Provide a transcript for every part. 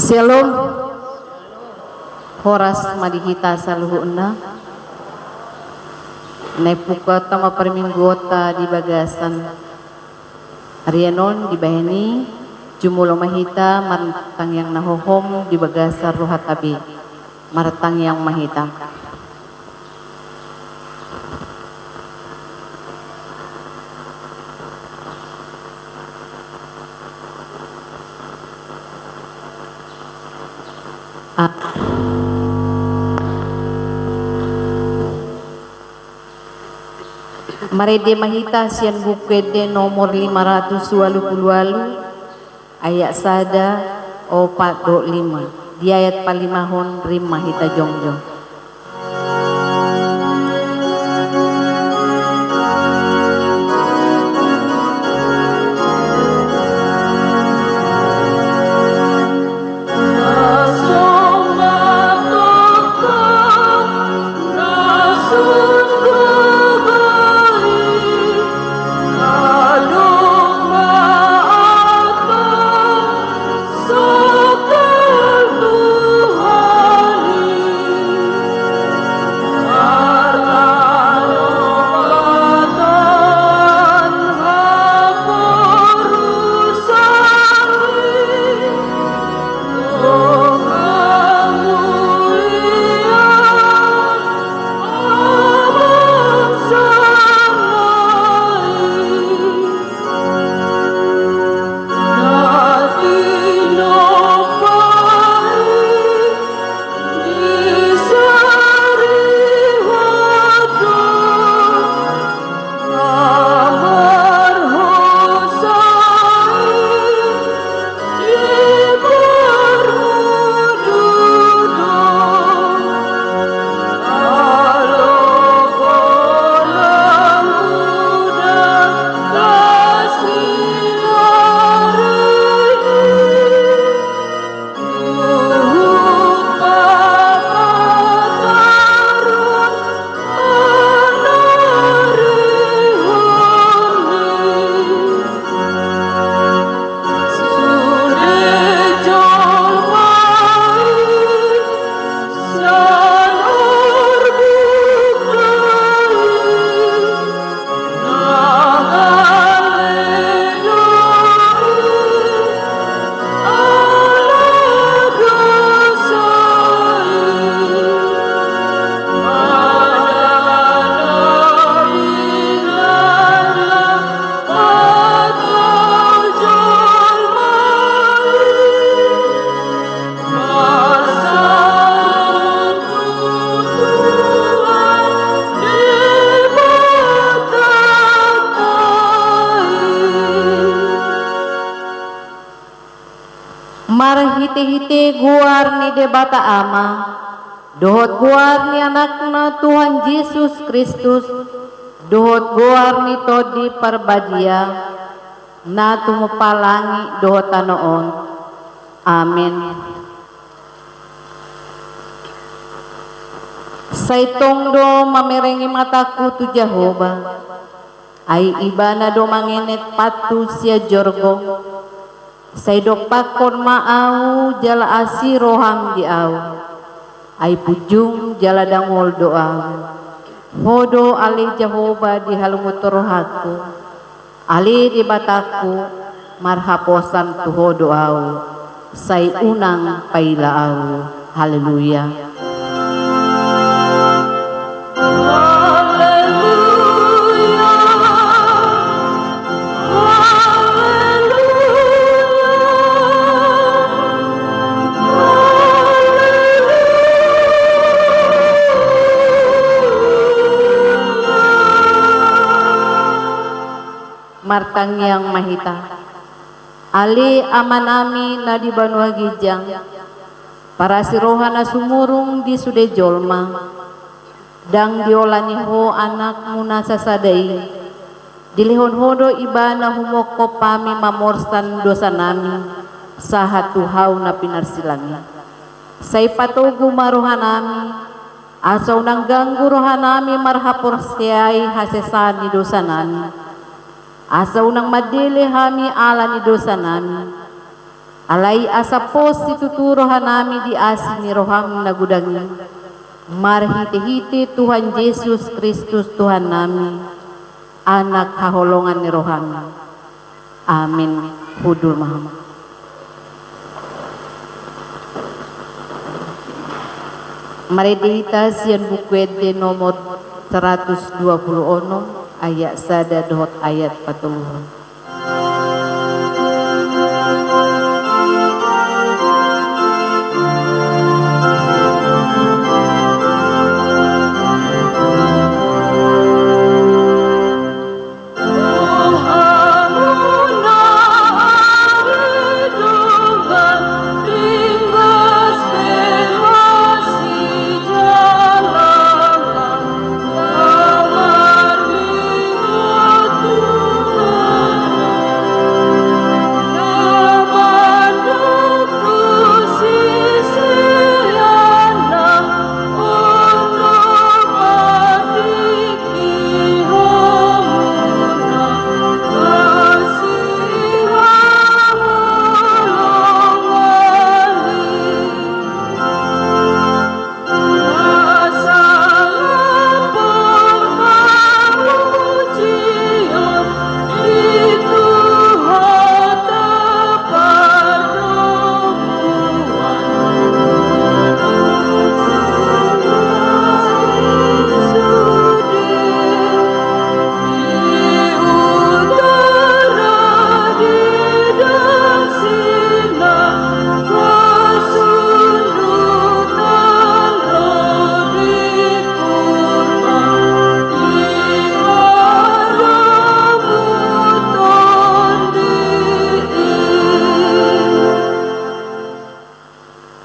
Shalom. Horas madihita sa luhuna. Naipuka tama perminggota di bagasan. Arianon di bahini. Jumulo mahita martang yang nahohom di bagasan ruhatabi. Martang yang mahita. Marede mahita sian bukede nomor 528 ayat sada o 45 di ayat palimahon rim mahita jongjong. Marhite-hite guar ni debata ama dohot guar ni anakna Tuhan Yesus Kristus dohot guar ni todi parbadia na tumupalangi dohot anoon. Amin. Saitong do mamerengi mataku tu Jehovah ay iba na do mangenet patu sia jorgo saidok pakon maau jala asi roham di au ay pujung jala dangol doa hodo ali Jehovah di halumutor rohaku ali di bataku marhaposan tu hodo au say unang paila au. Haleluya. Martang yang mahita ali amanami na di Banua Gijang para sirohana sumurung di sude jolma dang diolani ho anak muna sasadai dilihon hodo ibana humoko pami mamorsan dosa nami sahatu hau na pinarsilangi say patugu marohanami asaw nang ganggu rohanami marhapor siyay hasesani dosa nami asa unang madili hami ala ni dosa nami Alai asapos dituturo hanami di asi ni roham nagudangi. Marhite-hite Tuhan Yesus Kristus Tuhan nami, anak haholongan ni rohami. Amin. Hudul Muhammad. Mari dihita sian buku ede nomor 120 ayat sada dohot ayat 40.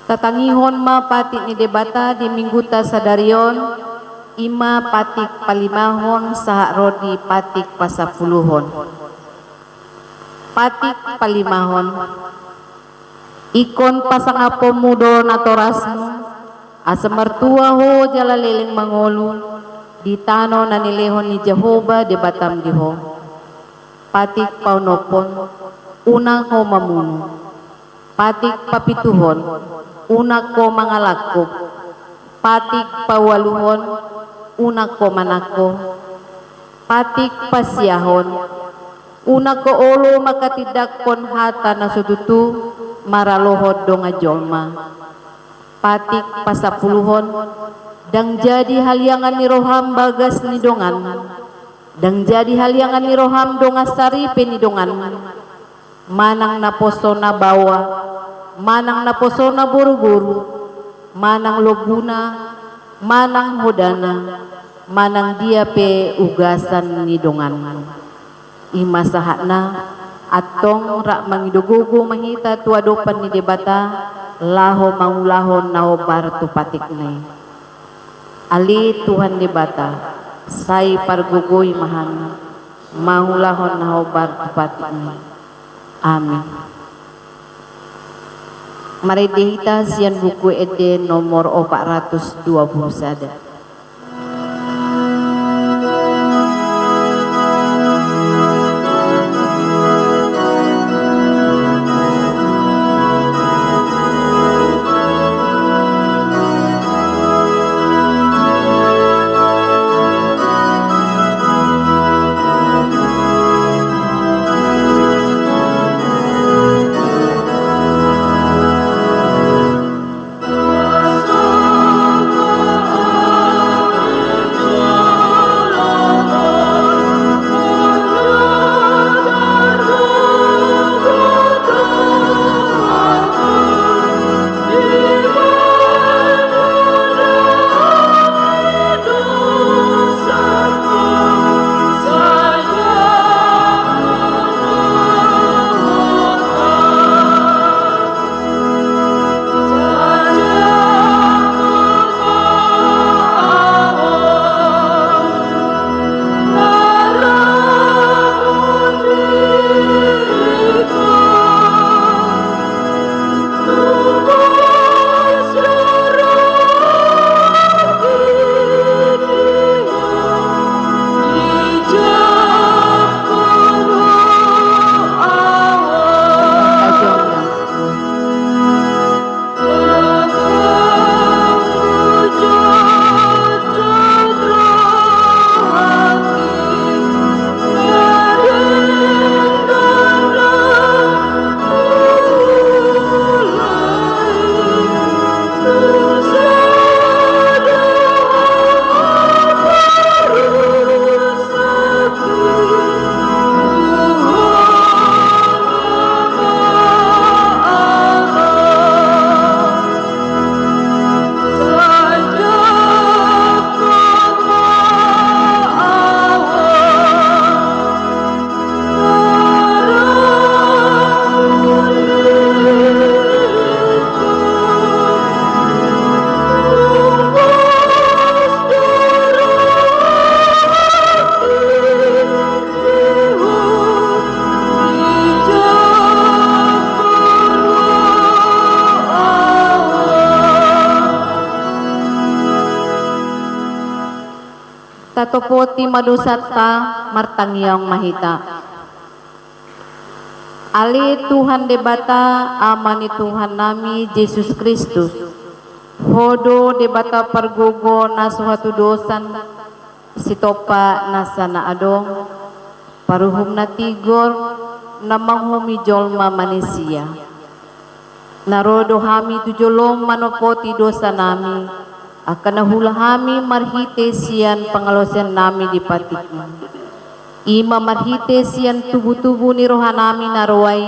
Tatangihon ma patik ni debata di mingguta sadarion ima patik palimahon saha rodi patik pasapuluhon. Patik palimahon ikon pasangapo mudo natorasmu asa mertua ho jala leleng mangolu di tano nanilehon ni Jehovah debatam diho. Patik paunopon unang ho mamunu. Patik papituhon unak ko mangalakop. Patik pawaluhon unak ko manako. Patik pasiyahon unak ko olo makatidak kon hata na sudutu maralohod do nga jolma. Patik pasapuluhon dang jadi haliangan ni roham bagas ni dongan. Dang jadi haliangan ni roham do nga saripe ni dongan. Manang naposo na bawa, manang naposo na buru-buru, manang lobuna, manang hodana, manang dia pe ugasan ni dongan. Imasahat na atong rak mangidugugo mahita tuadopan ni debata laho mangulahon nao bartu patik na. Ali Tuhan debata say pargugoy mahan mangulahon nao bartu patik na. Amin. Mari dihita sian buku ede nomor 420 sada. satopoti madosata martangyang mahita. Ali Tuhan debata amani Tuhan nami Yesus Kristus. Hodo debata pergogo na suatu dosan sitopa nasana adong paruhum na tigor na manghumi jolma manusia. Narodo hami tujolong manopoti dosa nami akan nahulahami marhite sian pangalosan nami di patikmu. Ima marhite sian tubuh-tubuh ni rohanami naruai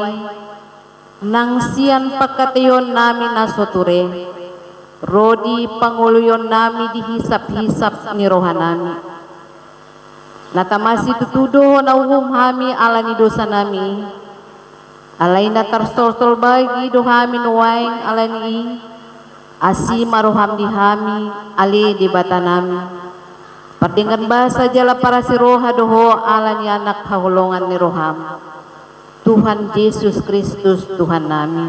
nang sian pagkatayon nami nasoture rodi panguluyon nami dihisap-hisap ni rohanami natamasi tutudo na uhum hami ala ni dosa nami alay na tarsol-sol bagi dohami nuwaing ala ni asi maroham dihami ali di bata nami. Perdengar bahasa jala para si roha doho ala ni anak hahulongan ni roham Tuhan Yesus Kristus Tuhan nami.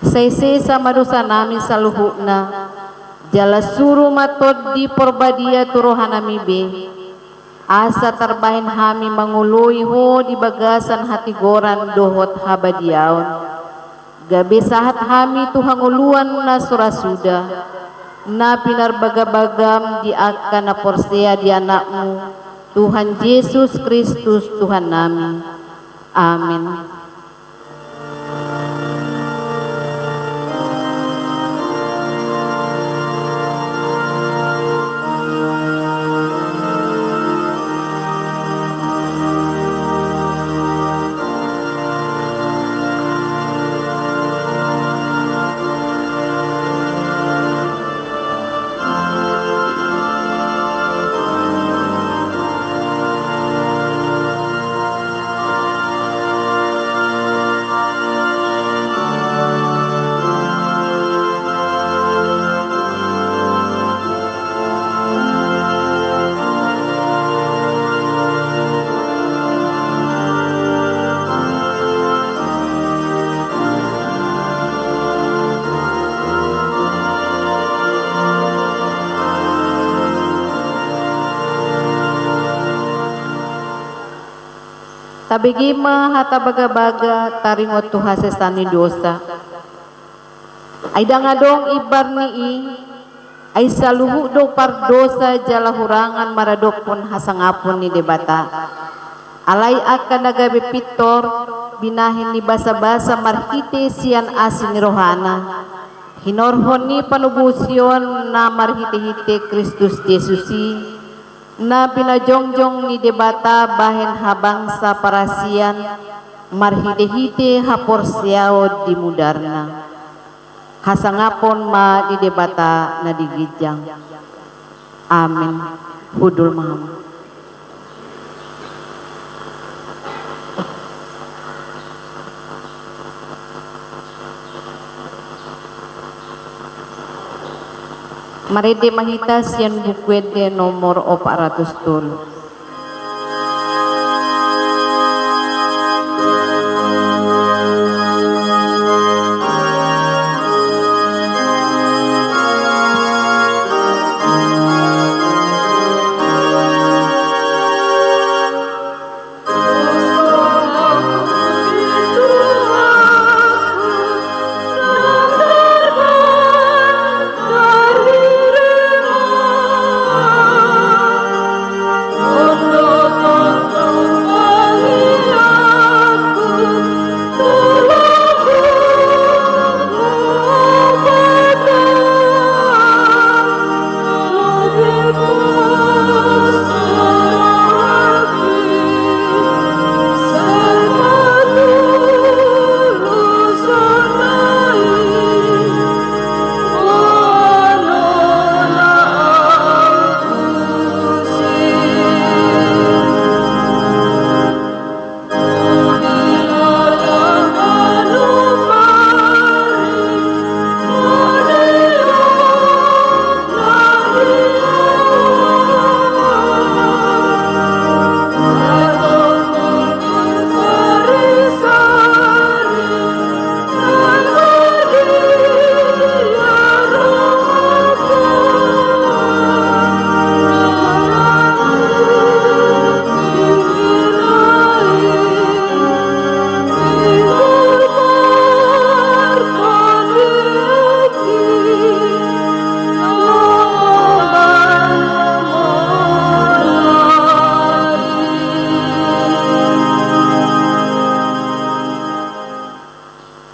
Say sama dosa nami saluhukna jala suruh matod di porbadia tu roha nami be asa terbahin hami mangului ho di bagasan hati goran dohot habadiaon gabe sahat hami Tuhan uluan na surasuda na pinarbagabagam di akan na porsea di anakmu Tuhan Yesus Kristus Tuhan nami. Amin. Tabigima hata baga-baga taringot tuha sesani dosa. Ay dangadong ibar ni ay saluhu do par dosa jala hurangan maradok pun hasangapon ni debata. Alay akan nagabe pitor binahin ni basa-basa marhite sian asin ni rohana. Hinorhon ni panubusyon na marhite-hite Kristus Yesusi. Na pinajongjong ni debata bahen habangsa parasian marhite-hite haporsiao di mudarna hasangapon ma di debata na digijang. Amin. Hudul maham. Maride mahitas yan bukwede nomor 400. Oh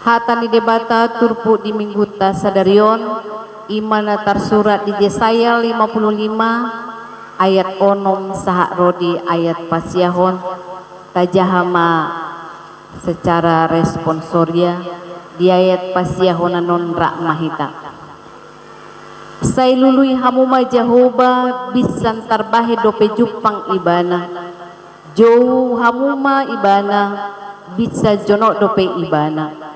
hatani debata turpu di minggu tasadarion imana tersurat di Yesaya 55 ayat onom sahak rodi ayat pasiahon tajahama secara responsoria di ayat pasiahona non rakmahita say lului hamuma Jehoba bisan tarbahe dope jupang ibana jauh hamuma ibana bisa jonok dope ibana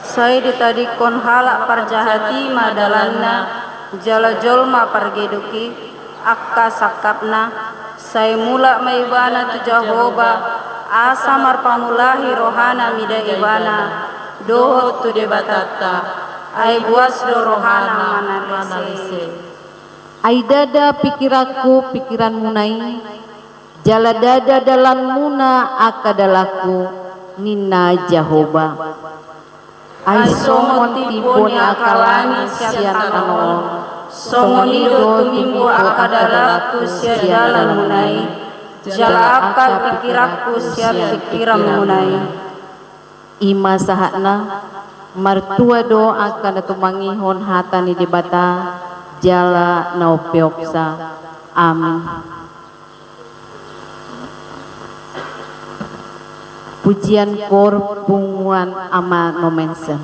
saya ditadikon halak parjahati madalanna jala jolma pargeduki akka sakapna saya mula maibana tu Jehoba asamar pamulahi rohana mida ibana dohot tu debatata ai buas do rohana manarese ai dada pikiraku pikiran munai jala dada dalam muna akadalaku nina Jehoba ai somon tipon akalani sian tanol somoni do tumimbo akadalaku sia dalam munai jala akal pikiraku sia pikiran munai ima sahakna martua do akan tumangihon hatani debata jala naupeoksa amin. Pujian kor punguan ama nomensen.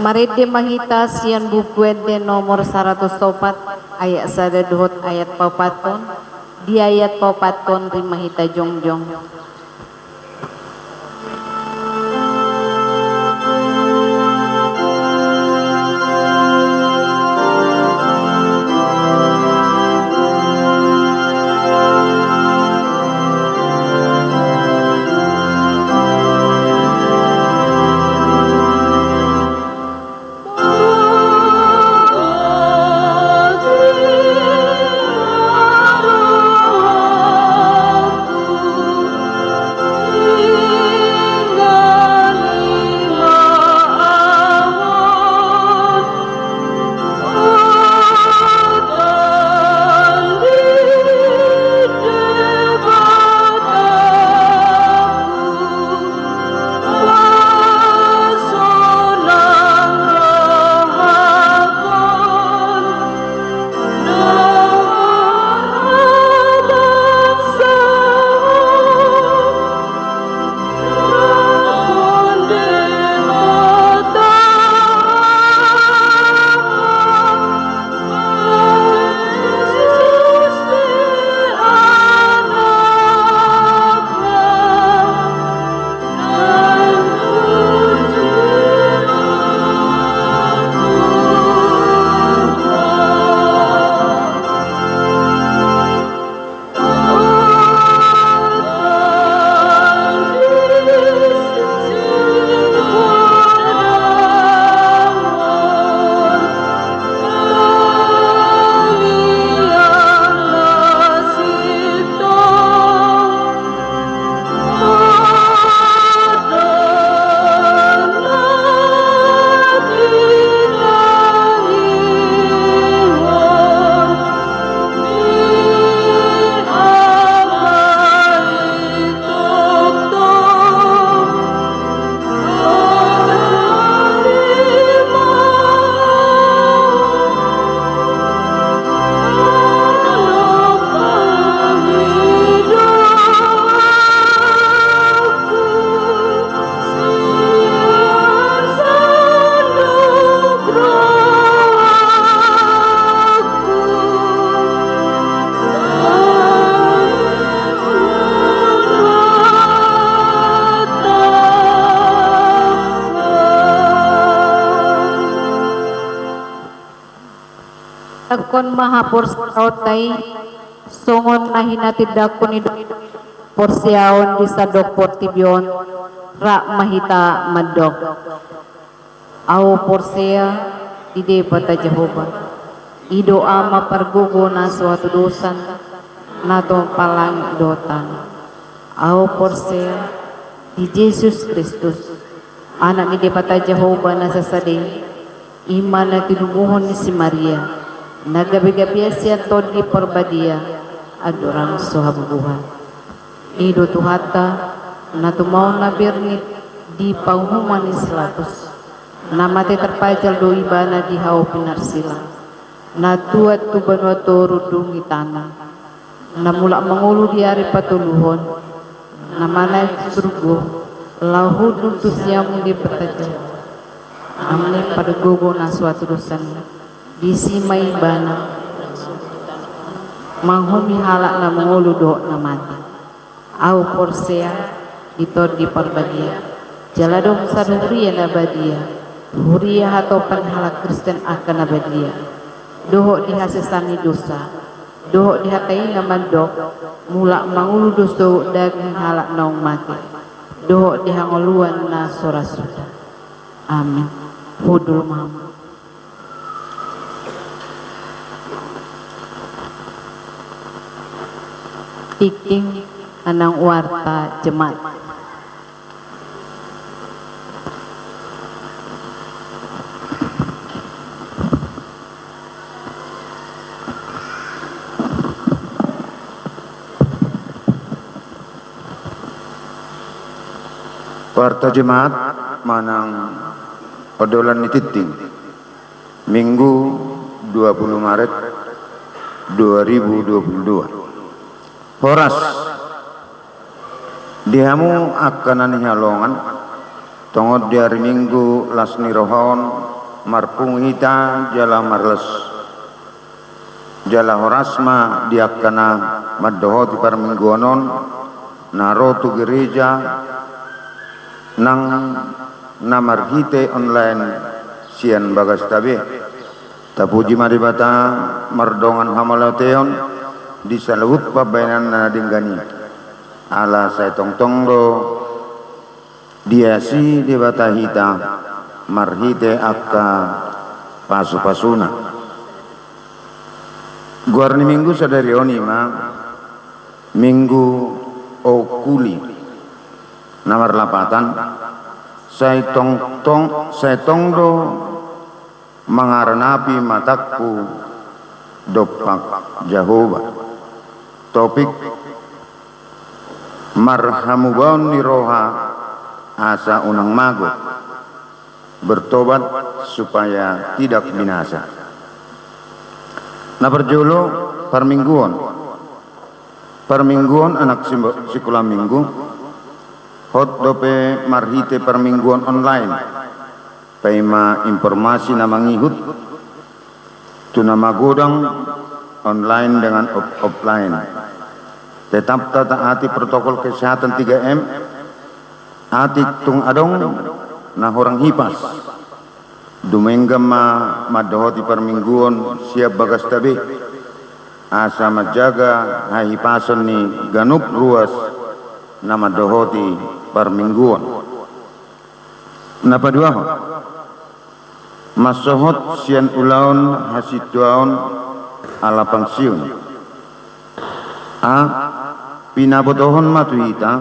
Maride mahita sian bukuede nomor 104 ayat sadaduhut ayat papaton di ayat papaton rimahita jongjong. Takon mahapor sautai songon nahinatid dako ni porsiaon di sadok portibyon ra mahita madok aw porsia ide pata Jehova ido ama pargugo na suatu dosan nato palang dotan aw porsia di Jesus Kristus anak ni pata Jehova na sasadi iman na tinumuhon ni si Maria nagabi-gabi siya tod di porbadia adorang suhabubuhan ido tuhata na tumaw na birnit di panghuman ni Slatus na mati terpajal do iba na di hao pinarsila na tuat tuban wato rudung itana na mula mangulu di ari patuluhon na manay surgo lahud nuntus yamu di petaja amne padugogo na suatu dosan di may bana manghumi halak na mangulu do na mati au porsea itor di parbadia jaladong sanuria na badia huria atau panhalak Kristen akan na badia doho di hasesani dosa doho di hatai na mandok mula mangulu doso daging halak naong mati doho di hangoluan na sorasuda amin hudul Muhammad. Iking anang warta jemaat warta jemaat manang odolan nititing Minggu 20 Maret 2022 Horas dihamu akan anihalongan tongod di hari Minggu lasni rohon marpunghita jala marles jala horasma diakana maddohoti parmingguanon narotu gereja nang namarhite online sian bagas tabe tapuji maribata mardongan hamalateon disalawut pabainan na dinggani ala saya tongtongro diasi dibata hita marhite akka pasu-pasuna guarni minggu sadari onima minggu okuli nomor 8 saya tongdo mengarnapi mataku dopak Jehovah topik marhamubaun niroha asa unang mago bertobat supaya tidak binasa. Nah berjolo permingguan anak sekolah minggu hot dope marhite permingguan online pema informasi nama ngihut tu nama godang online dengan offline tetap taati protokol kesehatan 3M atik tung adong nah orang hipas dumenggam madohoti permingguan siap bagas tabe asa majaga hipason ni ganup ruas nama dohoti permingguan napa dua masohot sian ulaon hasituaon ala pensiun pinabotohon matuita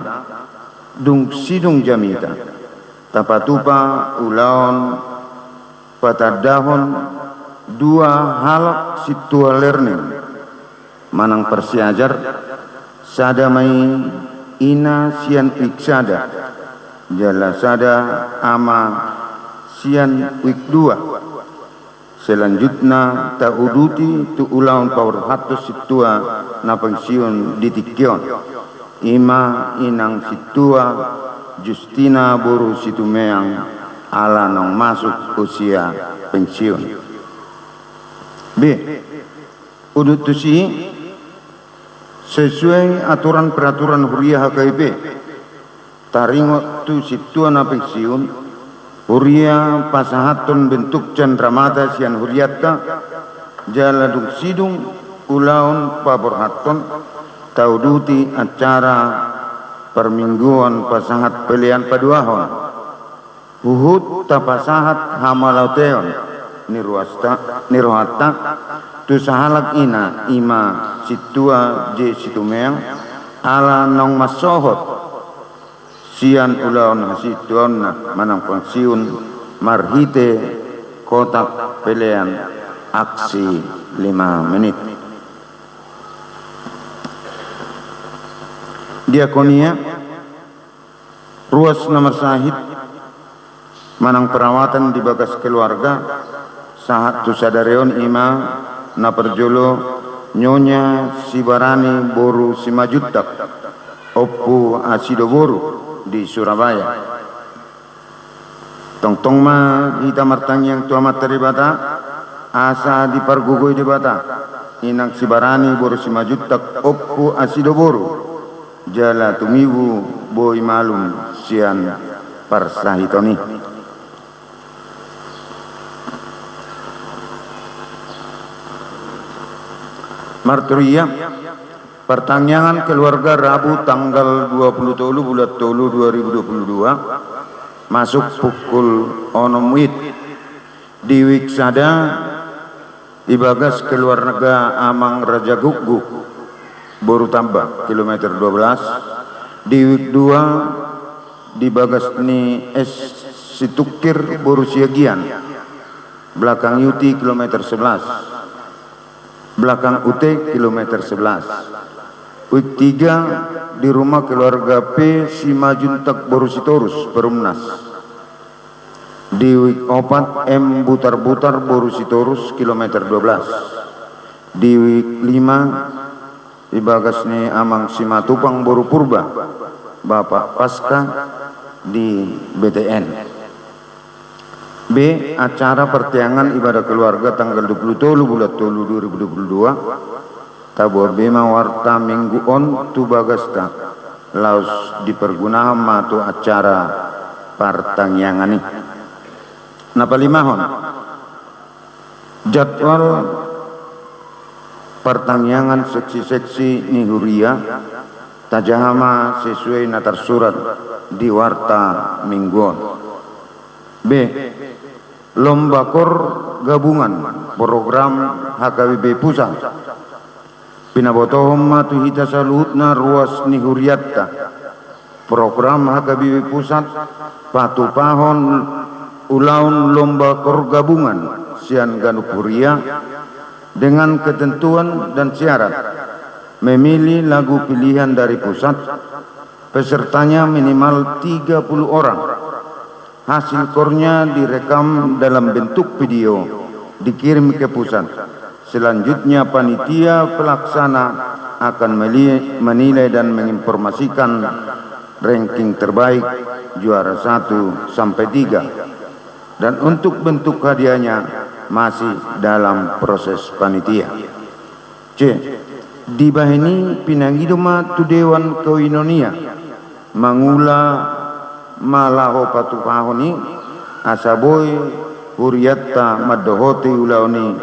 dung sidung jamita tapatupa ulaon patadahon dua halak situa learning manang persiajar sadamai ina sian iksada jala sada ama sian wik 2 selanjutnya tauduti tu ulaun power hatus situa na pensiun ditikyon ima inang situa Justina Boru Situmeang ala nong masuk usia pensiun B udutusi sesuai aturan peraturan huriah HKIP taringot tu situa na pensiun huriah pasahatun bentuk cendramata sian huriatta jaladung sidung ulaun paborhaton tauduti acara permingguan pasahat pelian paduahon huhut tapasahat hamalauteon nirohatta tu sahalak ina ima situa je situmeang ala nong masohot sian ulaon hasituan manang pensiun marhite kotak pelian aksi 5 menit diakonia ruas nomor sahid manang perawatan di bagas keluarga sahat tu sadareon ima na perjolo nyonya Sibarani Boru Simajutak Oppu Asido Boru di Surabaya tongtong ma hita martang yang tua materi bata asa di pargugoi di bata inang Sibarani Boru Simajutak Oppu Asido Boru jala tumiwu boy malum sian parsahitoni marturia pertanyaan keluarga Rabu tanggal 20 Tolu bulan Tolu 2022 masuk pukul onomwit di Wiksada ibagas keluarga Amang Raja Guguk Boru Tambah kilometer 12 di Wik 2 di bagas ni Situkir Boru Siagian belakang Yuti kilometer 11 belakang UT kilometer 11 Wik 3 di rumah keluarga P Simajuntak Boru Sitorus Perumnas di Wik 4 M Butar-Butar Boru Sitorus kilometer 12 di Wik 5 ibagas ni Amang Simatupang Boru Purba Bapak Pasca di BTN B. Acara pertiangan ibadah keluarga tanggal 23 bulan 2022 tabuh bema warta minggu on tu bagasta laus dipergunakan matu acara pertangyangan ini. Napa limahon jadwal pertangyangan seksi-seksi nihuria tajahama sesuai natar surat di warta mingguan. B. Lomba kor gabungan program HKBP pusat pinabotohom matu hita saluhutna ruas nihuriatta program HKBP pusat patupahon ulaun lomba kor gabungan sian ganupuria dengan ketentuan dan syarat memilih lagu pilihan dari pusat, pesertanya minimal 30 orang. Hasil kornya direkam dalam bentuk video, dikirim ke pusat. Selanjutnya panitia pelaksana akan menilai dan menginformasikan ranking terbaik juara 1 sampai 3. Dan untuk bentuk hadiahnya masih dalam proses panitia. C. Di bahini pinangidoma tu dewan koinonia mangula malaho patupahoni asaboy huriatta madohote ulaoni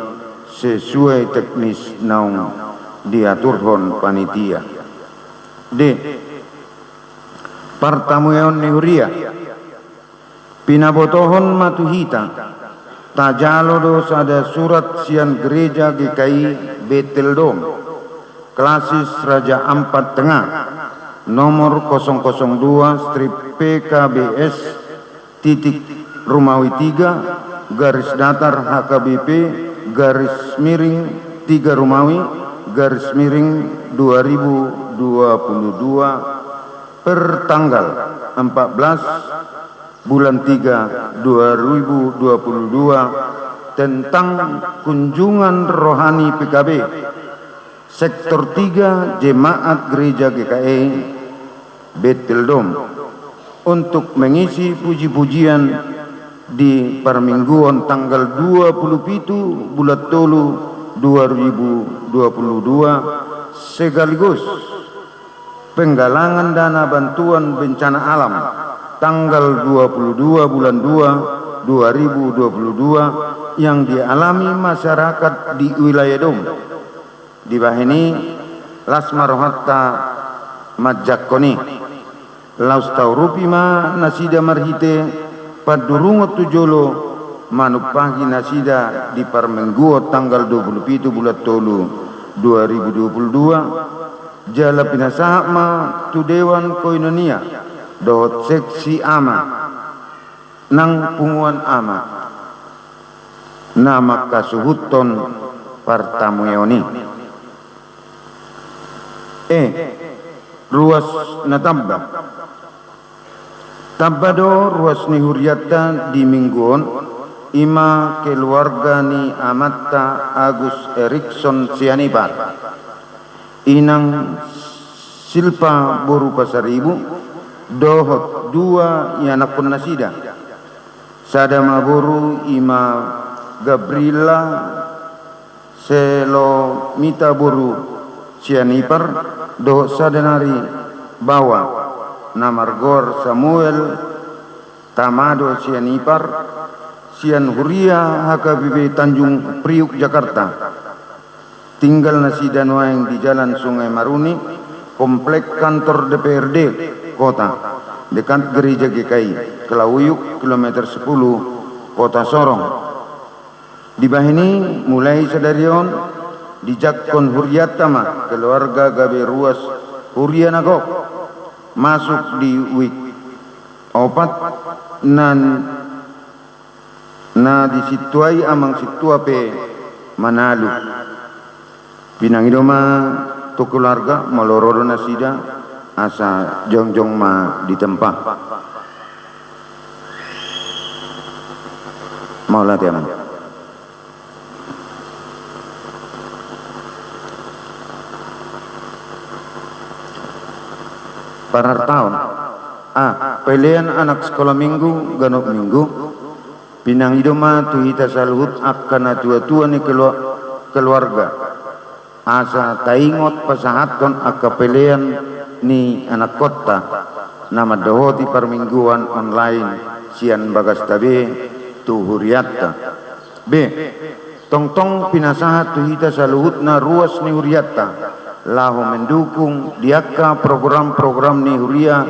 sesuai teknis naung diaturhon panitia. D. Partamuyon ni huria pinabotohon matuhita tajalodo sada surat sian gereja GKI Beteldom klasis Raja Ampat Tengah nomor 002/PKBS titik Rumawi 3 garis datar HKBP garis miring 3 Rumawi garis miring 2022 per tanggal 14 bulan 3 2022 tentang kunjungan rohani PKB sektor 3 Jemaat Gereja GKI Beteldom untuk mengisi puji-pujian di permingguan tanggal 27 bulan 2022 sekaligus penggalangan dana bantuan bencana alam tanggal 22 bulan 2 2022 yang dialami masyarakat di wilayah Dom. Di bahini lasmarohatta majakoni laus taurupima nasida marhite padurungo tujolo manupahi nasida di parmengguo tanggal 27 bulan 2022 jala pinasahma tu dewan koinonia dohot seksi ama nang punguan ama nama kasuhuton partamueoni. Ruas natabba tabbado ruas ni huriata di mingguon ima keluarga ni amatta Agus Erikson Sianipar inang Silpa Boru Pasaribu dohot 2 yanakun nasida sadama boru ima Gabriela Selomita Boru Sianipar do sadenari bawa namargor Samuel Tamado Sianipar Sian Huria HKBP Tanjung Priuk Jakarta tinggal nasidan waeng di Jalan Sungai Maruni komplek kantor DPRD kota dekat gereja GKI Kelawuyuk kilometer 10 kota Sorong. Di bahini mulai sedarion dijakkon huriatama keluarga gabe ruas hurianagok masuk di wik opat na disituai amang situape Manalu pinangidoma tu keluarga malorodo nasida asa jongjong ma di tempat maula tiaman. Para tahun pilihan anak sekolah minggu ganok minggu pinang idoma tu hita saluhut akan tua-tua ni keluarga asa taingot pasahaton akapelean ni anak kota nama dohoti permingguan online sian bagas tabe tu huriatta b tong pinasahat tu hita saluhut na ruas ni huriatta lahu mendukung diaka program-program ni huria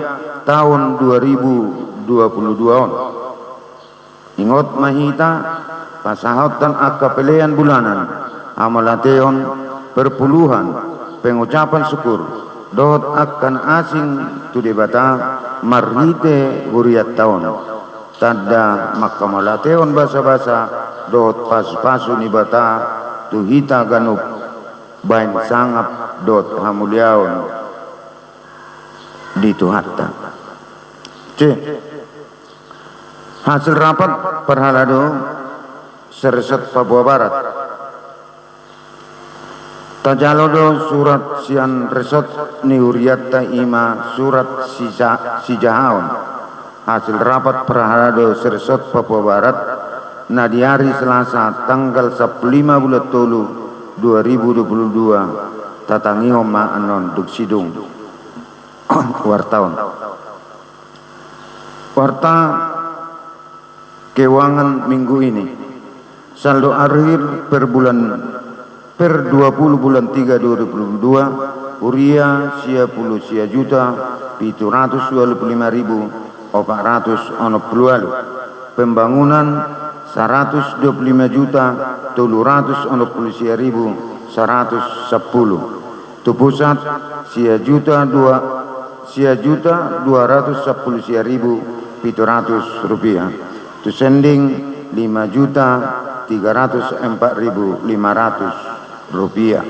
tahun 2022 on. Ingot mahita pasahautan akapelean bulanan amalateon perpuluhan pengucapan syukur dot akan asing tu debata marhite huriat tahun tada makamalateon basa-basa dot pas-pasu nibata tu hita ganup bain sangap dot hamuliaon di tuhatta. C. Hasil rapat perhalado Seresot Papua Barat. Tajalodo surat sian resot ni huriatta ima surat sijahaon. Hasil rapat perhalado Seresot Papua Barat na di hari Selasa tanggal 15 bulan Tolu 2022 tatangi homa anon duk sidung wartawan warta keuangan minggu ini saldo akhir per 20 bulan 3 2022 huria sia puluh sia juta 725.400 onop lualu pembangunan 125 juta 710.110 tu pusat sia juta 210.700 rupiah tu sending 5 juta 304.500 rupiah.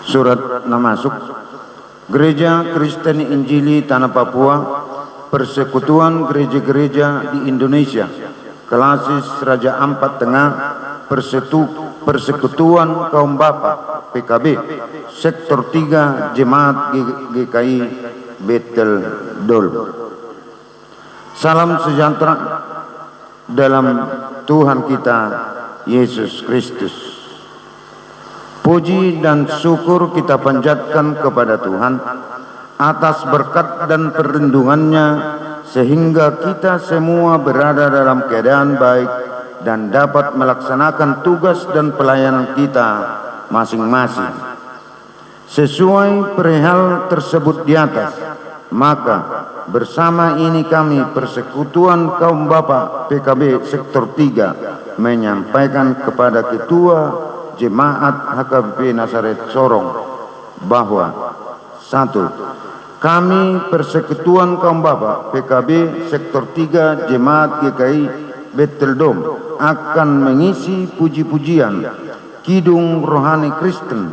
Surat namasuk Gereja Kristen Injili Tanah Papua, Persekutuan Gereja-Gereja di Indonesia, Klasis Raja Ampat Tengah, Persekutuan Kaum Bapa PKB, Sektor 3 Jemaat GKI Betel Dol. Salam sejahtera dalam Tuhan kita Yesus Kristus. Puji dan syukur kita panjatkan kepada Tuhan atas berkat dan perlindungannya sehingga kita semua berada dalam keadaan baik dan dapat melaksanakan tugas dan pelayanan kita masing-masing. Sesuai perihal tersebut di atas, maka bersama ini kami Persekutuan Kaum Bapa PKB Sektor 3 menyampaikan kepada Ketua Jemaat HKBP Nazaret Sorong bahwa 1. Kami Persekutuan Kaum Bapa PKB Sektor 3 Jemaat GKI Beteldom akan mengisi puji-pujian Kidung Rohani Kristen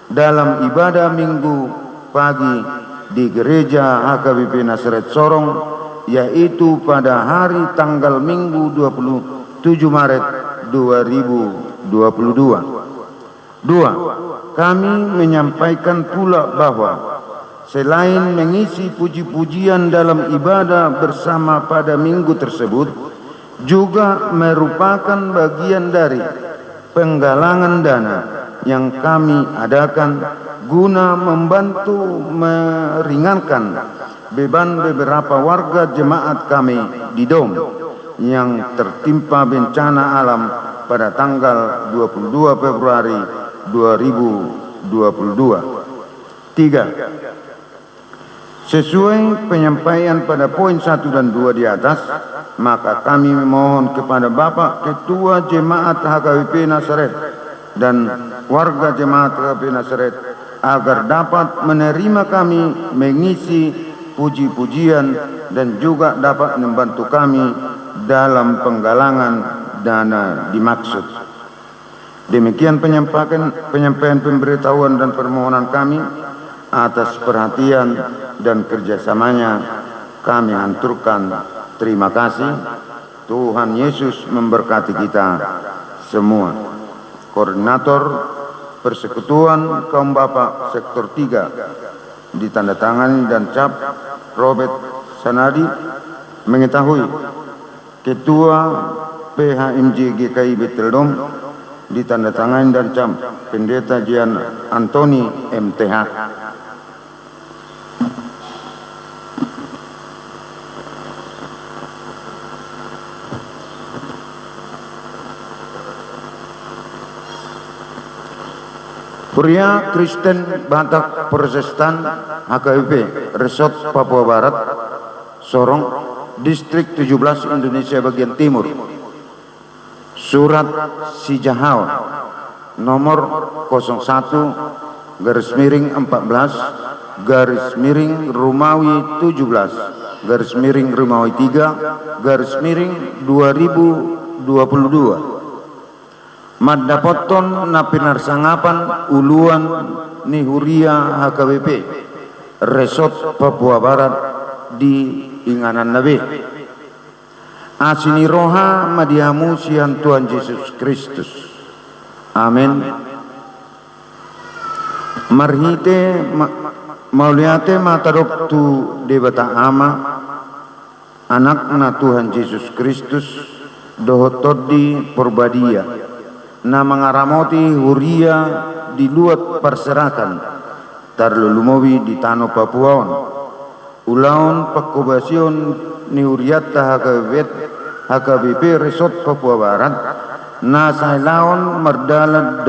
dalam ibadah Minggu pagi di Gereja HKBP Nazaret Sorong, yaitu pada hari tanggal Minggu 27 Maret 2022. 2. Kami menyampaikan pula bahwa selain mengisi puji-pujian dalam ibadah bersama pada minggu tersebut, juga merupakan bagian dari penggalangan dana yang kami adakan guna membantu meringankan beban beberapa warga jemaat kami di Dom yang tertimpa bencana alam pada tanggal 22 Februari 2022. 3. Sesuai penyampaian pada poin 1 dan 2 di atas, maka kami memohon kepada Bapak Ketua Jemaat HKBP Nazaret dan warga Jemaat HKBP Nazaret agar dapat menerima kami mengisi puji-pujian dan juga dapat membantu kami dalam penggalangan dana dimaksud. Demikian penyampaian pemberitahuan dan permohonan kami. Atas perhatian dan kerjasamanya kami haturkan terima kasih. Tuhan Yesus memberkati kita semua. Koordinator Persekutuan Kaum Bapa Sektor 3 ditandatangani dan cap Robert Sanadi mengetahui Ketua PHMJ GKI Beteldom ditandatangani dan cap Pendeta Jian Antoni MTH. Pria Kristen Batak Protestan HKBP Resort Papua Barat Sorong Distrik 17 Indonesia bagian Timur. Surat Sijahau nomor 01/14 Romawi 17 Romawi 3 2022. Maddapoton na pinarsangapan uluan ni Huria HKBP Resort Papua Barat di Inganan Nabe. Asini roha madiamu sian Tuhan Yesus Kristus. Amin. Marhite mauliate matadok tu debata ama anak na Tuhan Yesus Kristus dohotodi porbadia na mangaramoti Huria di luat perserakan tarlulumowi di Tano Papuaon ulaon pakobasion ni Huriata HKBP Resort Papua Barat na sailaon merdalad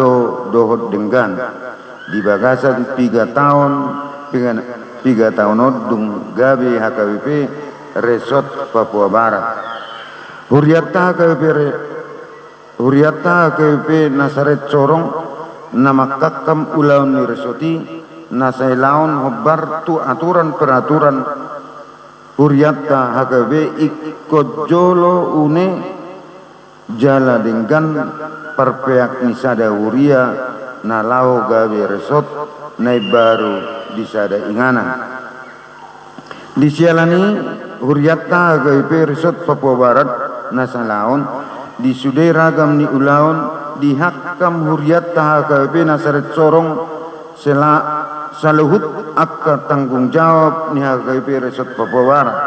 dohot denggan di bagasan 3 tahun odung gabi HKBP Resort Papua Barat Huriata HKBP Nasaret Sorong nama kakam ulaun ni resoti nasailaon hobar tu aturan peraturan Huriata HKBP ikut jolo une jala dengan perpeak nisada Huria na lao gawe resot nai baru disada ingana di sialani Huriata HKBP Resort Papua Barat nasalaon di sudai ragam ni ulaun di hakam Huriata HKBP Nasaret Sorong saluhut akka tanggung jawab ni HKBP Resort Papua Barat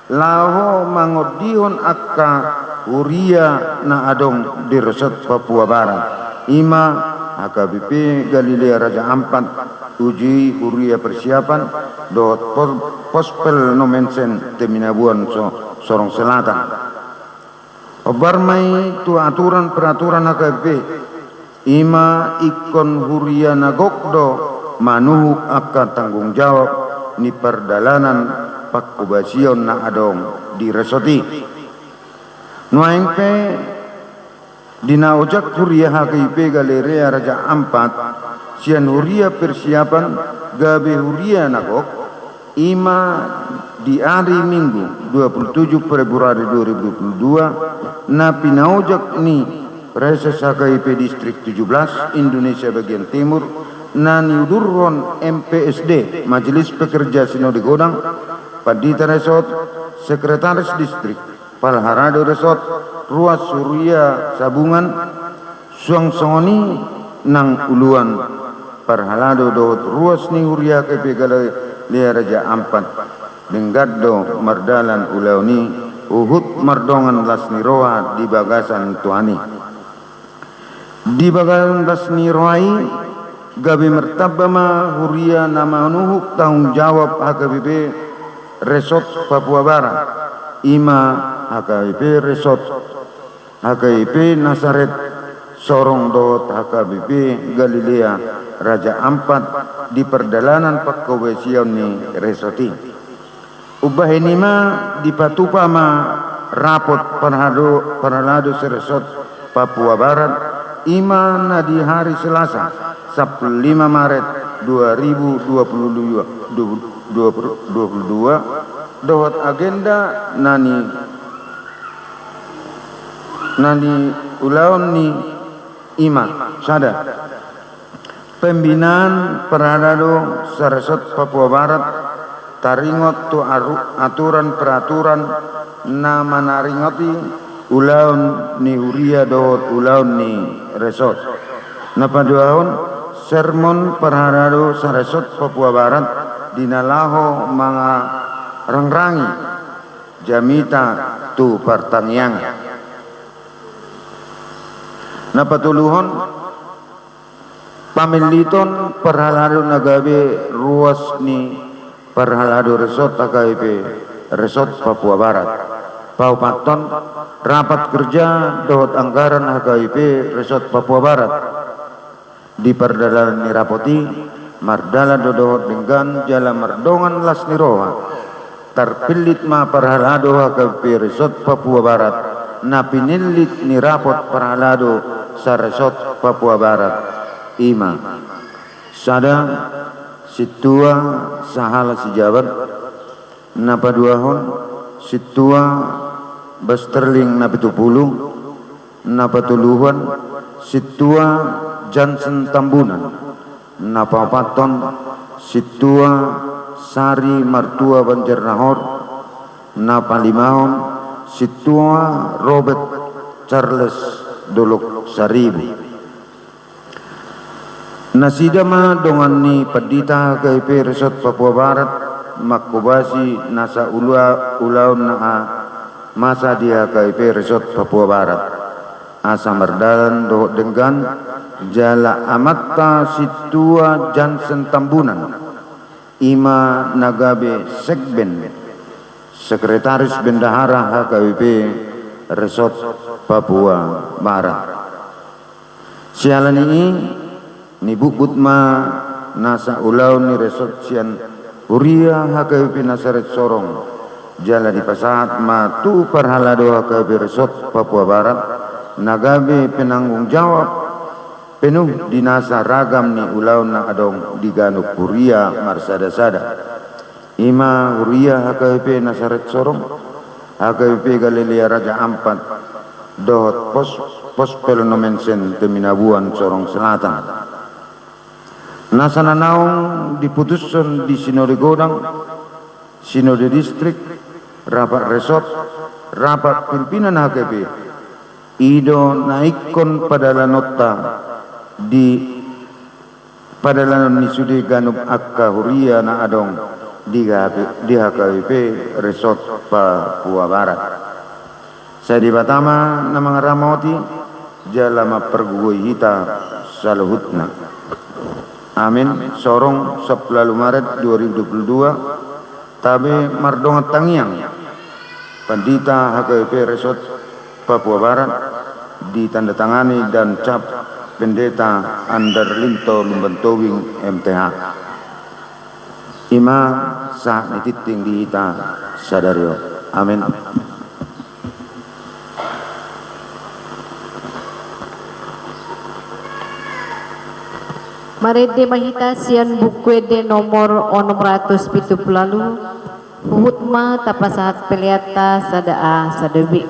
laho mangodihon akka Huria na adong di Resort Papua Barat ima HKBP Galilea Raja Ampat uji Huria persiapan dot pospel nomensen Teminabuan Sorong Selatan. Obarmai tu aturan peraturan HKBP ima ikon Huria nagokdo manuhuk akka tanggung jawab ni perdalanan pakubasion na adong di resoti nuaingpe dinaojak Huria HKBP Galilea Raja Ampat sian Huria persiapan gabe Huria nagok ima di hari Minggu 27 Februari 2022 na pinaojak ni Reses HKBP Distrik 17 Indonesia bagian Timur na niudurron MPSD Majelis Pekerja Sinode Godang Padita Resort Sekretaris Distrik Palharado Resort Ruas Huria Sabungan Suang Songoni nang uluan Parhalado dot ruas ni Huria HKBP Galilea Raja Ampat Denggaddo mardalan ulauni uhut mardongan lasni roa di bagasan tuani di bagasan lasni roai gabi mertabama Huria nama nuhuk tanggung jawab HKBP Resort Papua Barat ima HKBP Resort HKBP Nasaret Sorong dot HKBP Galilea Raja Ampat di perdalanan pakobesion ni resoti ubahenima dipatupa ma rapot Parhalado Resort Papua Barat ima na di hari Selasa Sabtu 5 Maret 2022 dohot agenda nani ulaun ni ima sada pembinaan Parhalado Resort Papua Barat taringot tu aturan peraturan na manaringoti ulaun ni Huria dohot ulaun ni resort na paduahon sermon Parhalado sa Resort Papua Barat dinalaho mga rangrangi jamita tu pertanian napatuluhon pamiliton perhalado nagabe ruas ni perhalado resort AKP resort Papua Barat paupaton rapat kerja dohot anggaran AKP resort Papua Barat di perdalan nirapoti mardala dodohot dengan jala mardongan las niroha terpilit ma perhalado AKP resort Papua Barat na pinilit nirapot perhalado sa resort Papua Barat ima sada situa sahala sijabat napaduahon situa basterling napitupulung napatuluhan situa Johnson Tambunan napapaton situa Sari Martua Banjarnahor napalimahon situa Robert Charles Dolok Saribu nasidama dongan ni padita KP Resort Papua Barat makubasi nasa ulaun na masa dia KP Resort Papua Barat asa mardalan dohot dengan jala amatta situa Johnson Tambunan ima nagabe sekben sekretaris bendahara HKWP Resort Papua Barat sialan ini ni bukut ma nasa ulau ni resort sian Huria HKWP Nasaret Sorong jala di pasahat ma tu perhalado HKWP Resort Papua Barat nagabe penanggung jawab penuh di nasa ragam ni ulau na adong diganuk Huria marsada-sada ima Huria HKWP Nasaret Sorong HKWP Galilea Raja Ampat dohot pos pelonomensen Teminabuan Sorong Selatan nasana naung diputuskan di Sinode Godang, Sinode Distrik, rapat resort, rapat pimpinan HKP, ido naikon pada lanota di pada lanon ni sudi ganub akka Huria na adong di HKP Resort Papua Barat. Saya di Batama na mga ramoti jalama pergugoi hita saluhutna. Amin. Sorong 10 Maret 2022 tabe mardongat tangiang pandita HKP Resort Papua Barat ditandatangani dan cap pendeta Anderlinto Lumbentowing MTH ima sah nititing di hita sadario. Amin. Marede mahita sian bukwede nomor 670 hutma tapasahat peliata sadaa sadewi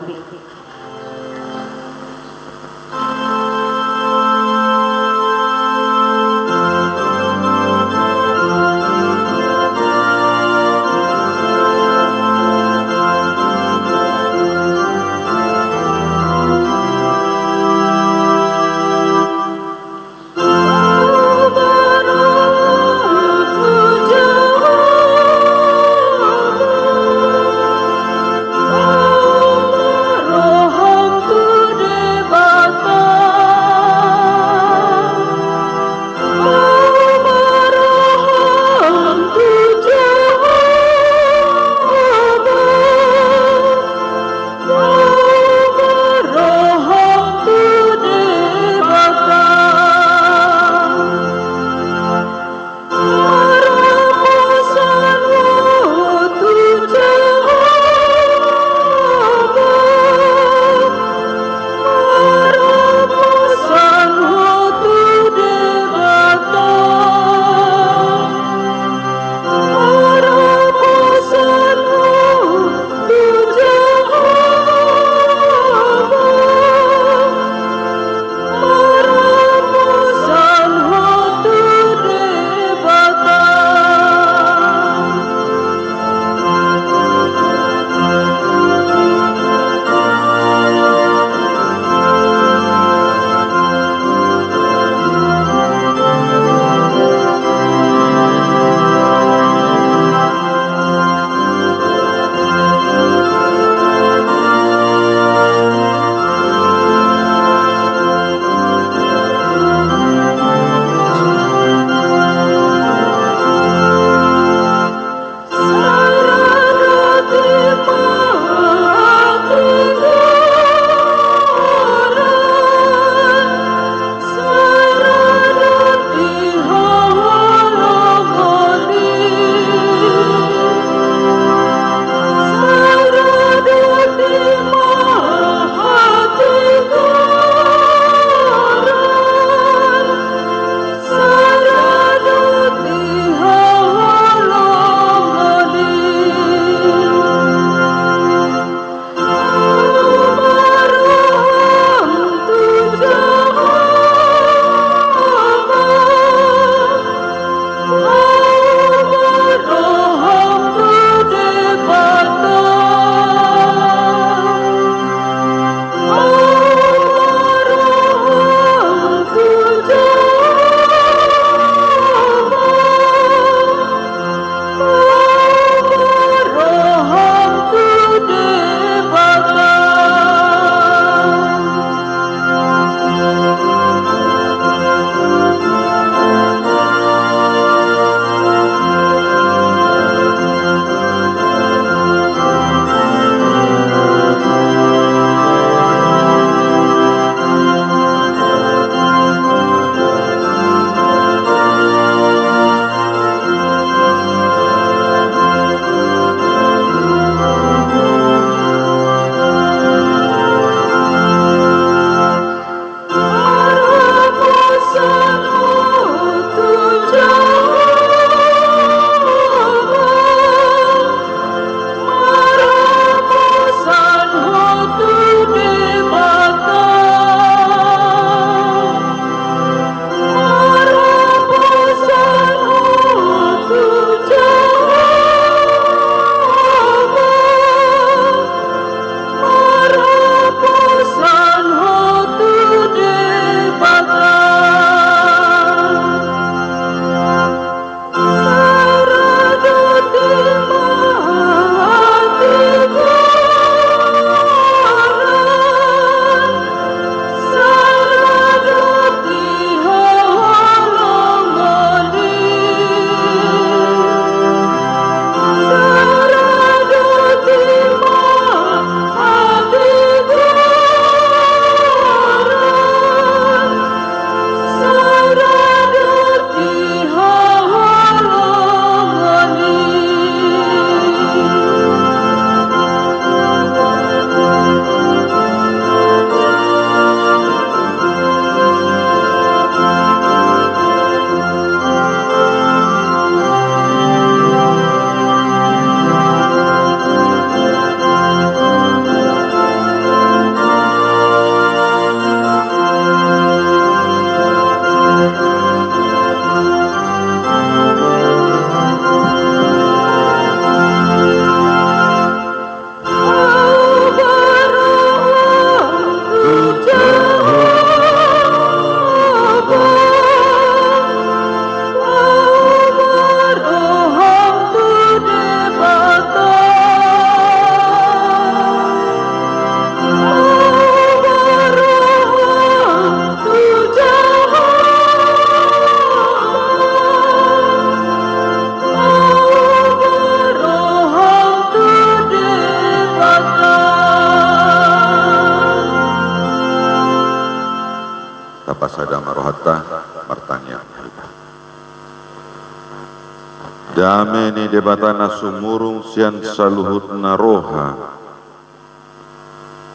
Dame ni debatana sumurung sian saluhut naroha.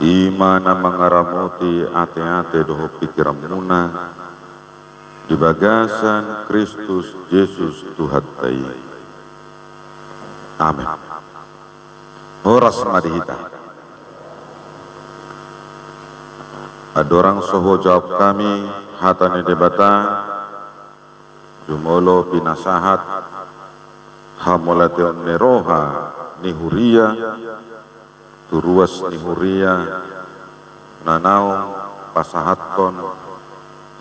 Imana mangaramuti ate-ate doho pikiran muna di bagasan Kristus Yesus Tuhan tai. Amin. Horas madihita. Adorang soho jawab kami hatane debata jumolo pinasahat hamolateon neroha nihuria turuas nihuria nanaong pasahatkon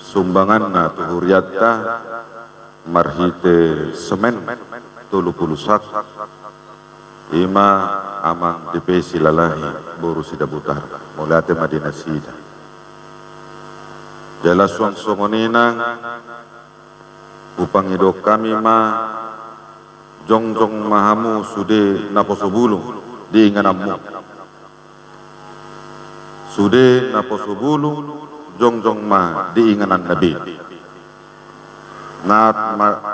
sumbangan na tuhuriatta marhite semen 30 ima amang dipesi lalahi boru sida butar molate madina sida jala suang songonina upang idok kami ma jongjong mahamu sude naposobulung diinganammu sude naposobulung jongjong ma diinganan nabi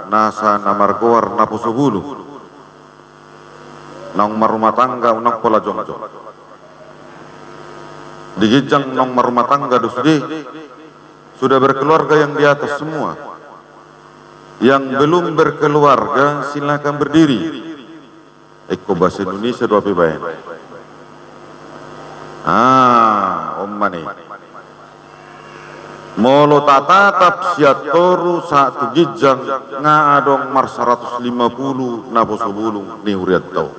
nasa namargoar naposobulung nang marumah tangga unang pola jongjong digijang nang marumah tangga dusdi sudah berkeluarga yang di atas semua. Yang belum berkeluarga silakan berdiri. Eko bahasa Indonesia dua pibayan. Mani. Molo tatatap siatoru satu gijang ngadong mar 150 naposobulung ni huriat tau.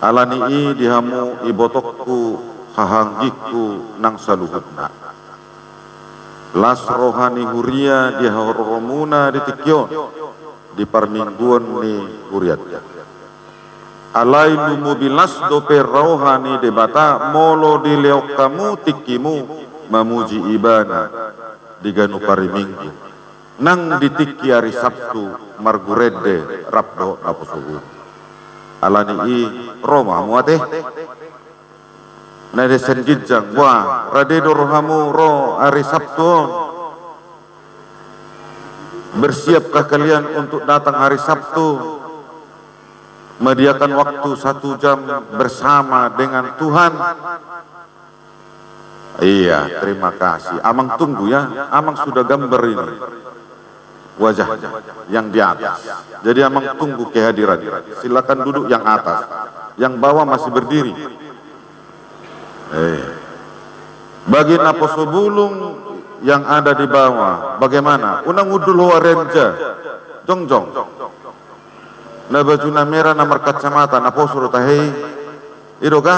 Alani i dihamu ibotokku hahanggiku nang saluhutna. Las rohani huria di horomuna di tikyon di parmingguan ni huriat. Alai lumu bilas dope rohani debata molo di leok kamu tikimu mamuji ibana di ganu pariminggu. Nang di tiki hari Sabtu margurede rabdo naposubu. Alani i Roma muate. Nade senjijang wah radedo rohamu ro hari Sabtu. Bersiapkah kalian untuk datang hari Sabtu? Mediakan waktu 1 jam bersama dengan Tuhan. Iya, terima kasih. Amang tunggu ya. Amang sudah gambar ini wajah yang di atas. Jadi amang tunggu kehadiran. Silakan duduk yang atas. Yang bawah masih berdiri. Bagi naposobulung yang ada di bawah, bagaimana? Unang udul warenja, jongjong. Na baju na merah na markat kacamata, naposoro tahei, ido ka?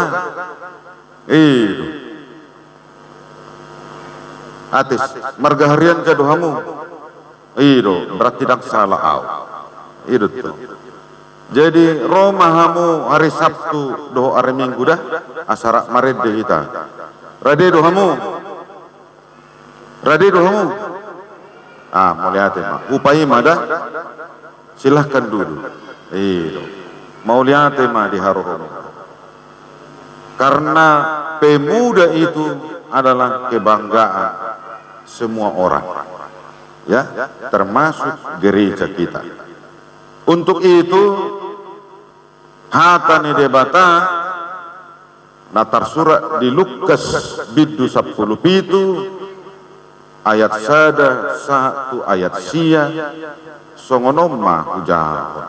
Ido. Atis, marga harian jadohamu. Ido, berarti tidak salah au. Ido tuh. Jadi romahamu hari Sabtu doho hari Minggu dah asara marede kita. Rade dohamu. Mulai hati mah. Upai mah dah. Silahkan dulu. Mau lihat mah di harohono. Karena pemuda itu adalah kebanggaan semua orang. Ya, termasuk gereja kita. Untuk itu hatani debata natar surat di Lukas biddu 10 pitu ayat sada 1 ayat sia songonoma ujahon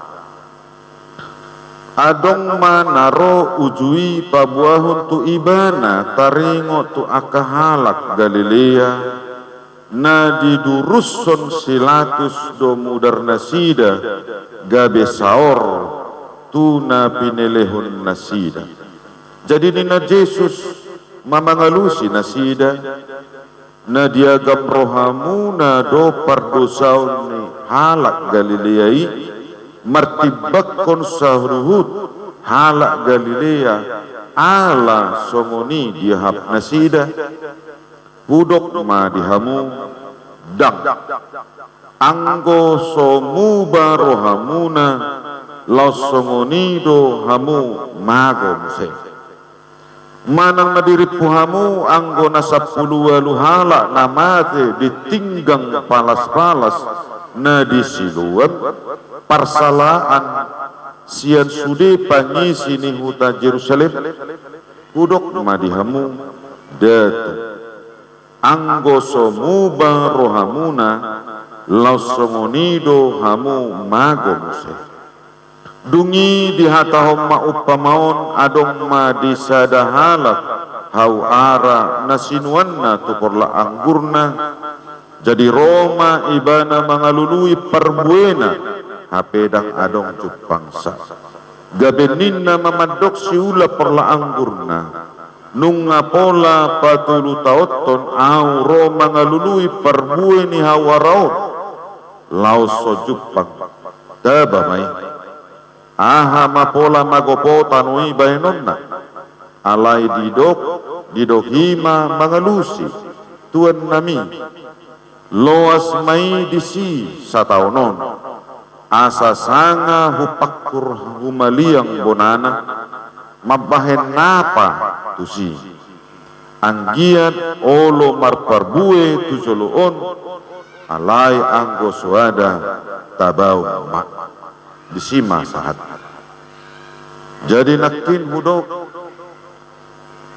adong manaro ujui pabuahun tu ibana taringo tu akahalak Galilea na didurusson silatus do mudar nasida gabe saor tu na pinelehon nasida. Jadi nina Yesus mamangalusi nasida na diagam rohamu na do pardosaun ni halak Galileai martibakon sahruhut halak Galilea ala somoni dihap nasida budok ma dihamu dang anggo somu barohamuna lausomonido hamu mago muse manang nadiripu hamu anggo nasapuluwa luhala namate ditinggang palas-palas na disiluan parsalaan sian sude pangisi ni huta Jerusalem kudok madihamu datu anggo somuba rohamuna lausongonido hamu mago muse dungi di hatahom ma upamaon adong ma disadahalak hau ara nasinuanna tu porla anggurna jadi Roma ibana mangalului perbuena hapedang adong cupangsa gabeninna mamadok siula porla anggurna nunga pola patulu taoton au Roma mangalului perbueni hawaraon laos sojupang tabamai aha mapola magopotan ui bahenonna alai didok hima mangalusi tuan nami loas mai disi sataonon asa sanga hupakkur humaliang bonana mabahen napa tusi anggiat olo marparbue tujoloon alai anggo suada tabau mak disima sahat jadi nakin hudok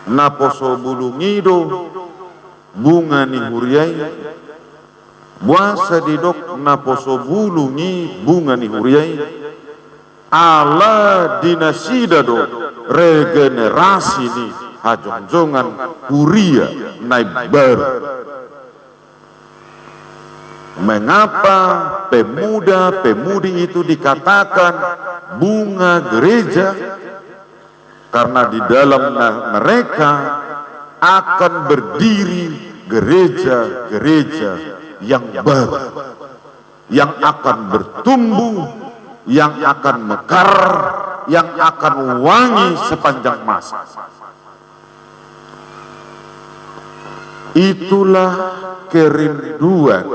naposo bulungido bunga ni huriai buasa didok naposo bulungi bunga ni huriai ala dinasida do regenerasi ni hajongjongan huria naik baru. Mengapa pemuda-pemudi itu dikatakan bunga gereja? Karena di dalam mereka akan berdiri gereja-gereja yang baru, yang akan bertumbuh, yang akan mekar, yang akan wangi sepanjang masa. Itulah kerinduan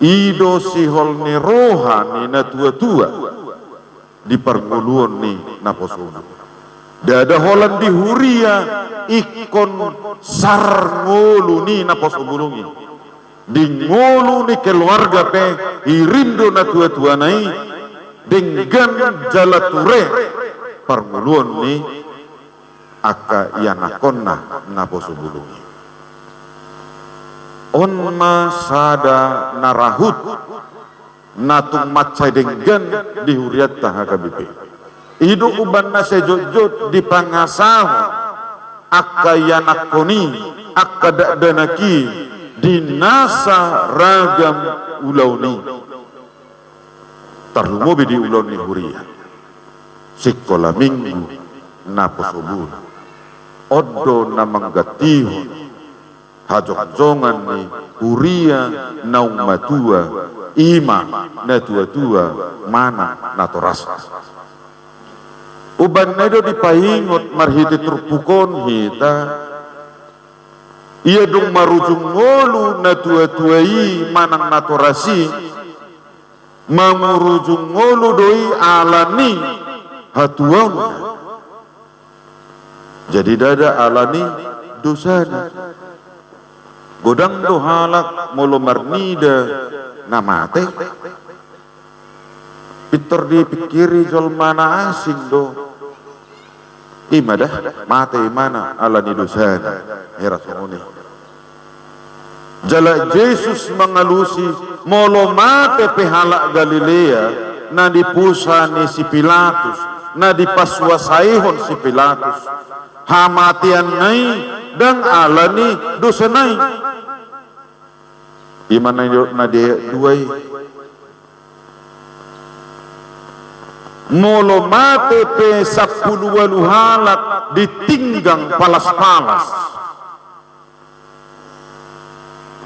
ido sihol ni rohani na tua-tua di perguluan ni naposuna dada holan di huria ikon sar ngolu ni naposubulungi di ngolu ni keluarga pe irindo na tua-tua nai dengan jalature perguluan ni aka yanakonna naposubulungi onma sada narahut natung macai denggan di huriat tahakabipe idu uban na sejojot di pangasahu akka yanakoni akka dakdanaki di nasa ragam ulauni tarlumobi di ulauni huria sikola minggu naposobun oddo namanggatiho hajong-hajongan ni huria naung matua ima na tua-tua mana natoras uban nedo dipaingot marhiti terpukon hita ia dong marujung ngolu na tua-tuai manang natorasi mamurujung ngolu doi alani hatuan jadi dada alani dosana godang do halak molo marnida namate pitor dipikiri jol mana asing do imadah mate mana alani dosana herasongoni jala Yesus mengalusi molo mate pehalak Galilea na dipusani si Pilatus na dipaswasaihon si Pilatus hamatian nai dan alani dosa nai iman na dia duai molo mate pe 10 halak ditinggang palas-palas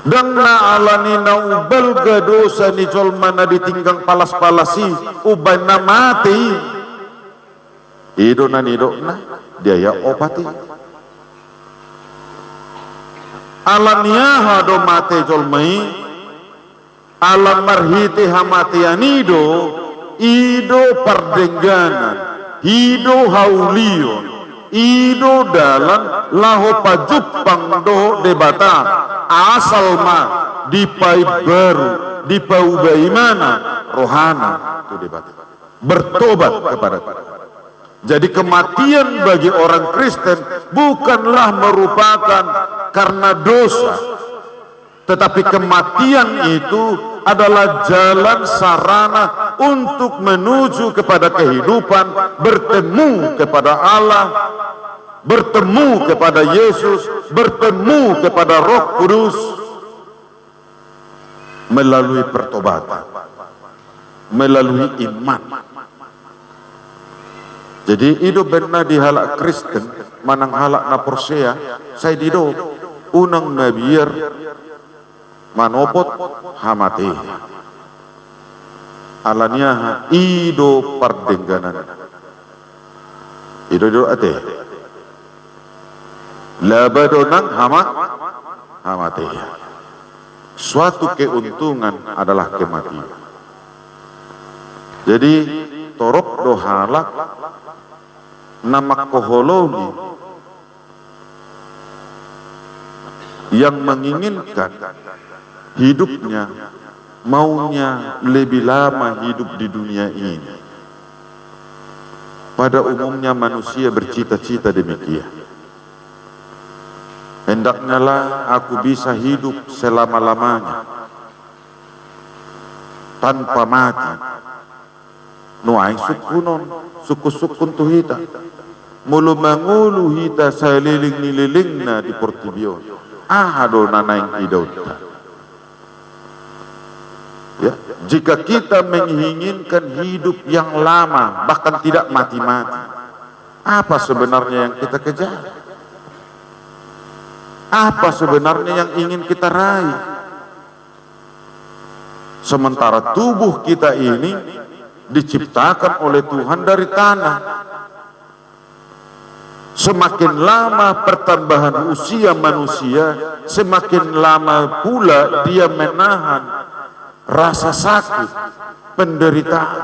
dan na alani na ubal ga dosa ni jolma na ditinggang palas-palasi uban na mati ido na nido na dia opati alaniaha do mate jolmai alam marhiti hamatianido ido pardengganan ido haulion ido dalam laho pajupang do debata asal ma dipai baru dipaubai mana rohani itu debat. Bertobat kepada Tuhan. Jadi kematian bagi orang Kristen bukanlah merupakan karena dosa, tetapi kematian itu adalah jalan sarana untuk menuju kepada kehidupan, bertemu kepada Allah, bertemu kepada Yesus, bertemu kepada Roh Kudus melalui pertobatan, melalui iman. Jadi hidup benar di halak Kristen, manang halak na Persea, saya dido unang nabier manopot hamati. Alanya ido pardengganan. Ido ate. Labado nang hamati. Suatu keuntungan adalah kematian. Jadi torok do halak nama kohololi yang menginginkan hidupnya, maunya lebih lama hidup di dunia ini. Pada umumnya manusia bercita-cita demikian. Hendaknya lah aku bisa hidup selama-lamanya tanpa mati. Nuai sukunon, suku-sukun tuhita. Mulu mangulu hita saliling na di Portibio. Ahado nanaing idauta. Ya, jika kita menginginkan hidup yang lama, bahkan tidak mati-mati, apa sebenarnya yang kita kejar? Apa sebenarnya yang ingin kita raih? Sementara tubuh kita ini diciptakan oleh Tuhan dari tanah. Semakin lama pertambahan usia manusia, semakin lama pula dia menahan rasa sakit, penderitaan.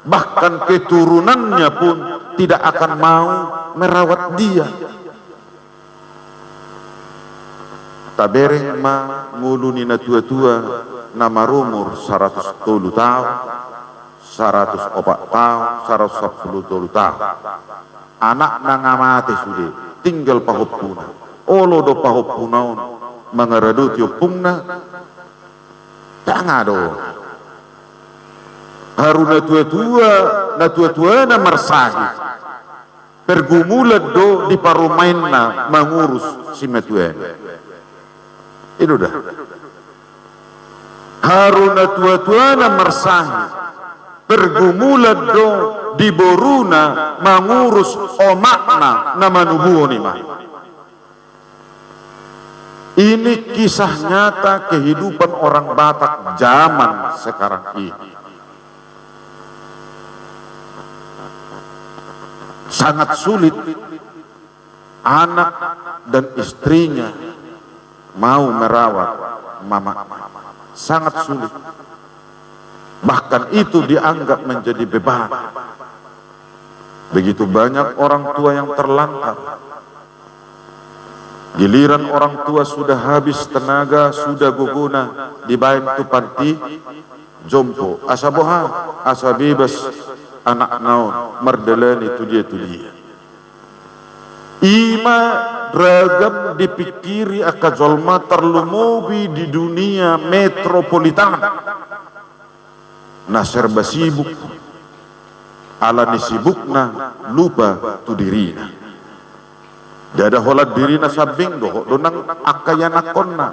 Bahkan keturunannya pun tidak akan mau merawat dia. Tabereng ma mulu nina tua-tua nama rumur 110 tahun, 104 tahun, 110 tahun. Anak nangamate sudah tinggal pahopuna. Olo do pahopunaon mangaradut yopungna tangado. Haruna tua-tua na marsahi. Pergumulan do di parumainna mangurus si metuen. Itu dah. Haruna tua-tua na marsahi. Pergumulan do di boruna mangurus omakna na manubuoni mah. Ini kisah nyata kehidupan orang Batak zaman sekarang ini. Sangat sulit anak dan istrinya mau merawat mama. Sangat sulit. Bahkan itu dianggap menjadi beban. Begitu banyak orang tua yang terlantar. Giliran orang tua sudah habis tenaga, sudah guguna, dibantu panti, jompo, asa boha, asa bebas, anak naon, merdelan itu dia. Ima beragam dipikiri akajolma terlumubi di dunia metropolitan. Nah serba sibuk, ala ni sibukna lupa tu dirina. Dada holat dirina sabing doh donang akayanakonna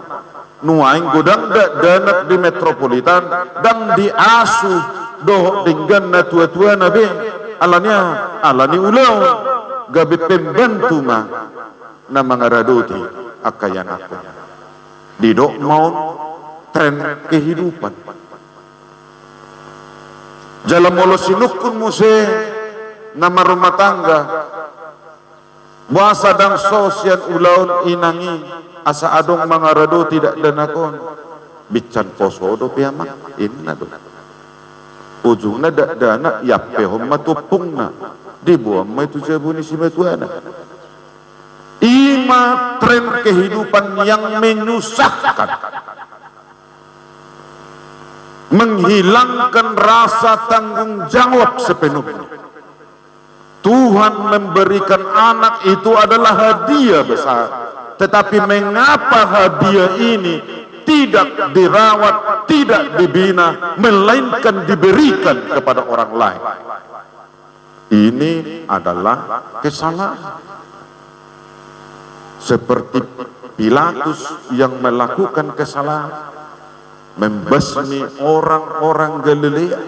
nuaing godang danak di metropolitan dang diasuh doh dinggan na tua-tua nabe alani ulau gabi pembantu ma na mangaradoti akayanakonna didok mau tren kehidupan. Jalan molo sinukun muse nama rumah tangga buasa dan sosial ulaun inangi asa adong mangarado tidak danakon bican poso do piamak inna do ujungna dak dana yappe homma tupungna dibuang ma itu jabuni si metuana. Ima tren kehidupan yang menyusahkan. menghilangkan rasa tanggung jawab sepenuhnya. Tuhan memberikan anak itu adalah hadiah besar, tetapi mengapa hadiah ini tidak dirawat, tidak dibina, melainkan diberikan kepada orang lain? Ini adalah kesalahan. Seperti Pilatus yang melakukan kesalahan, membasmi orang-orang Galilea,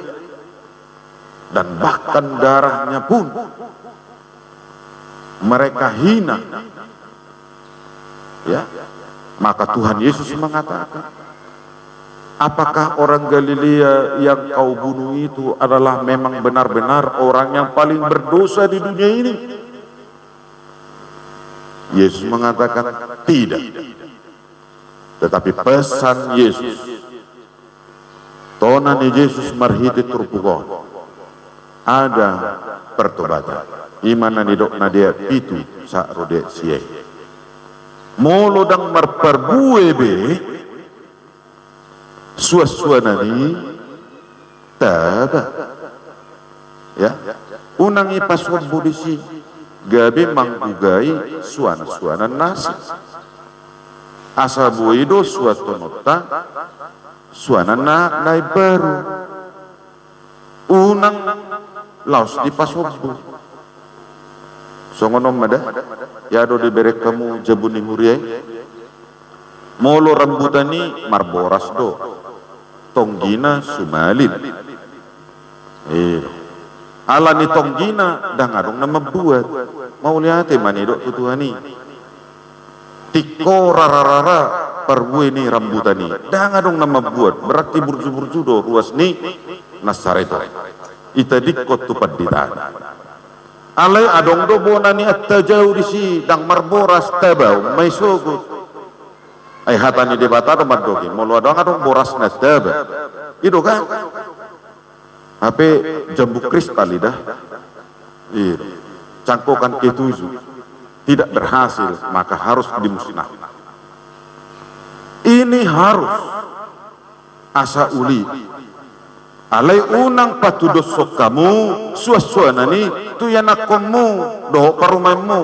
dan bahkan darahnya pun mereka hina. Ya, maka Tuhan Yesus mengatakan, apakah orang Galilea yang kau bunuh itu adalah memang benar-benar orang yang paling berdosa di dunia ini? Yesus mengatakan tidak. Tetapi pesan Yesus, tonani Yesus marhiti turpugon, ada pertobatan. Imana nidok nadia pitu sa rode siye. Molo dang marparbue be suaswanani tada. Ya, unang ipaswab budisi gabi manggugai suana-suana nasi. Asabuido suatu nota suana nai baru. Unang laos di paswabbu. Songonom mada yado diberi kamu jabuni huriai. Molo rambutani marboras do. Tonggina sumalin. Ala ni tonggina dah ngadong nama buat. Mau lihat manido tutuhani. Tiko rara perbuih ni rambutani. Dah ngadong nama buat. Berarti burju-burju do ruas ni nasareto. Ita dikot tupat di tanah. Alay adong do bonani at-tajau disi dang marboras tabau may sugut. Ay hatani di bata do madogi. Molo adong boras na tabau. Ido kan? Ape jambu kristal lidah. Cangkokan ketujuh tidak berhasil, maka harus dimusnahkan. Ini harus asa uli. Alai unang patudosok kamu suasana ni tu yanakomu doh parumainmu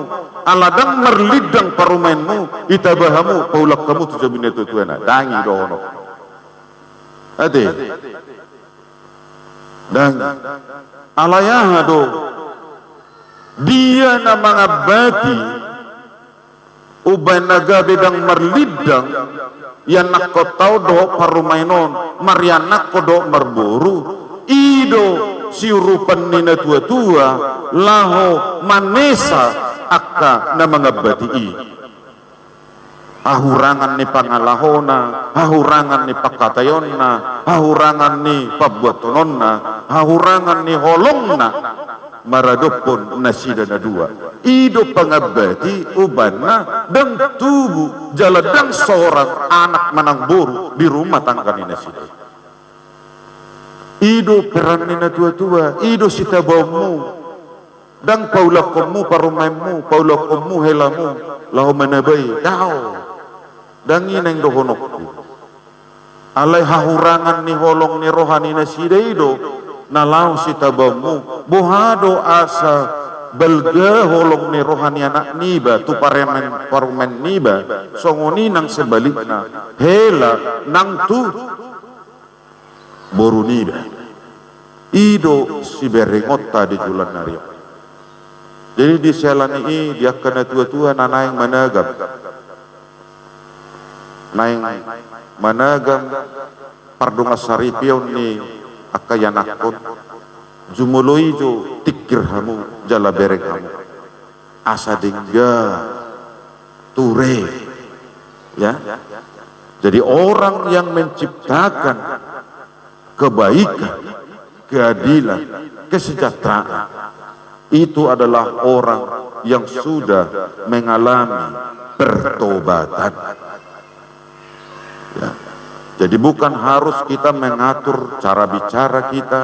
aladang merlidang parumainmu itabahamu paulak kamu tu jabine tu tuana dangi dohono ade dangi alayah do dia na mga bati ubay naga bedang merlidang yan nakotau do parumainon marianak ko do marburu ido siurupan nina tua-tua laho manesa akka na mga batii ahurangan ni pangalahona ahurangan ni pakatayonna ahurangan ni pabuatononna ahurangan ni holongna maradopon nasida na dua ido pangabati ubana dan tubuh jaladang seorang anak manang buru di rumah tangga ni nasida ido peran nina tua-tua ido sitabamu dan paulakomu parumaimu paulakomu helamu lahu manabai dao dan ineng dohonokku alai hahurangan ni holong ni rohani nasida ido nalau sitabamu bohado asa belga holong ni rohani anak niba tu parumen niba songoni nang sebaliknya hela nang tu boru niba ido si berengota di julan nario. Jadi di selani ini dia kena tua-tua nanaing managam pardunga saripion ni akayanakon jumului jo tikir hamu jala bereng hamu asa dingga ture ya. Jadi orang yang menciptakan kebaikan, keadilan, kesejahteraan itu adalah orang yang sudah mengalami pertobatan ya. Jadi bukan harus kita mengatur cara bicara kita,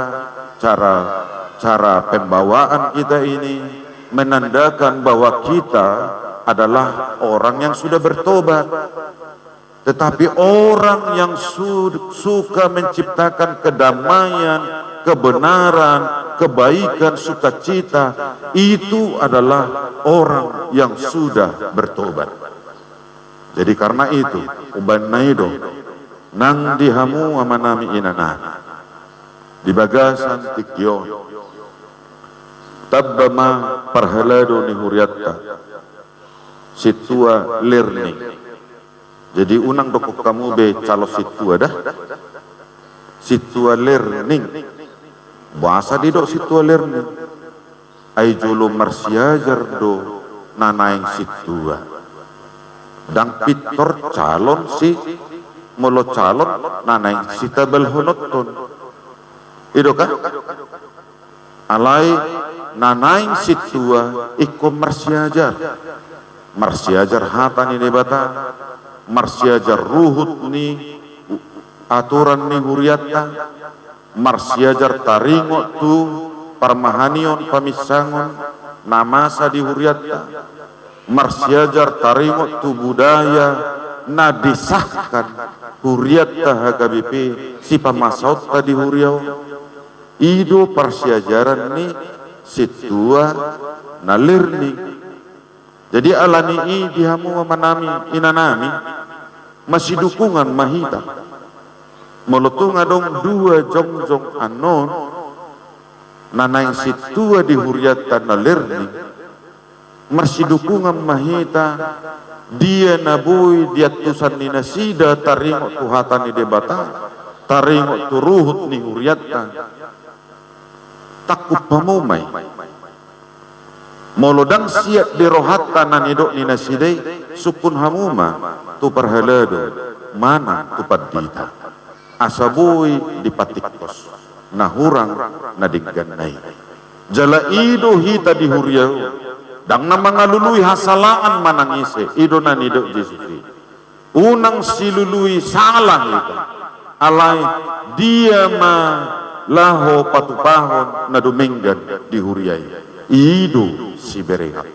cara pembawaan kita ini menandakan bahwa kita adalah orang yang sudah bertobat. Tetapi orang yang suka menciptakan kedamaian, kebenaran, kebaikan, sukacita, itu adalah orang yang sudah bertobat. Jadi karena itu, uban naido nang dihamu amanami inana di bagasan tikyon tabbama parhalado ni huriatta situa learning. Jadi unang dokok kamu be calo situa dah situa learning bahasa di dok situa learning ai jolo marsiajar do nanaing situa dan pitor calon si molo calon nanaing sita belhonoton ido kah alai nanaing situa iko marsiajar hatani debata marsiajar ruhut ni aturan ni huriatta marsiajar taringo tu parmahanion pamisangon namasa di huriatta marsiajar taringo tu budaya na disahkan huriatta HKBP si pamasaut tadi huriau ido parsiajaran ni situa na learning. Jadi alani i dihamu manami inanami masih dukungan mahita molotunga dong dua jongjong anon nanaing situa di huriatta na learning masih dukungan mahita dia nabui dia tusan ni nasida taringo tuhatan ni debata taringo turuhut ni huriatta takut pamumay molodang siap dirohatta nanidok ni nasidai sukun hamuma tu parhalado mana tu padita asabui dipatikos nahurang nadigganay jala ido hita di huriau dang na mangalului hasalaan manangise ido nanidok Jesusi unang silului salah ita alay dia ma laho patupahon na duminggan di huriay ido si berehat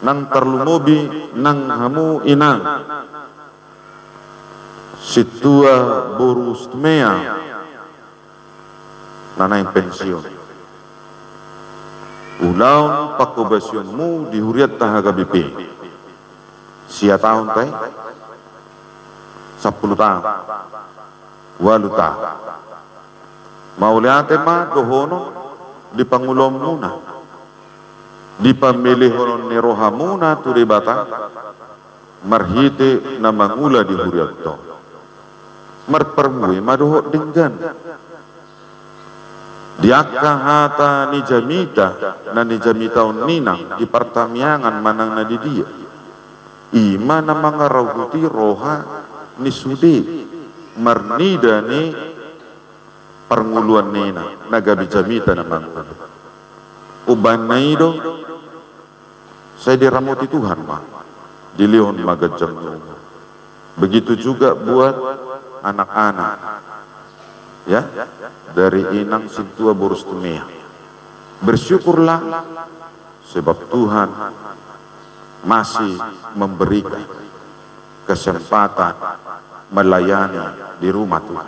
nang terlumobi nang hamu inang situa borus mea nanaing pensiun ulaun pakobasionmu di huriat HKBP sia tahun teh 10 tahun 8 tahun mau lihat ma dohono di pangulom muna di pamilih honon ni rohamuna tu debata marhite na mangula di huriatto marpermui madohok dinggan diakka hata ni jamita na ni jamita ninang di pertamiangan manang na di dia ima na mga rahuti roha ni sudi marnida ni pernguluan nina nagabi jamita na mangula uban na ido saya diramuti Tuhan mah dilion magajang nungo begitu juga buat anak-anak ya dari inang situa borus tumea bersyukurlah sebab Tuhan masih memberikan kesempatan melayani di rumah Tuhan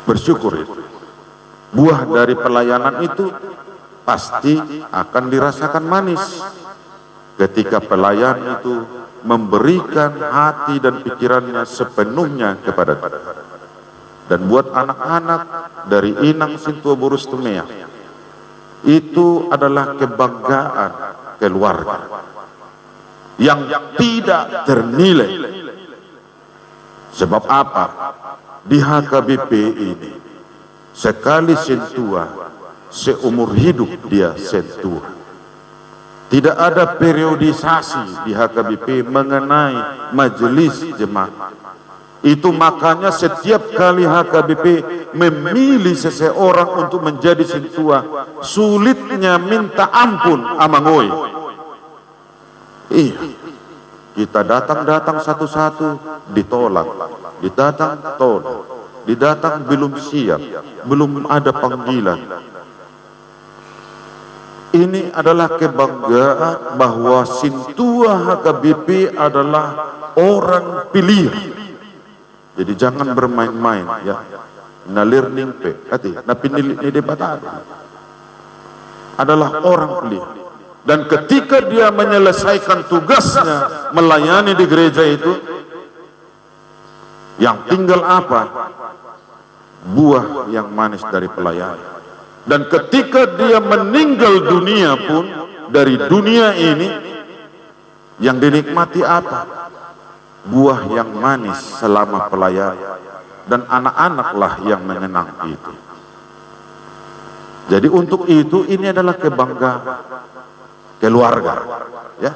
bersyukur itu buah dari pelayanan itu pasti akan dirasakan manis ketika pelayan itu memberikan hati dan pikirannya sepenuhnya kepada Tuhan. Dan buat anak-anak dari inang sintua borus tumea itu adalah kebanggaan keluarga yang tidak ternilai. Sebab apa? Di HKBP ini sekali sentua seumur hidup dia sentua. Tidak ada periodisasi di HKBP mengenai majelis jemaat. Itu makanya setiap kali HKBP memilih seseorang untuk menjadi sentua, sulitnya minta ampun amangoi. Iya, kita datang satu-satu ditolak, didatang tolak, didatang belum siap, belum ada panggilan. Ini adalah kebanggaan bahwa Sintua HKBP adalah orang pilihan. Jadi jangan bermain-main ya. Na learning pe, na pinili ni debat adalah orang pilihan. Dan ketika dia menyelesaikan tugasnya melayani di gereja itu, yang tinggal apa? Buah yang manis dari pelayanan. Dan ketika dia meninggal dunia pun, dari dunia ini, yang dinikmati apa? Buah yang manis selama pelayanan. Dan anak-anaklah yang mengenang itu. Jadi untuk itu ini adalah kebanggaan keluarga, ya.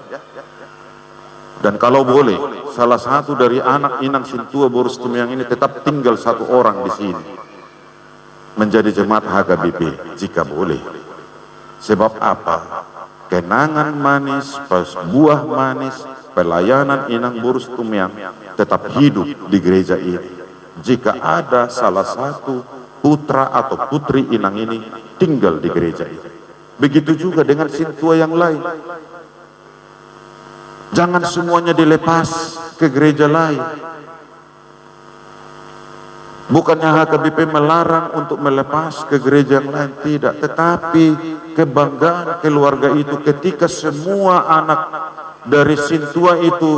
Dan kalau boleh, salah satu dari anak inang Sintua Boros Tumiang ini tetap tinggal satu orang di sini, menjadi jemaat HKBP jika boleh. Sebab apa? Kenangan manis, buah manis, pelayanan inang Boros Tumiang tetap hidup di gereja ini. Jika ada salah satu putra atau putri inang ini tinggal di gereja ini. Begitu juga dengan Sintua yang lain. Jangan semuanya dilepas ke gereja lain. Bukannya HKBP melarang untuk melepas ke gereja yang lain, tidak. Tetapi kebanggaan keluarga itu ketika semua anak dari Sintua itu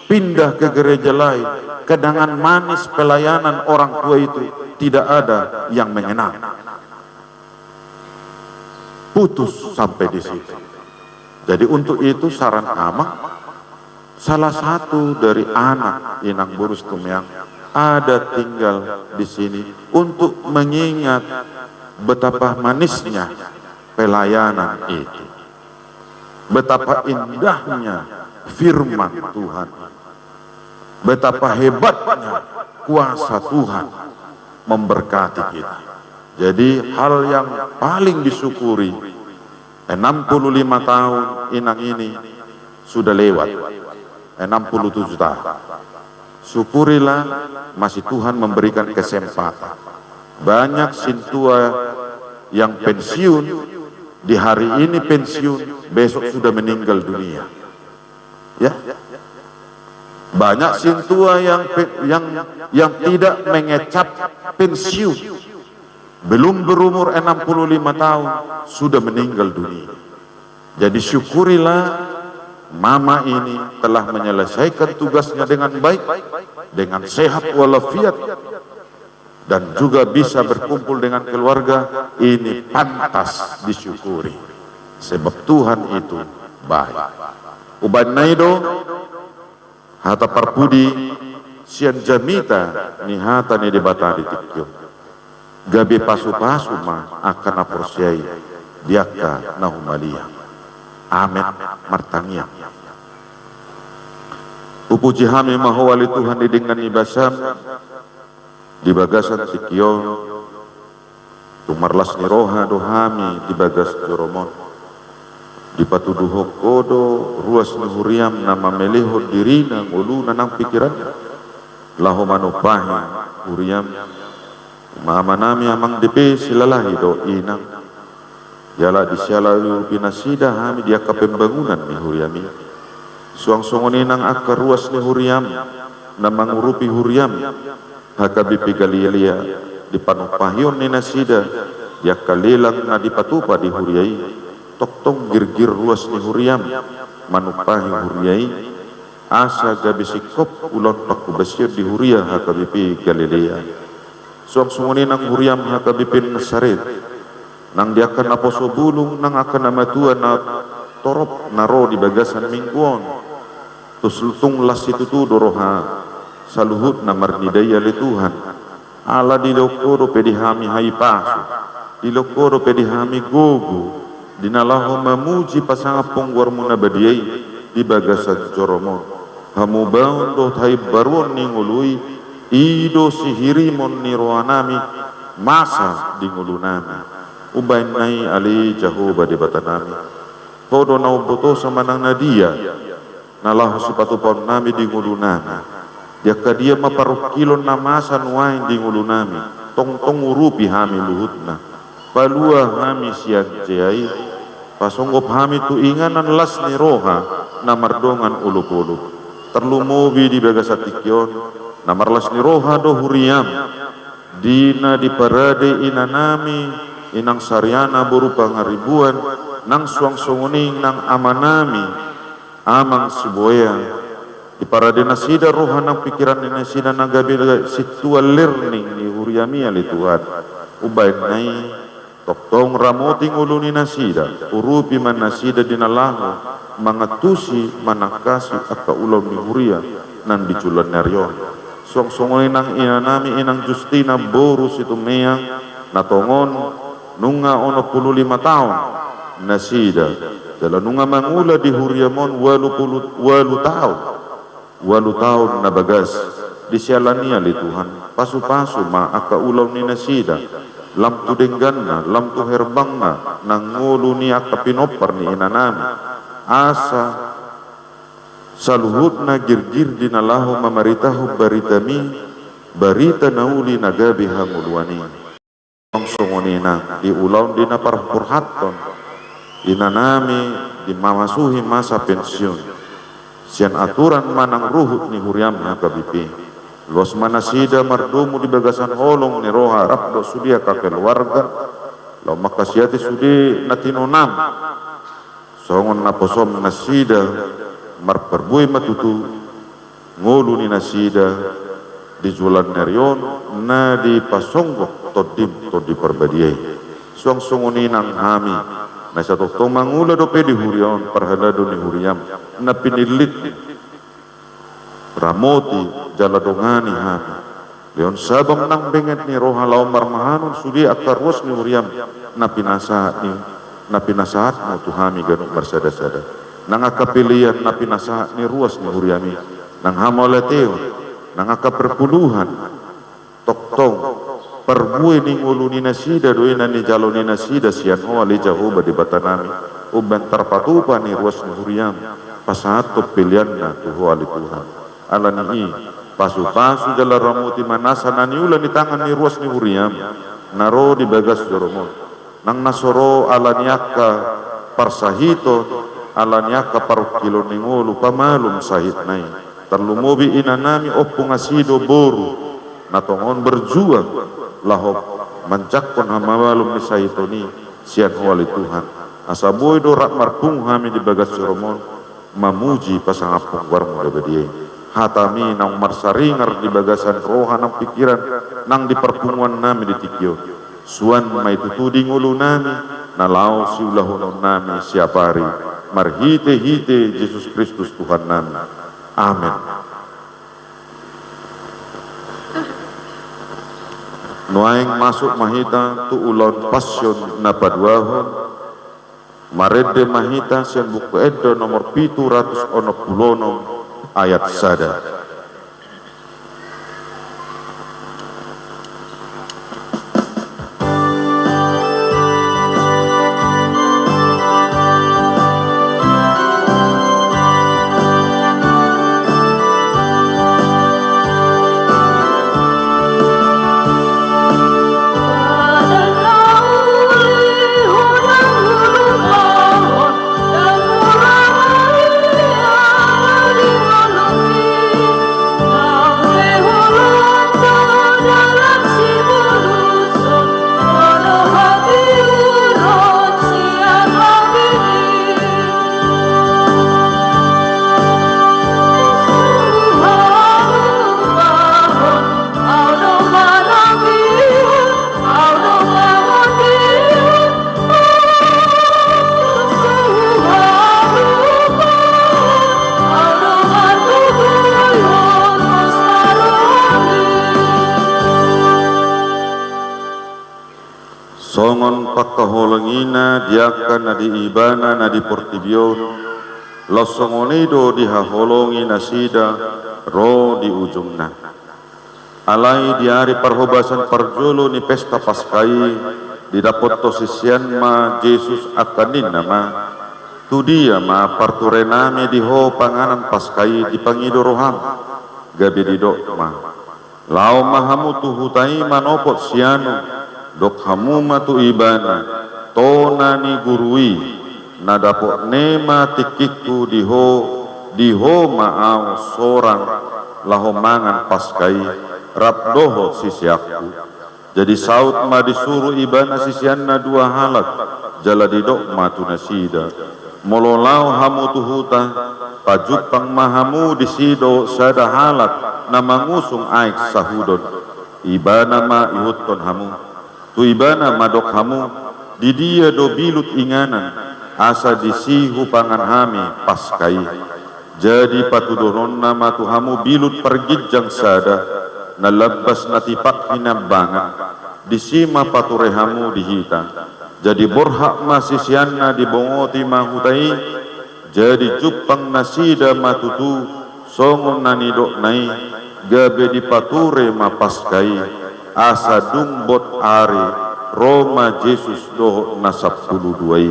pindah ke gereja lain, kenangan manis pelayanan orang tua itu tidak ada yang mengenang. Putus sampai di situ. Jadi untuk itu saran ama, salah satu dari anak inang Boros Tumiang ada tinggal di sini untuk mengingat betapa manisnya pelayanan itu, betapa indahnya firman Tuhan, betapa hebatnya kuasa Tuhan memberkati kita. Jadi hal yang paling disyukuri, 65 tahun inang ini sudah lewat, 67 tahun. Syukurilah masih Tuhan memberikan kesempatan. Banyak Sintua yang pensiun, di hari ini pensiun, besok sudah meninggal dunia. Ya, banyak Sintua yang tidak mengecap pensiun, belum berumur 65 tahun sudah meninggal dunia. Jadi syukurilah mama ini telah menyelesaikan tugasnya dengan baik, dengan sehat walafiat, dan juga bisa berkumpul dengan keluarga. Ini pantas disyukuri, sebab Tuhan itu baik. Uban naido hata parpudi sian jamita ni hata ni debatari tikyo gabi pasu-pasu ma akan aporsiai diaka nahumalia. Amin martangia. Upuji hami mahawali Tuhan dengan ibasam di bagasan tikyon tumarlas ni roha dohami di bagas joromon di patuduhok kodo ruas ni huriam nama melehod dirina ngulu nanang pikiran laho manupahi huriam mama nami amang depe silalahi do inang yala di siala pinasida hami dia ke pembangunan ni huriami suang-suangon inang akar ruas ni huriam namang urupi huriam HKBP Galilea di panupahion ni nasida dia kalilang na di patupa di huriai toktong girgir ruas ni huriam manupahi huriai asa gabi sikop ulon paku basir di huria HKBP Galilea suang-suangon inang huriam HKBP Nasaret nang dia akan naposo bulung nang akan namatua na torop naro di bagasan mingguon tus lutung las itu tu doroha saluhut na marnidaya le Tuhan ala di lokoro pedihami hai pasu di lokoro pedihami gogo dinalaho memuji pasangapong warmuna badiai di bagasan joromon hamu baun do thai baruon ni ngului ido sihirimon ni roanami masa di ngulunami ubain nai ali jahoba di batanami podo na uboto sama nang nadia nalahu sepatu pon nami di ngulunami dia kadia maparuk kilon na masa nuain di ngulunami tong urupi hami luhutna palua hami siang jai pasonggop hami tu inganan las ni roha namardongan ulu-ulu terlumobi di bagasatikyon namarlas ni roha do huriam dina di parade inanami inang saryana berupa ngaribuan nang suang-sunguning nang amanami amang siboya di parade nasida roha nang pikiran ni nasida nagabi situa learning ni huriami alituhan ubay nai toktong ramoting uluni nasida urupi man nasida dinalahu mangatusi manakasi akka ulaw ni huria nan diculan neryon song-songoy nang inanami inang Justina boru situ meyang natongon nunga 15 taon nasida dala nunga mangula di huriamon 80 taon na bagas disialani ali Tuhan pasu-pasu ma akka ulaw ni nasida lam tu dengganna lam tu herbangna nangulu ni akka pinopar ni inanami asa saluhutna girgir dinalahu mamaritahu barita nauli nagabi hamulwani langsongonina di ulaw dina parpurhaton inanami di mamasuhi masa pensiun sian aturan manang ruhut ni huriam kabipi los manasida mardumu di bagasan holong ni roha rapdo sudia ka keluarga lo makasiati sudi natinonam songon naposom nasida marperbui matutu ngulu ni nasida di jualan neryon na di pasonggok todim to di perbadiai suang songoni nang hami na sa tokto mangula do pe di hurion parhalado ni huriam na pinilit ramoti jaladongani hami leon sabam nang benget ni roha law marmahanon sudi akarwas ni huriam na pinasahat mo tuhami ganung marsada-sada nang akapilian na pinasahat ni ruas ni huriami nang hamolateo nang akaperpuluhan toktong perbuai ni ngulu ni nasida doina ni jalo ni nasida sian ho ali jahoba di batanami uban tarpatupa ni ruas ni huriam pasahat to pilihan na tuho ali Tuhan ala ni pasu-pasu jala ramuti manasa naniula ni tangan ni ruas ni huriam naro di bagas joromon nang nasoro ala niaka parsahito ala niaka parukilo ningulu pamalum sahit nai terlumobi inanami opung asido boru natongon berjuang lahok mancakon hamamalum ni sahitoni sian wali Tuhan asaboy do rak marpung hami di bagas joromon mamuji pasangapung warmu dabadiye hatami nang marsaringar di bagasan roha nang pikiran nang di perpunguan nami di tikyo suan mai tutudi ngulu nami nalau siulahunon nami siapari marhite-hite Yesus Kristus Tuhan nami amin nuaing masuk mahita tu ulon pasyon na padwahon marede mahita sian buku edo nomor 760 ayat sada songon pakkaholangina diakan na di ibana na di portibion losongonido di haholongi nasida ro di ujungna alai di hari parhobasan parjolo ni pesta paskai didapot to sisian ma Yesus akanin nama tu dia ma parturenami di ho panganan paskai di pangido roham gabi di dok ma lau mahamu tu hutai manopot sianu dok hamuma tu ibana tonani gurui nadapok nema tikiku diho maau sorang laho mangan paskai rap doho sisiakku. Jadi saut ma disuruh ibana sisianna dua halat jala didok matu nasida mololau hamu tuhuta pajupang mahamu disido sada halat na mangusung aik sahudon ibana ma ihutton hamu tu ibana madok hamu di dia do bilut inganan asa disihu pangan hami paskai. Jadi patudonon nama tu hamu bilut pergijang sada nalabas natipak hinambangan disima paturehamu dihita. Jadi borhak masisianna dibongoti mahutai jadi jupang nasida matutu songon nanidok nai gabe dipature mapaskai asa dungbot ari Roma Yesus doh nasab puluh duai.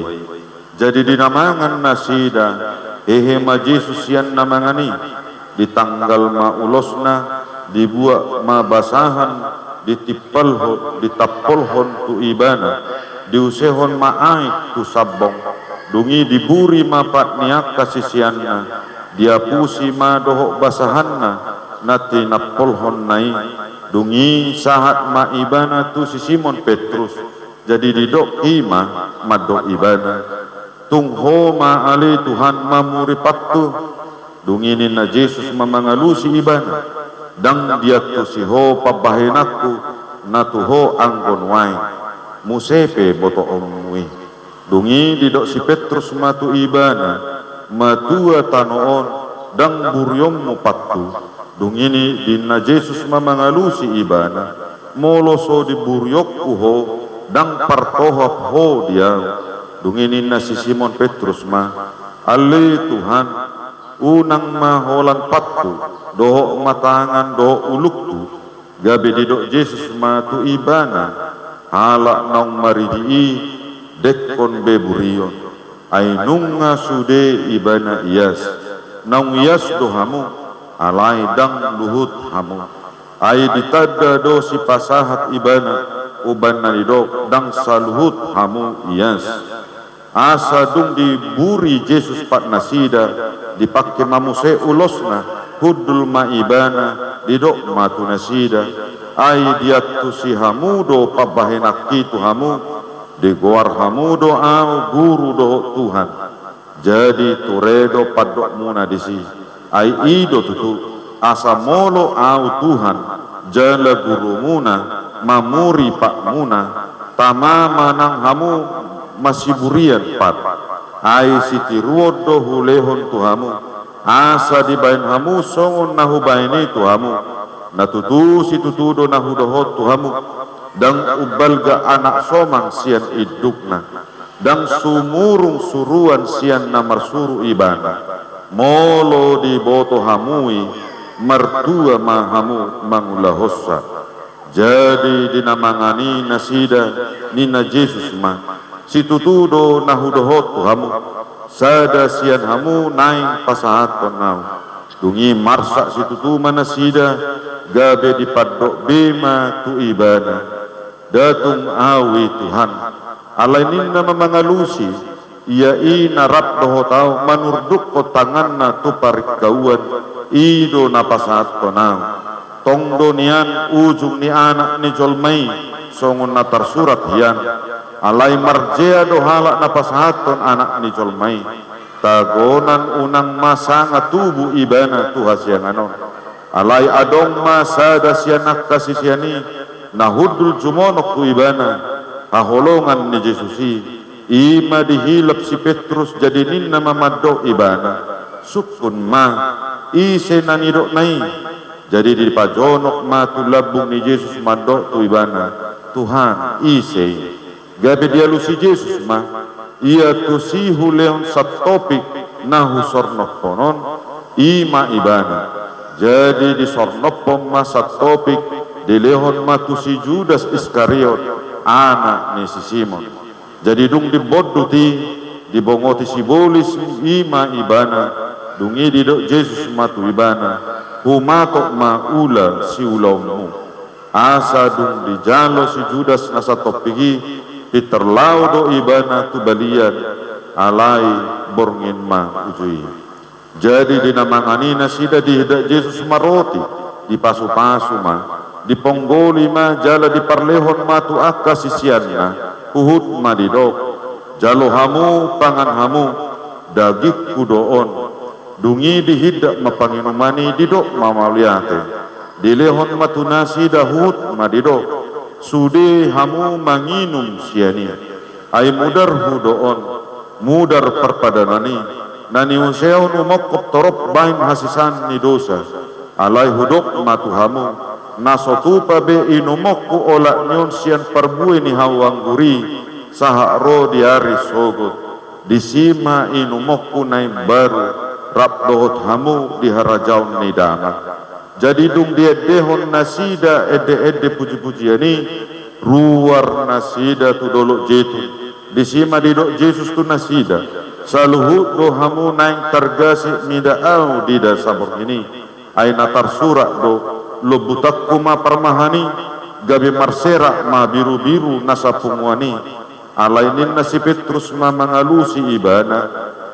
Jadi dinamangan nasida ma Yesus yang namangani di tanggal ma ulosna dibuat ma basahan ditapolhon tu ibana diusehon ma aik tu sabong dungi diburi ma patniak kasisianna diapusi ma dohok basahanna nati napolhon nai dungi sahat ma ibana tu si Simon Petrus jadi didok ima madok ibana tungho ma ali Tuhan mamuri pattu dunginin na Yesus mamangalusi ibana dang dia tu siho pabahenakku na tuho anggon wai musepe boto omui dungi didok si Petrus matu ibana matua tanoon dang buryom mu pattu dungini din na Yesus mamangalusi ibana moloso di buryok ho dang partohap ho dia dunginin na si Simon Petrus ma ali Tuhan unang maholan pattu doho matangan doho uluktu gabe didok Yesus ma tu ibana halak naung maridii dekkon beburion ay nunga sude ibana iyas naung iyas dohamu alai dang luhut hamu ay ditada do si pasahat ibana uban na didok dang saluhut hamu iyas asa dung diburi Yesus pat nasida dipakai mamuse ulosna hudul maibana didok matu nasida ai diatu si hamudo pabahenaki tu hamu digoar hamudo au guru do Tuhan jadi turedo padok muna disi ai ido tutu asa molo au Tuhan jala guru muna mamuri pak muna tamama nang hamu masih burian pat ai siti ruodo hulehon tuhamu asa dibain hamu songon nahu baini tuhamu natutu situtudo nahu dohot tuhamu dang ubalga anak somang sian idukna dang sumurung suruan sian namar suru ibana molo di boto hamui mertua mahamu mangulahossa jadi dinamangani nasida nina Yesus ma situtudo nahudohot tuhamu sada sian hamu naing pasahat konau dungi marsak situtu manasida gabe dipadok bema tu ibana datung awi Tuhan alaininna memangalusi ia narap dohotau manurduk ko tanganna tu parikauan ido napasahat konau tongdo nian ujung ni anak ni jolmai songon natar surat hian alai marjea do halak napasahaton anak ni jolmai tagonan unang masanga tubuh ibana tu hasianganon alai adong masa dasianak kasisiani nahudul jumonok tu ibana haholongan ni Jesusi ima dihilap si Petrus jadi ninna mamadok ibana sukun ma ise nanidok nai jadi di pajonok ma tu labung ni Yesus madok tu ibana Tuhan ise gabe dia lusi Yesus ma ia tu si huleon satopik nahu sornop konon ima ibana jadi di sornopom ma satopik di lehon ma tu si Judas Iskariot anak ni si Simon jadi dung di boduti di bongoti si bolis ima ibana dungi di dok Yesus ma tu ibana humatok ma ula si ulaumu asa dung di jalo si Judas nasatopiki diterlau do ibana tu balian alai borngin ma ujui. Jadi dinamangani nasida di hidak Yesus maroti di pasu-pasu ma di ponggoli ma jala di parlehon ma tu akka sisianna uhud ma didok jalo hamu pangan hamu dagik kudoon dungi di hidak ma panginumani didok ma maliate di lehon ma tu nasida uhud ma didok sude hamu manginum siani ay mudar hudoon mudar perpadanani nani useon umokop torop bain hasisan ni dosa alai hudok matuhamu nasotupa be inumokku ola nyon sian perbuai ni hawang guri saha ro diari sogot disima inumokku naim baru rap dohot hamu di harajaun ni dama jadi dung dia dehon nasida ede puji-pujiani ruar nasida tu dolok jetu disima didok Yesus tu nasida saluhut do hamu naing targasi midaau di dasabor ini aina tarsurak do lobutak kuma permahani gabe marsera ma biru-biru nasapungwani alainin nasi Petrus ma mangalusi ibana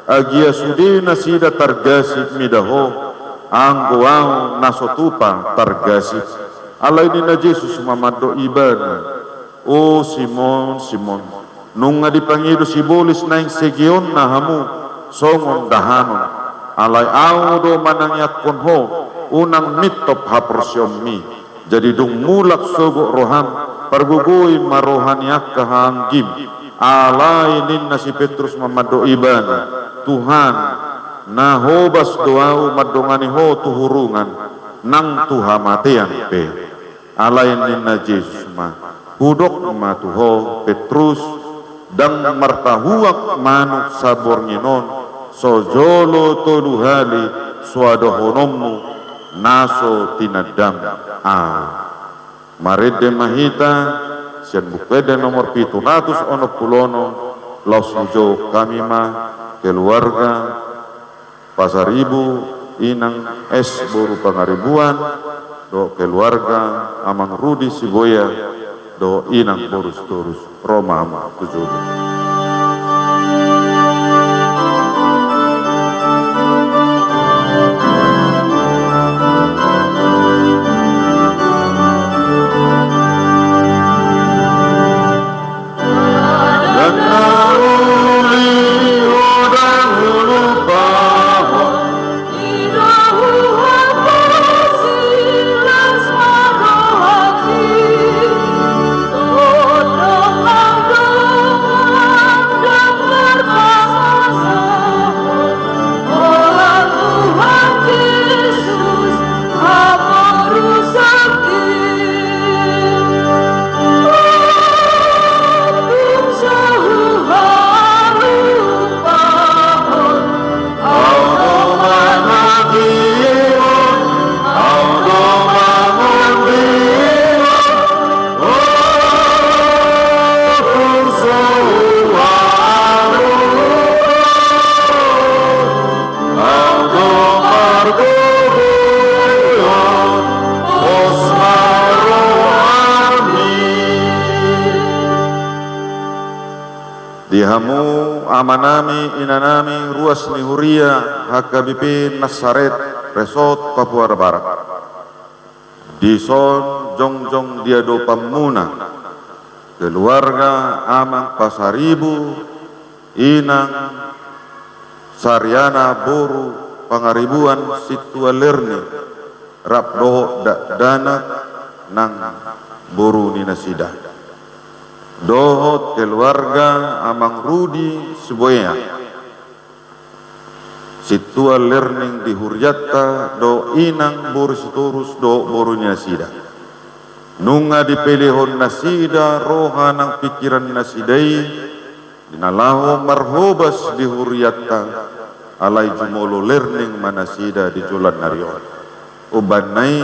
agia sude nasida targasi midaho anggoang nasotupa targasi alainin na Yesus mamado ibana o Simon nunga dipangido si bolis naing segion na hamu songon dahanon alay audo manangyak konho unang mitop haporsyom mi jadi dung mulak sogo roham pergugoy marohanyak kahanggim alay nin na si Petrus mamado ibana Tuhan na hobas doau madongani ho tuhurungan nang tuhamatian pe alay nin na Jesus ma hudok ma tuho Petrus dan martahuak manuk sabor nginon sojolo toluhali suadohonomu naso tinadam marede mahita sian bukede nomor 700 ono pulono laos hijau kami ma keluarga Pasaribu inang es boru pangaribuan do keluarga Amang Rudi Siboya do inang borus turus Roma ma tujuh. Dihamu amanami inanami ruas nihuria HKBP Nasaret Resort Papua Barat Dison jongjong diado pamuna keluarga Amang Pasaribu inang Saryana Boru Pangaribuan Situalerni Rapdoho Dana nang Boru Ninasida dohot keluarga Amang Rudi Siboya Situa Learning di Hurjata do inang boru sitorus do boru nasida nunga dipelihon nasida roha nang pikiran nasidai dinalaho marhobas di Hurjata alai jumolo learning manasida di Jolan Narion ubanai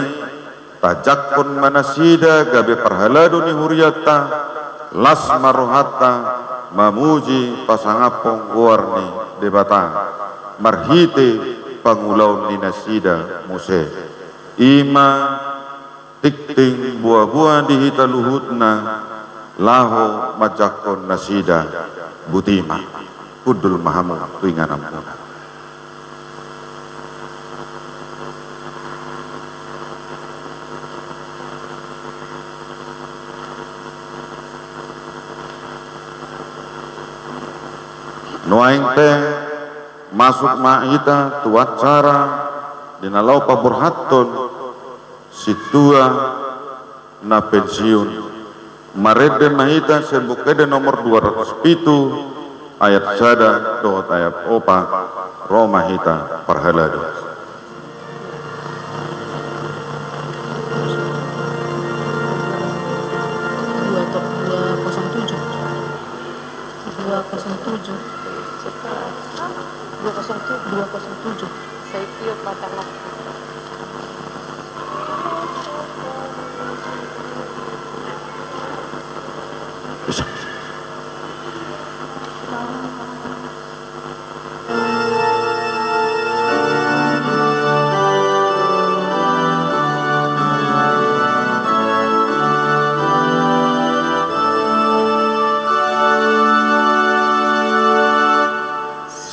tajakon manasida gabe parhalado ni Hurjata las marohata mamuji pasangapong guarni debata marhite pangulaw ni nasida muse ima tikting buah-buah dihita luhut na laho majakon nasida butima kudul mahamu tuingan ampuna. Nuaing teh masuk ma'ita tuat cara dinalau paburhaton situa na pensiun mareden mahita sebukede nomor 207 ayat sada dohot ayat opa Roma hita parhalado. Saya tiup matang.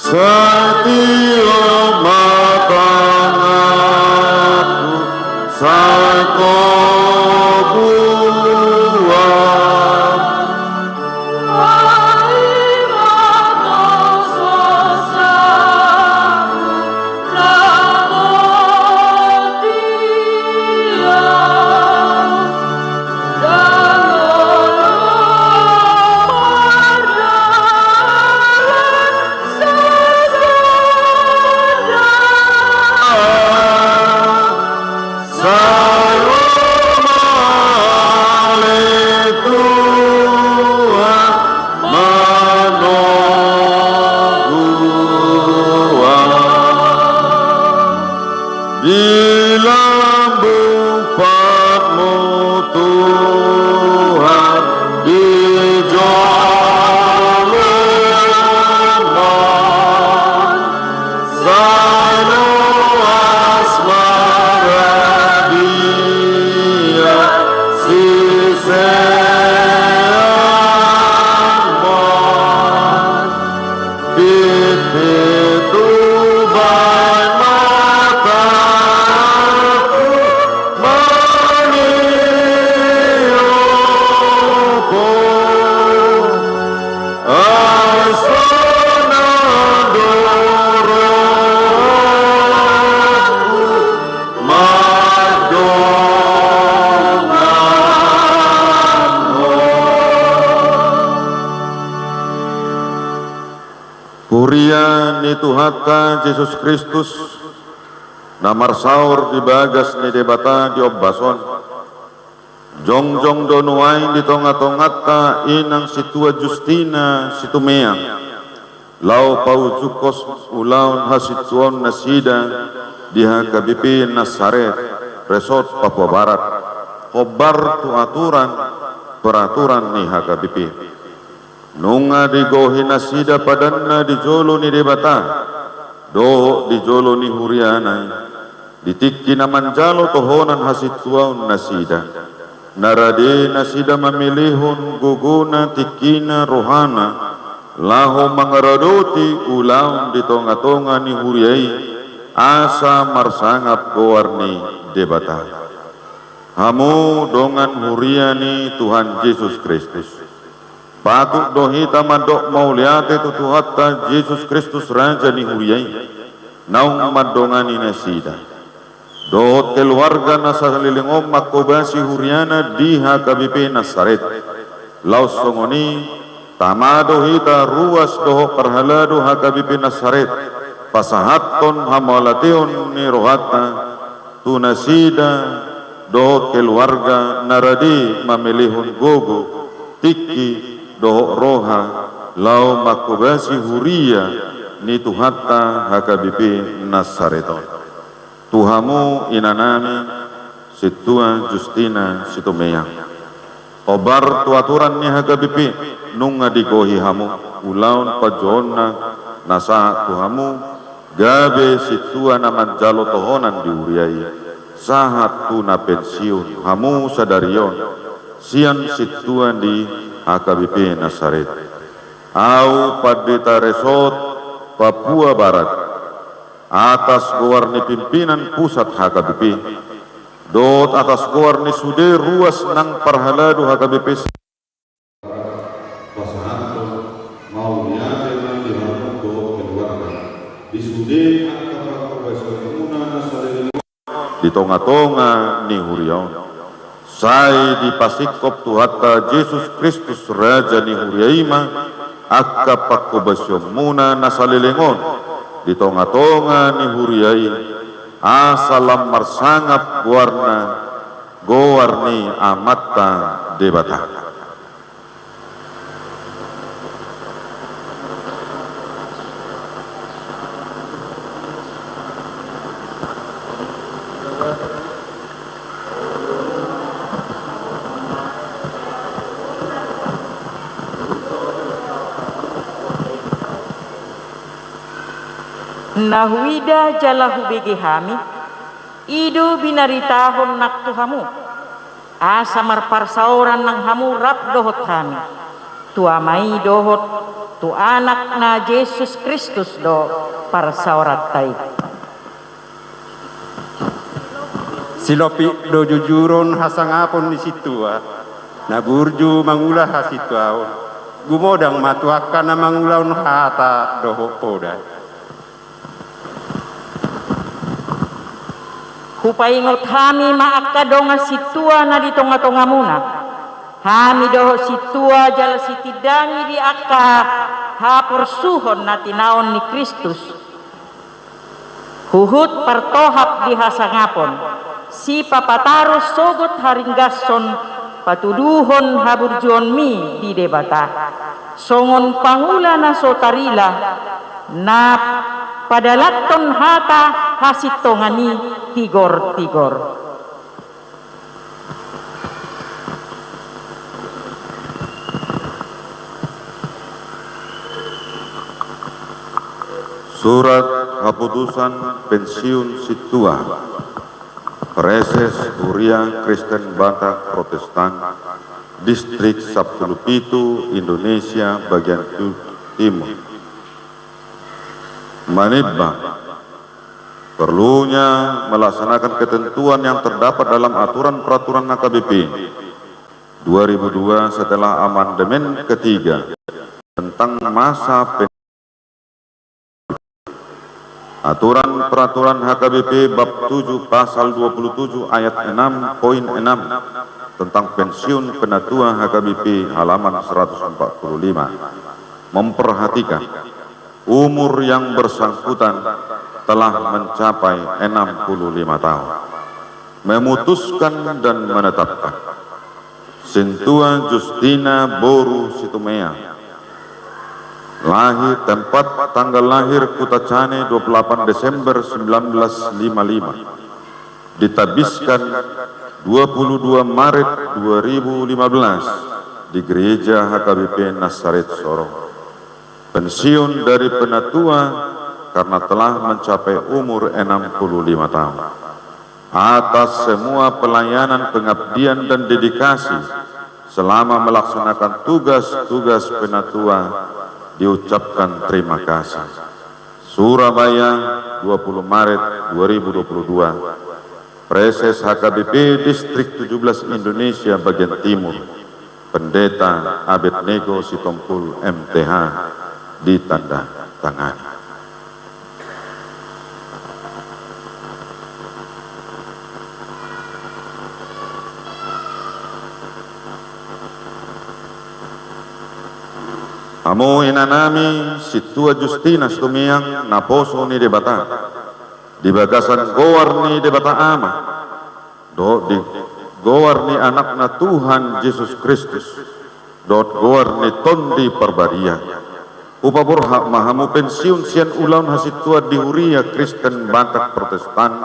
Setiap matanganku sako buang Tuhatta Yesus Kristus namar saur di bagas ni debata di obbason jongjong donuain di tonga-tongata inang situa Justina situmea lau paujukos ulaun hasituon nasida di HKBP Nasaret Resort Papua Barat khobar tu peraturan ni HKBP nunga digohi nasida padanna di jolo ni debata do di jolo ni hurianai ditikki naman jalo tohonan hasituaun nasida narade nasida memilihun guguna tikina rohana laho mangaradoti ulaun di tonga-tonga ni huriai asa marsangap gowarni debata hamu dongan huriani Tuhan Yesus Kristus patut dohita madok mauliate tutuhatta Yesus Kristus Raja ni huriai naung madongani nasida dohot keluarga nasaliling omak kobasi huriana di HKBP Nasaret laus songoni tamado hita ruas doho perhalado HKBP Nasaret pasahaton hamalateon ni rohata tu nasida dohot keluarga naradi mamilihun gogo tiki doho roha lau makubasi huria ni tuhatta HKBP Nasareton tuhamu inanami situa Justina situmea obar tuaturan ni HKBP nunga digohi hamu ulaun pajona nasa tuhamu gabe situa naman jalo tohonan diuriai sahat tuna pensiun hamu sadarion sian situa di HKBP Nasaret au Padeta Resort Papua Barat atas gowarni pimpinan pusat HKBP dot atas gowarni sude ruas nang parhaladu HKBP di tonga-tonga ni huriaon sai di pasikop Tuhatta Yesus Kristus Raja ni huriaima akka pakobasyon muna nasalilingon di tonga-tonga ni huriai asalam marsangap gowarni amatta debata. Nahuida jalahu begehami idu binaritahon naktu hamu asamar parsauran nang hamu rap dohot kami tuamai dohot tu anak na Yesus Kristus do parsaurat tai silopi do jujuron hasangapon ni situa na burju mangulah hasituaon gumodang matuakan na mangulaon hata doho poda hupaingot hami maakadonga situa na di tonga-tonga muna hami doho situa jala sitidangi di akka hapursuhon na tinaon ni Kristus huhut partohap di hasangapon si papatarus sogot haringgason patuduhon haburjuon mi di debata songon pangula na sotarila na padalaton hata hasitongani tigor-tigor. Surat keputusan pensiun situa Preses Huria Kristen Batak Protestan Distrik Sabtulupitu Indonesia bagian Timur menibah perlunya melaksanakan ketentuan yang terdapat dalam aturan peraturan HKBP 2002 setelah amandemen ketiga tentang masa aturan peraturan HKBP bab 7 pasal 27 ayat 6 poin 6 tentang pensiun penatua HKBP halaman 145 memperhatikan umur yang bersangkutan telah mencapai 65 tahun, memutuskan dan menetapkan Sintua Justina Boru Situmea, lahir tempat tanggal lahir Kutacane 28 Desember 1955, ditabiskan 22 Maret 2015 di Gereja HKBP Nasaret Sorong, pensiun dari penatua karena telah mencapai umur 65 tahun. Atas semua pelayanan, pengabdian dan dedikasi selama melaksanakan tugas-tugas penatua diucapkan terima kasih. Surabaya 20 Maret 2022. Preses HKBP Distrik 17 Indonesia bagian Timur Pendeta Abednego Sitompul MTH ditanda tangani. Amo inanami Situa Justina Stumiang naposo ni debata di bagasan gowar ni debata ama do di gowar ni anak na Tuhan Yesus Kristus dot gowar ni tondi perbadia upabur hak mahamu pensiun sian ulaun hasitua di Huria Kristen Batak Protestan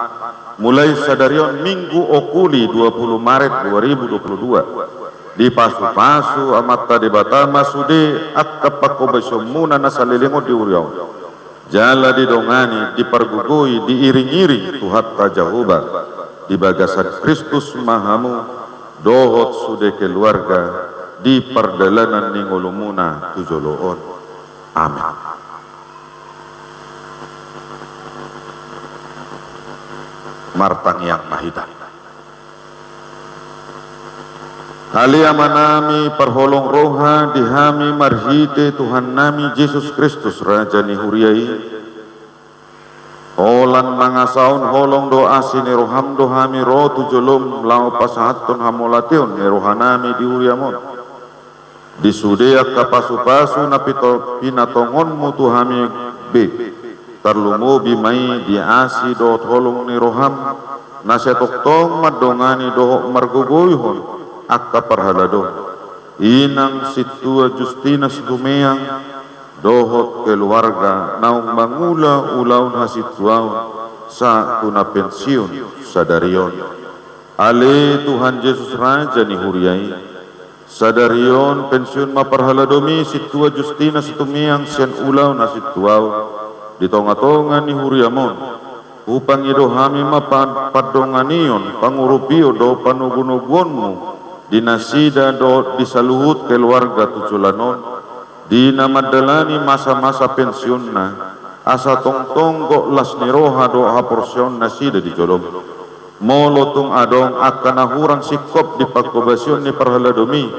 mulai sadarion Minggu Okuli 20 Maret 2022 di pasu-pasu amatta debata masude akka pakobasomuna nasalilingo di Uriau jala didongani dipergugui diiring-iring Tuhatta Jahoba di bagasan Kristus mahamu dohot sude keluarga di perdalanan ningolumuna tujoloon Amin. Martang yang mahida. Halia manami perholong roha dihami marhite Tuhan nami Yesus Kristus Raja ni huriai. Holan mangasaun holong doa sini roham dohami roh tujolom lau pasahaton hamolation ni rohanami di huriamon. Disudeak kapasu-pasu napito pinatongon mutuhami be. Tarlumo bimai diasi do tolong ni roham nasetoktong madongani do margogoyhon akka parhalado inang situa Justina Situmeang dohot keluarga naung mangula ulaun hasituaun sa tuna pensiun sadarion ale Tuhan Yesus Raja ni huriai sadarion pensiun maparhaladomi situa Justina Situmeang sen ulaun hasituaun di tonga-tonga ni huriamon upang idohami mapadonganion pangurupio do panugunugonmu dinasida do disaluhut keluarga tujulanon dina madalani masa-masa pensiunna asa tongtong go las niroha do haporsion nasida di jolom molotung adong akan nahurang sikop di pagkobasion ni parhaladomi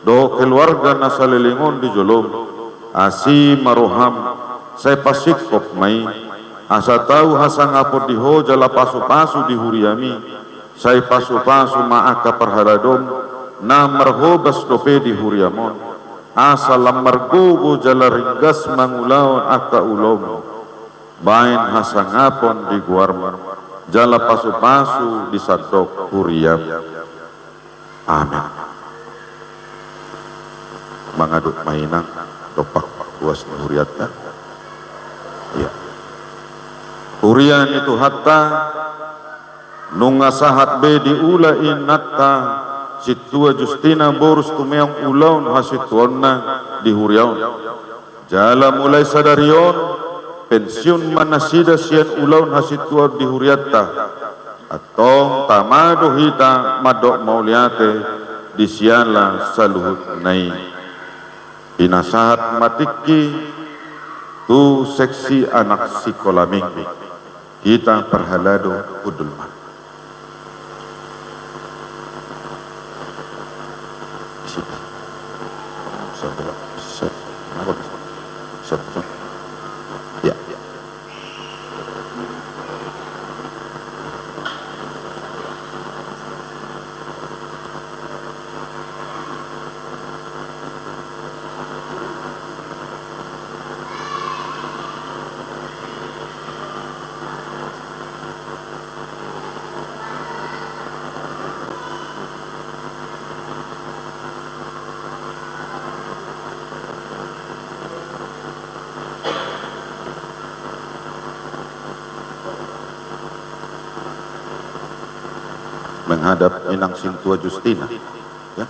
do keluarga nasalilingon di jolom asi maroham saya pasikop mai asa tahu hasang apot di hoja la pasu-pasu di huriami saya pasu-pasu maaka parhaladom na marhobas dope di huriamon asa lamargogo jala ringgas mangulaon aka ulom bain hasang apon di guarma jala pasu-pasu di sadok huriam. Amin. Mangaduk mainang dopak puas ni huriatna. Ya. Urian itu hatta nunga sahat be diula inatta situa Justina borus tumeong ulaun hasituonna di huriaun jala mulai sadarion pensiun manasida sian ulaun hasitua di huriatta atong tamado hita madok mauliate di siala saluhut nai inasahat matiki tu seksi anak sikola minggu kita perhalado udulman ya menghadap Inang Sintua Justina ya.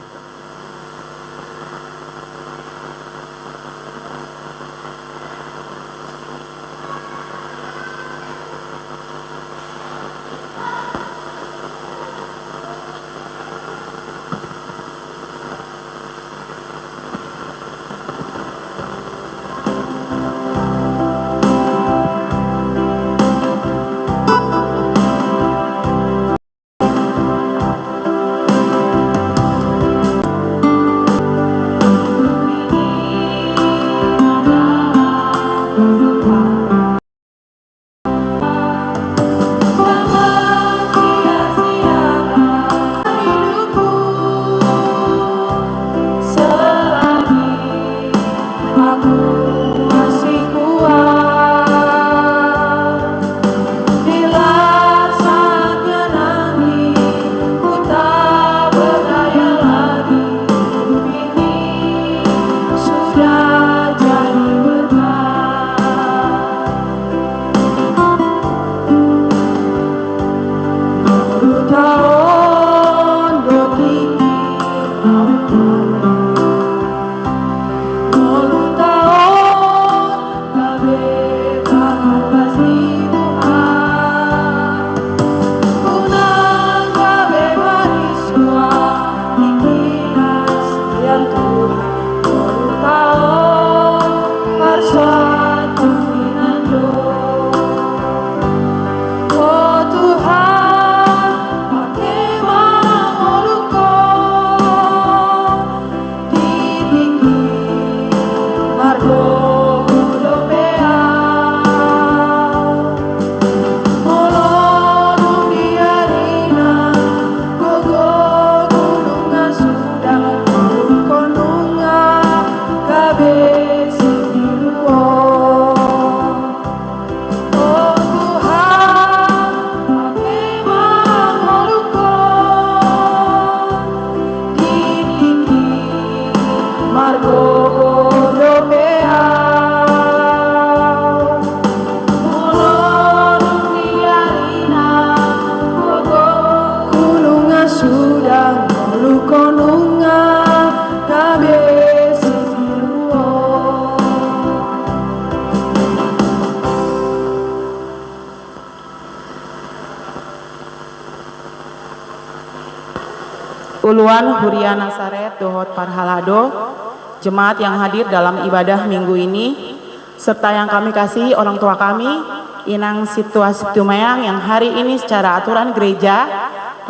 Uluan Huria Nasaret Dohot Parhalado, jemaat yang hadir dalam ibadah minggu ini, serta yang kami kasihi orang tua kami, Inang Situa Situmayang yang hari ini secara aturan gereja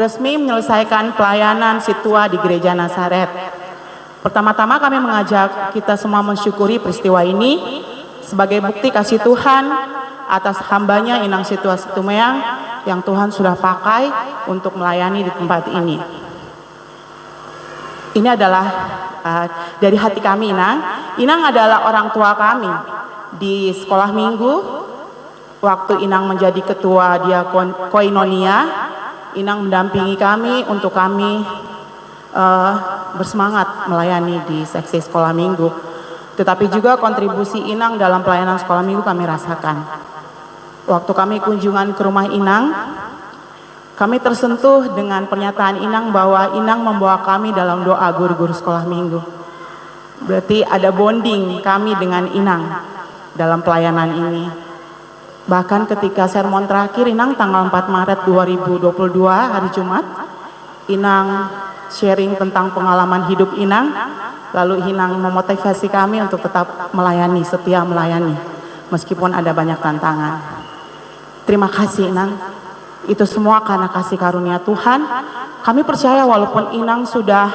resmi menyelesaikan pelayanan Situa di Gereja Nasaret. Pertama-tama kami mengajak kita semua mensyukuri peristiwa ini sebagai bukti kasih Tuhan atas hambanya Inang Situa Situmayang yang Tuhan sudah pakai untuk melayani di tempat ini. Ini adalah dari hati kami, Inang. Inang adalah orang tua kami di sekolah minggu. Waktu Inang menjadi ketua diakon koinonia, Inang mendampingi kami untuk kami bersemangat melayani di seksi sekolah minggu. Tetapi juga kontribusi Inang dalam pelayanan sekolah minggu kami rasakan. Waktu kami kunjungan ke rumah Inang, kami tersentuh dengan pernyataan Inang bahwa Inang membawa kami dalam doa guru-guru sekolah minggu. Berarti ada bonding kami dengan Inang dalam pelayanan ini. Bahkan ketika sermon terakhir Inang tanggal 4 Maret 2022 hari Jumat, Inang sharing tentang pengalaman hidup Inang, lalu Inang memotivasi kami untuk tetap melayani, setia melayani, meskipun ada banyak tantangan. Terima kasih Inang. Itu semua karena kasih karunia Tuhan. Kami percaya walaupun Inang sudah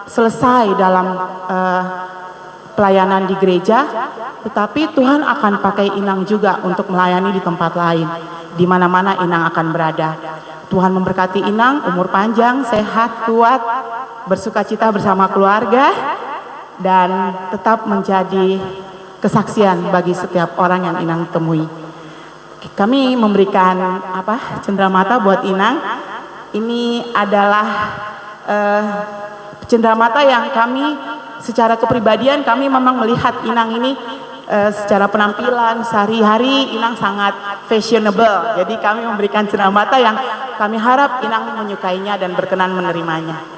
selesai dalam pelayanan di gereja, tetapi Tuhan akan pakai Inang juga untuk melayani di tempat lain, di mana-mana Inang akan berada. Tuhan memberkati Inang, umur panjang, sehat, kuat, bersukacita bersama keluarga, dan tetap menjadi kesaksian bagi setiap orang yang Inang temui. Kami memberikan cenderamata buat Inang. Ini adalah cenderamata yang kami secara kepribadian kami memang melihat Inang ini secara penampilan sehari-hari Inang sangat fashionable. Jadi kami memberikan cenderamata yang kami harap Inang menyukainya dan berkenan menerimanya.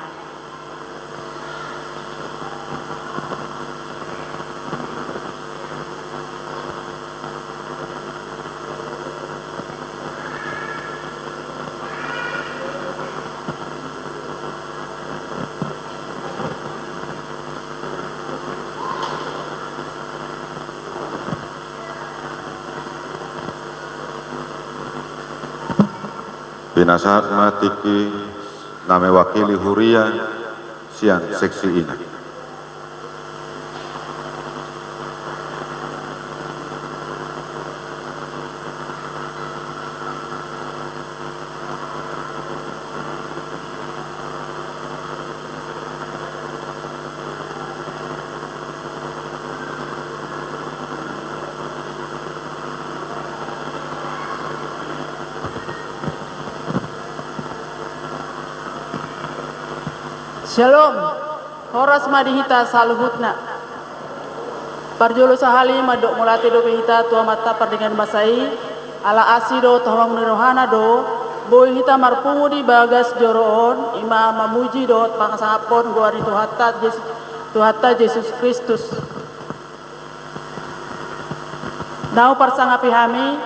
Binasahat matiki name wakili Huria sian seksi ini. Shalom, horas madihita saluhutna. Parjolo sahali madok mulati do hita tua mata pardingan basai ala asido tohong nirohana do boy hita marpungu di bagas joroon ima mamuji do pangsapon guari Tuhatta Yesus Kristus. Nau parsangapi hami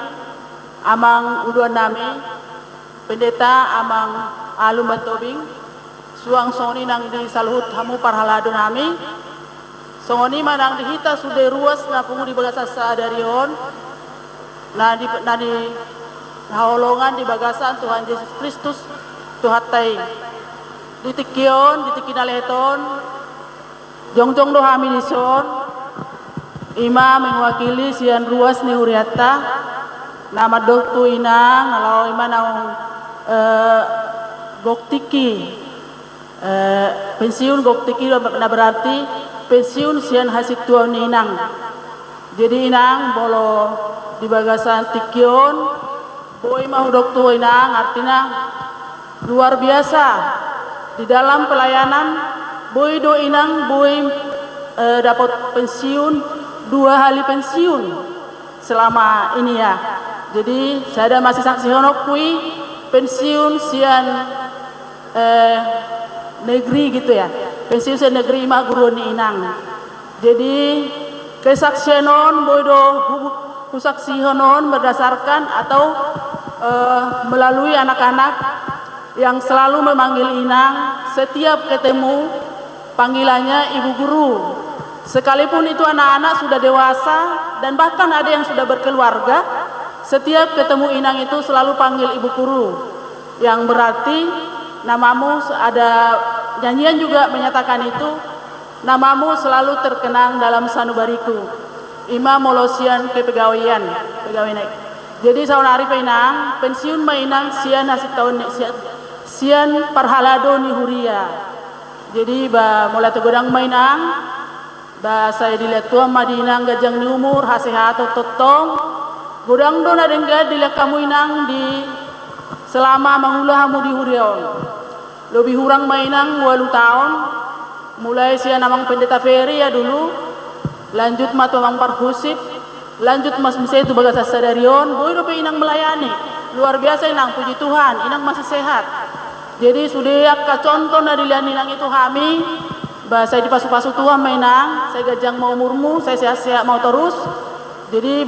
amang uduan nami pendeta amang alum batobing suang songoni nang di saluhut hamu parhalado nami songoni manang dihita sudah ruas na pungu di bagasa saadarion na di haolongan di bagasan Tuhan Yesus Kristus Tuhatai di tikion di tikinaleton jongjong do hami nison ima mewakili sian ruas ni huriata nama doktu inang kalau ima naung goktiki pensiun goktiki na berarti pensiun sian hasil tuan Inang. Jadi Inang bolo di bagasan tikion boy mau doktu Inang artinya luar biasa di dalam pelayanan boy do Inang boy dapat pensiun 2 kali pensiun selama ini ya. Jadi saya masih saksi honok kui pensiun sian negeri gitu ya. Pensiun sian negeri mak guru ni inang. Jadi kesaksian non bodo kusaksi honon berdasarkan atau melalui anak-anak yang selalu memanggil inang setiap ketemu panggilannya ibu guru. Sekalipun itu anak-anak sudah dewasa dan bahkan ada yang sudah berkeluarga, setiap ketemu inang itu selalu panggil ibu guru. Yang berarti namamu, ada nyanyian juga menyatakan itu, namamu selalu terkenang dalam sanubariku. Ima molosian kepegawaian, pegawai naik. Jadi saudari penang, pensiun mainang sian hasil tahun sian parhalado ni huria. Jadi mulai tegodang mainang, saya dilihat tua madinang gajang ni umur hasehat totong godang dona dengga dilihat kamu inang di selama mangulah hamu di hurion lebih hurang mainang 8 tahun mulai sia namang pendeta Ferry ya dulu lanjut matomang parhusip lanjut mas misai itu bagas sadarion boy dope inang melayani luar biasa inang puji Tuhan inang masih sehat jadi sudah contoh na dilihat inang itu kami saya dipasu-pasu tua mainang, saya gajang mau murmu, saya sehat-sehat mau terus. Jadi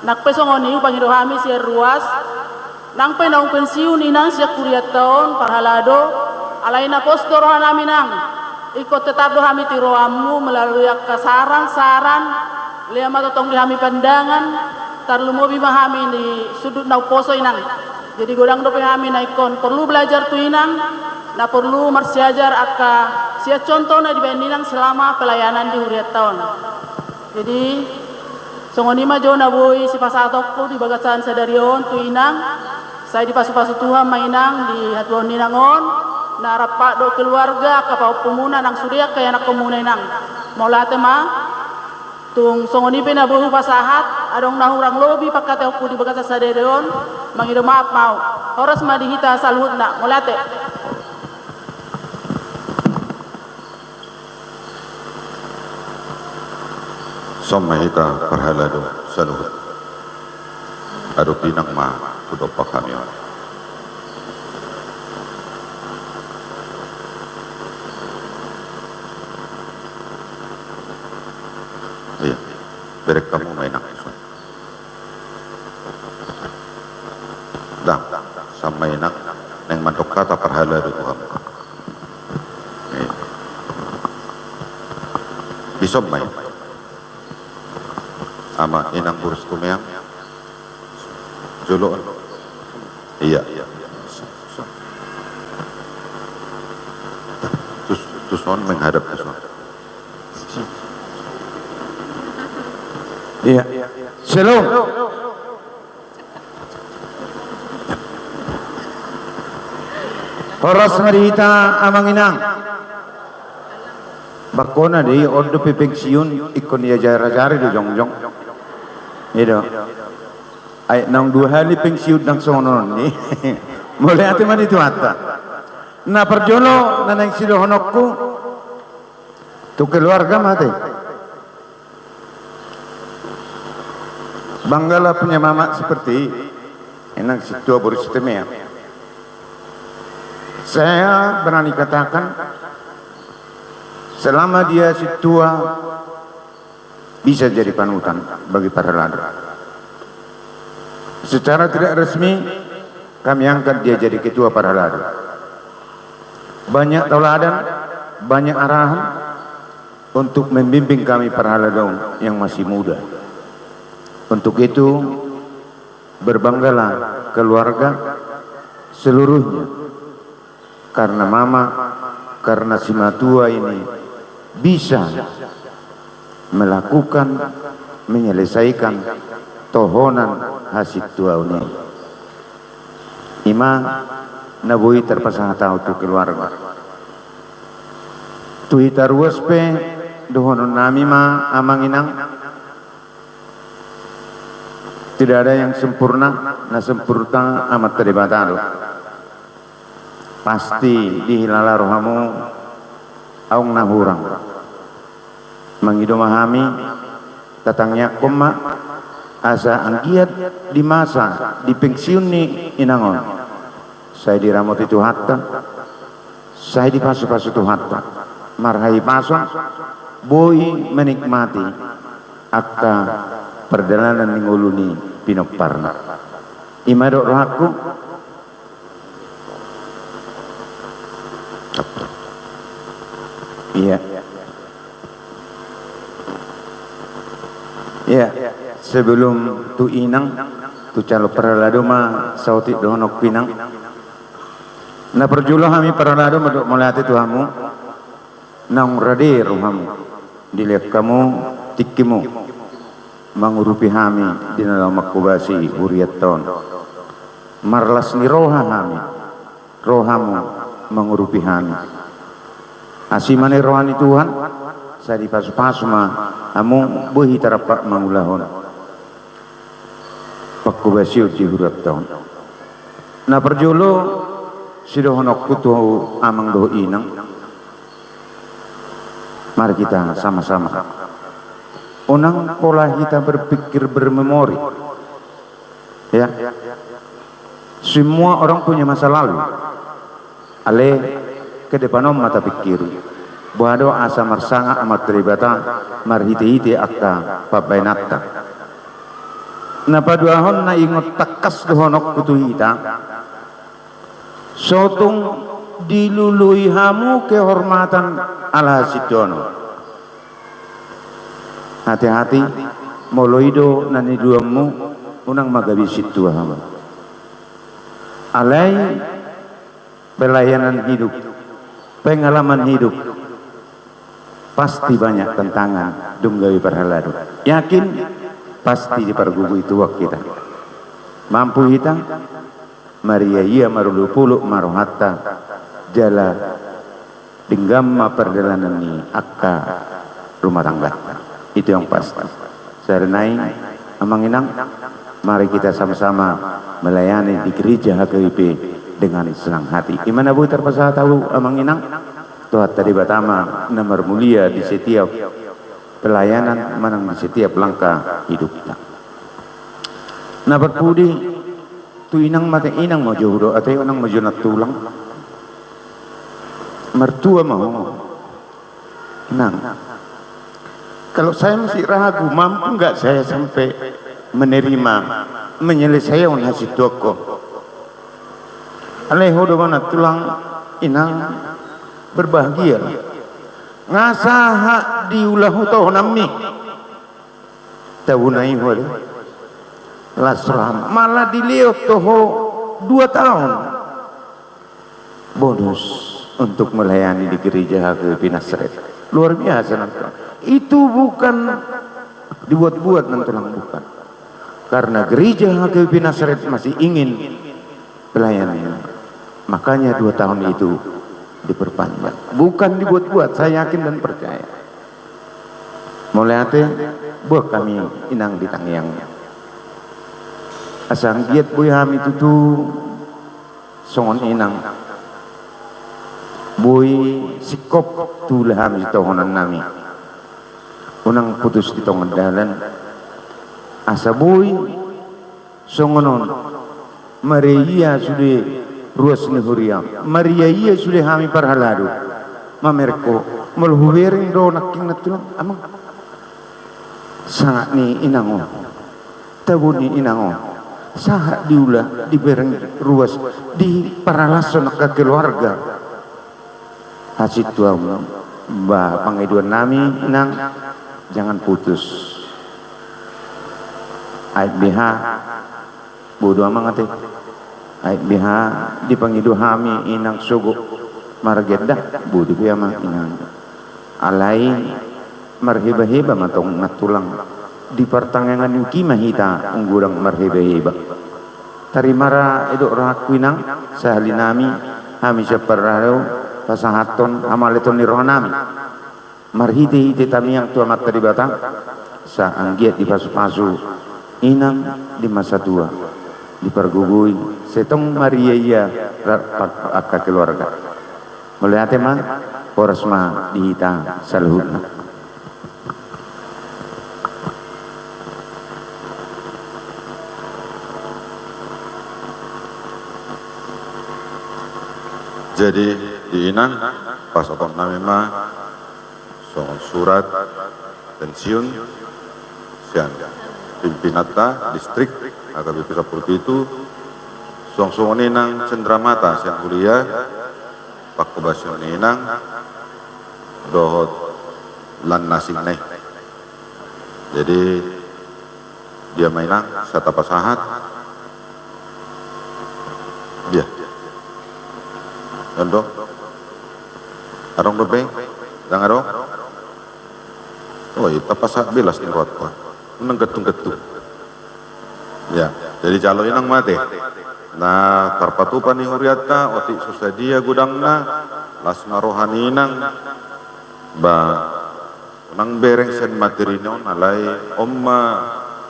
nak pesongoni pangido kami siar ruas. Nang naung pensiun inang siak kuliah tahun parhalado. Alaina postor hanami nang. Ikut tetap do kami tiroamu melalui saran-saran. Liam atau di kami pandangan. Tarlu mobi mahami di sudut nau poso inang. Jadi godang dope kami naikon perlu belajar tu inang. Nah perlu marsiajar akka sia contoh na dibandingan selama pelayanan di huriat tahun. Jadi songonima jo na boy si pasatokku di bagasan sadarion tu inang saya dipasu-pasu Tuhan mainang di hatuan ninangon na rapak do keluarga kapau pemuna nang sudia kaya anak pemuna nang maulate ma tung songonipe na boy pasahat adong nahurang lobi pakatokku di bagasan sadarion mangido maaf mau horas madihita saluhut na maulate. Somahita parhalado saluhut. Ado pinang ma tudopak kami. Iya, berek kamu mainak. Dah, sama mainak neng mantok kata parhalado Tuhan. Bisa main. Ama inang burus kumeyang jolo iya tuson menghadap tuson iya shalom horas marita amang inang bakona deh ordo pensiun ikon dia jara-jara di jongjong itu ay nang 2 hari pensiun nang sonon ni mulai ati man itu ata na perjolo na nang silo honokku tu keluarga mati banggalah punya mama seperti enang situa boris temea saya berani katakan selama dia situa bisa jadi panutan bagi para ladu. Secara tidak resmi kami angkat dia jadi ketua para ladu. Banyak tauladan, banyak arahan untuk membimbing kami para ladu yang masih muda. Untuk itu berbanggalah keluarga seluruhnya karena mama, karena si matua ini bisa melakukan menyelesaikan tohonan hasil tua ini. Ima nabui terpasang tahu tu keluarga. Tu itaruas pe dohonon nami ma amang inang. Tidak ada yang sempurna, na sempurna amat terbatalo. Pasti di hilala rohamu aung nahurang mengidumahami tatangnya kumma asa anggiat di masa di pensiun ni inangon saya diramut itu hatta saya dipasu-pasu itu hatta marhai pasong boy menikmati akka perjalanan ninguluni pinokparna imadok rohaku iya ya sebelum tu inang tu calo peralado ma sauti donok pinang na perjulo kami peralado madok melati tuhamu nang rade ruhamu dilihat kamu tikimu mengurupi kami di dalam makubasi huriaton marlas ni roha kami rohamu mengurupi kami asimane rohani Tuhan saya dipasu-pasu mah kamu buhi tarapak mangulahon pakubasi uji huriaton na perjulo sidohonok kutu amang doh inang mari kita sama-sama unang pola kita berpikir bermemori ya semua orang punya masa lalu ale ke depan mata pikir bahwa asa marsanga amat teribata marhiti-hiti akka pabainata na paduahon na ingot takas dohonok kutu hita sotong dilului hamu kehormatan ala sidono hati-hati moloido nani duamu unang magabisit Tuhan alai pelayanan hidup pengalaman hidup pasti banyak tantangan dunggawi perhaladu yakin pasti dipergugu itu waktu kita mampu kita Maria iya marulu puluk marohata jala denggamma perjalanan ni akka rumah tangga itu yang pasti. Sarenai amang inang mari kita sama-sama melayani di gereja HKBP dengan senang hati. Imana bu terpaksa tahu amang inang Tuhan tadi batama nomor mulia di setiap pelayanan manang di setiap langkah hidup kita. Nah berpudi tu inang mate inang mau jodoh atau inang mau junat tulang mertua mau inang. Kalau saya masih ragu, mampu nggak saya sampai menerima, menyelesaikan hasil toko. Aleho mana tulang inang berbahagia. Ngasaha diulahu toh nami. Tahunai hore. Lasram malah dilihat toho 2 tahun. Bonus untuk melayani di gereja HKBP Nasret. Luar biasa nanti. Itu bukan dibuat-buat nantulang bukan karena gereja HKBP Nasret masih ingin pelayanan makanya 2 tahun itu diperpanjang bukan dibuat-buat saya yakin dan percaya mulai hati buat kami inang di tangyang asang giat buy hami tutu songon inang buy sikop tulah hami tohonan nami unang putus di tongan dalan asaboy songonon Maria sudah ruas nehuria Maria iya sudah hami parhalado mamerko melhuwerin do naking natulang amang sangat ni inango tabun ni inango sahat diulah di bereng ruas di paralason ke keluarga hasil tuam bah pangiduan nami inang jangan putus AIBH bodoh amat AIBH dipangidu hami inang sugu margedah bodoh biya mah inang alai marheba-heba matong natulang di pertangangan yung kimahita unggurang marheba-heba tarimara edok rakwinang sahalinami hami separaro pasahaton amaleton ni rohanami marhiti-hiti tamiyang tua mat tadi batang sa anggiat di pasu-pasu inang di masa tua dipergugui setong Maria iya akka keluarga mulai hati mah Porasma dihita saluhutna. Jadi di Inang pas otot namema soal surat pensiun sian pimpinata distrik AKBP 10 itu song Inang Cendramata sian kuliah pak kebasion Inang dohot lan nasing neh. Jadi dia mainang sata pasahat dia Dondo, arong bebeng, dang arong. Oh, itu pasak belas nih rota, menang getung. Ya, jadi calo inang mate. Nah, karpatupan nih huriata, otik susadia gudangna, las ngarohani inang, ba, nang bereng sen materi non alai, omma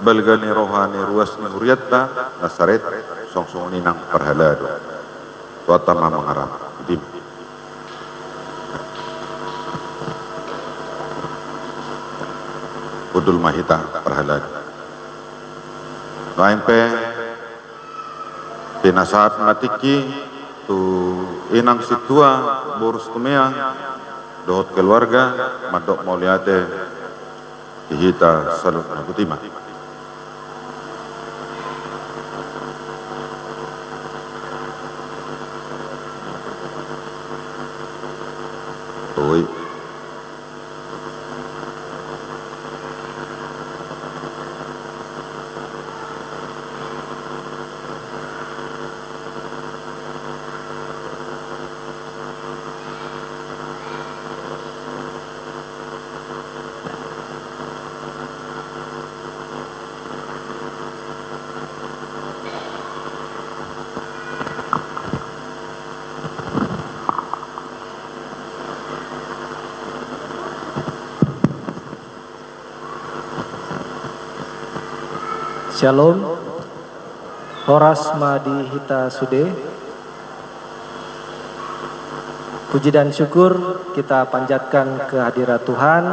belgani rohani ruas nih huriata, nasaret, song inang perhalado. Tuata mama ngarap. Udul mahita perhalan. Naimpe pinasaat matiki tu inang situa borus tumea dohot keluarga madok mauliate dihita salut nabutima. Oi. Shalom, Horas Madi Hita Sude. Puji dan syukur kita panjatkan kehadirat Tuhan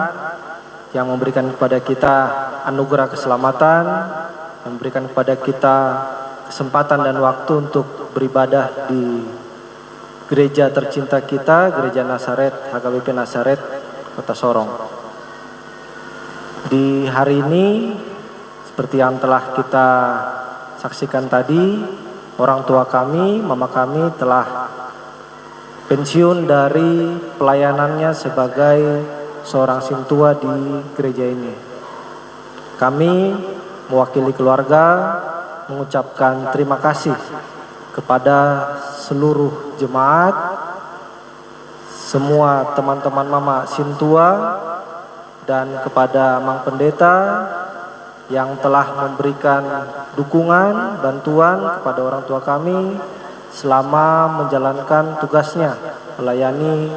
yang memberikan kepada kita anugerah keselamatan, memberikan kepada kita kesempatan dan waktu untuk beribadah di gereja tercinta kita, Gereja Nasaret, HKBP Nasaret, Kota Sorong. Di hari ini, seperti yang telah kita saksikan tadi, orang tua kami, mama kami telah pensiun dari pelayanannya sebagai seorang sintua di gereja ini. Kami mewakili keluarga mengucapkan terima kasih kepada seluruh jemaat, semua teman-teman mama sintua, dan kepada Mang Pendeta yang telah memberikan dukungan, bantuan kepada orang tua kami selama menjalankan tugasnya melayani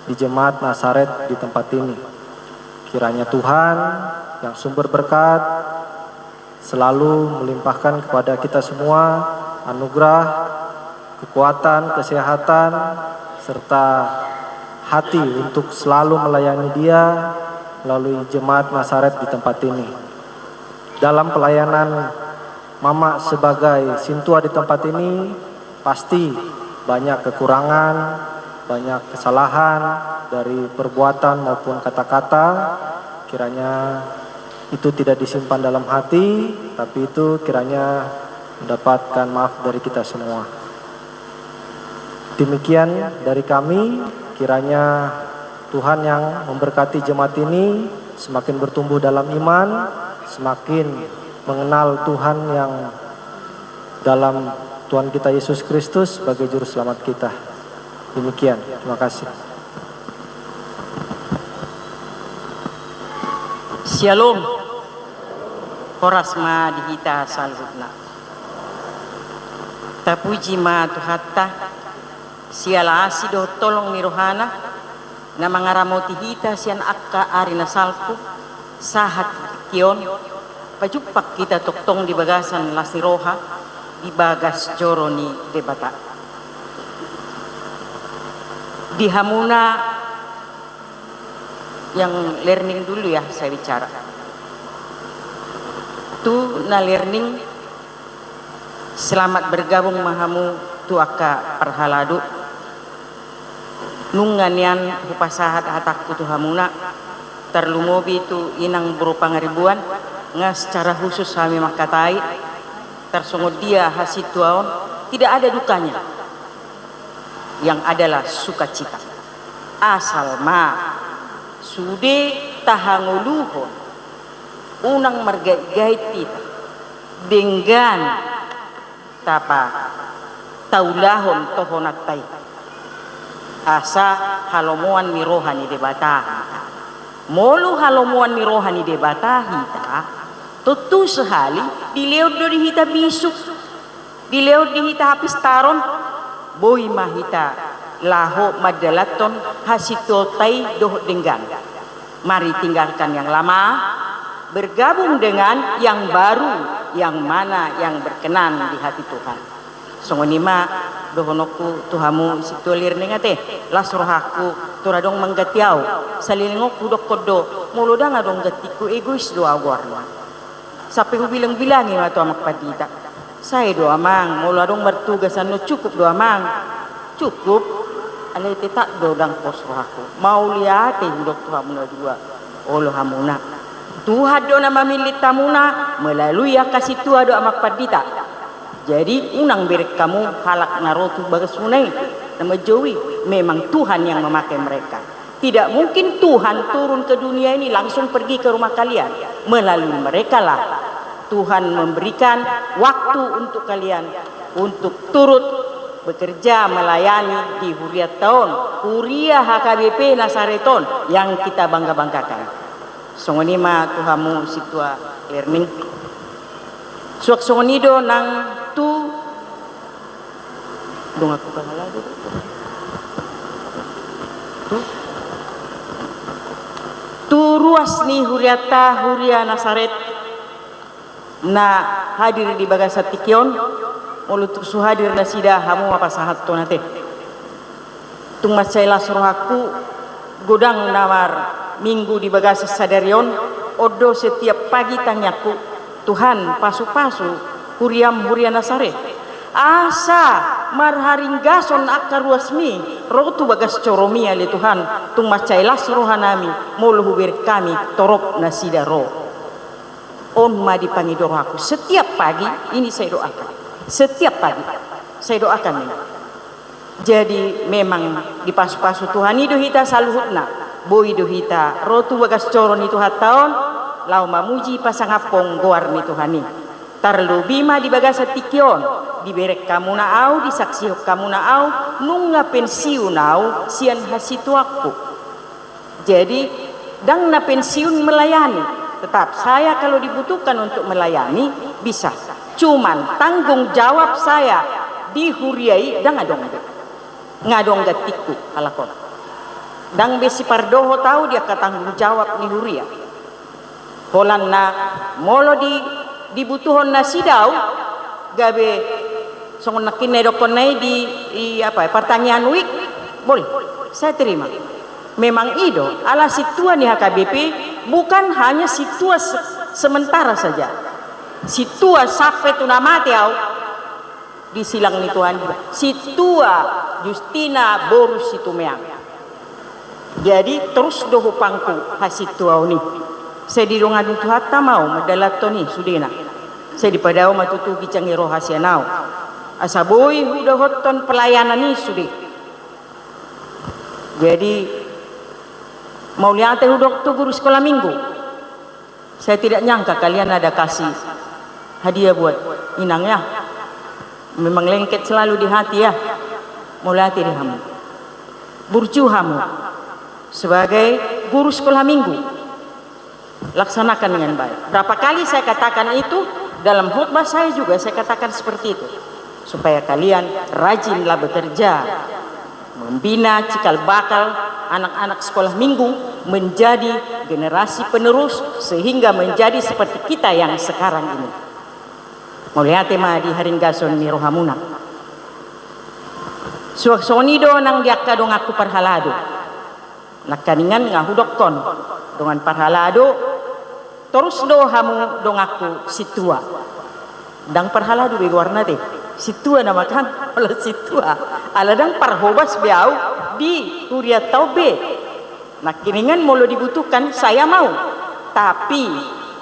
di Jemaat Nasaret di tempat ini. Kiranya Tuhan yang sumber berkat selalu melimpahkan kepada kita semua anugerah, kekuatan, kesehatan, serta hati untuk selalu melayani Dia melalui Jemaat Nasaret di tempat ini. Dalam pelayanan mama sebagai sintua di tempat ini pasti banyak kekurangan, banyak kesalahan dari perbuatan maupun kata-kata. Kiranya itu tidak disimpan dalam hati, tapi itu kiranya mendapatkan maaf dari kita semua. Demikian dari kami, kiranya Tuhan yang memberkati jemaat ini semakin bertumbuh dalam iman, semakin mengenal Tuhan yang dalam Tuhan kita Yesus Kristus sebagai juru selamat kita. Demikian, terima kasih. Shalom, Horas ma dihita salutna. Tapuji ma tuhatta, siala asido tolong mirohana, na mangaramoti hita sian akka arina salpu, sahat kion, pajupak kita toktong di bagasan lasiroha, di bagas joroni debata. Di hamuna yang learning dulu ya saya bicara. Tu na learning selamat bergabung mahamu tu aka parhaladu nunganian hupasahat hatakku tu hamuna terlumobi tu inang berupa ngaribuan nga secara khusus kami makatai tersungguh dia hasil tuaon tidak ada dukanya, yang adalah sukacita. Asal ma sude tahanguluhon unang margait kita dengan tapa taulahon tohonak tay asa halomuan ni rohani debatahi molu halomuan ni rohani debatahi ta tutu sehali dileod do dihita bisuk dileod dihita hapis taron boy mahita laho madalaton hasitotai doh denggan. Mari tinggalkan yang lama, bergabung dengan yang baru, yang mana yang berkenan di hati Tuhan. Songonima dohonoku tuhamu situlir nengate lasrohaku turadong manggatiau salilingok dok kodo muludang adong gatiku egois doa warna sampai ku bilang-bilangi atau amak padita saya doa mang muladong bertugas anu cukup doa mang cukup alay tak dodang posrohaku mau lihat dok tuhamu dua olo hamuna Tuhan doa mamilit tamuna melalui kasih tua doa amak padita. Jadi unang berek kamu halak narotu bagas munai nama Jowi memang Tuhan yang memakai mereka. Tidak mungkin Tuhan turun ke dunia ini langsung pergi ke rumah kalian. Melalui mereka lah Tuhan memberikan waktu untuk kalian untuk turut bekerja melayani di Huriat tahun Huria HKBP Nasareton yang kita bangga-banggakan. Songonima Tuhamu situa learning. Suak songonido nang tu dong aku kalah tu tu ruas ni Huriata Huria Nasaret na hadir di bagasa tikion ulutuk suhadir na sida hamu apa sahat to nate tung macailah suruhaku godang nawar minggu di bagasa sadarion odo setiap pagi tanyaku Tuhan pasu-pasu Huria Nasaret asa marharing gason akar ruasmi rotu bagas coromi ali Tuhan tung macailas rohanami mulu hubir kami torop nasidaro on ma dipangidoro aku setiap pagi ini saya doakan setiap pagi saya doakan ini. Jadi memang dipasu-pasu Tuhan itu hita saluhutna boy dohita rotu bagas coron itu hataon lau mamuji pasangapong goar ni Tuhani tarlu bima di bagasa tikion diberek kamu na au disaksi kamu na au nunga pensiun au sian hasitu aku jadi dang na pensiun melayani tetap saya kalau dibutuhkan untuk melayani bisa cuman tanggung jawab saya di Huriai dang ngadong gatiku halakon dang besi pardoho tahu dia katanggung jawab ni Huria Holan na molo dibutuhon na sidau gabe songon nakin dokon nai di apa pertanyaan week boleh saya terima memang ido ala situa ni HKBP bukan hanya situa sementara saja situa sampai tunamate au di silang ni Tuhan situa Justina Borus Situmeang jadi terus doho pangku hasitua ni saya di ruangan itu hatta mau madalat toni sudena saya di padao matutu kicangi rohasia nau asaboy udah hoton pelayanan ni sude jadi mau lihat udah tu guru sekolah minggu saya tidak nyangka kalian ada kasih hadiah buat inang ya memang lengket selalu di hati ya mau lihat diri kamu burju kamu sebagai guru sekolah minggu laksanakan dengan baik. Berapa kali saya katakan itu dalam khutbah saya juga saya katakan seperti itu supaya kalian rajinlah bekerja membina cikal bakal anak-anak sekolah minggu menjadi generasi penerus sehingga menjadi seperti kita yang sekarang ini. Melihat tema di haring gason ni rohamuna. Suak sonido nang diakadong aku parhalado. nakaningan ngahudokkon dengan parhalado terus do hamu dong aku situa dang parhalado be warna deh situa nama kan ala situa ala dang parhobas beau di huriat taube nakiningan molo dibutuhkan saya mau tapi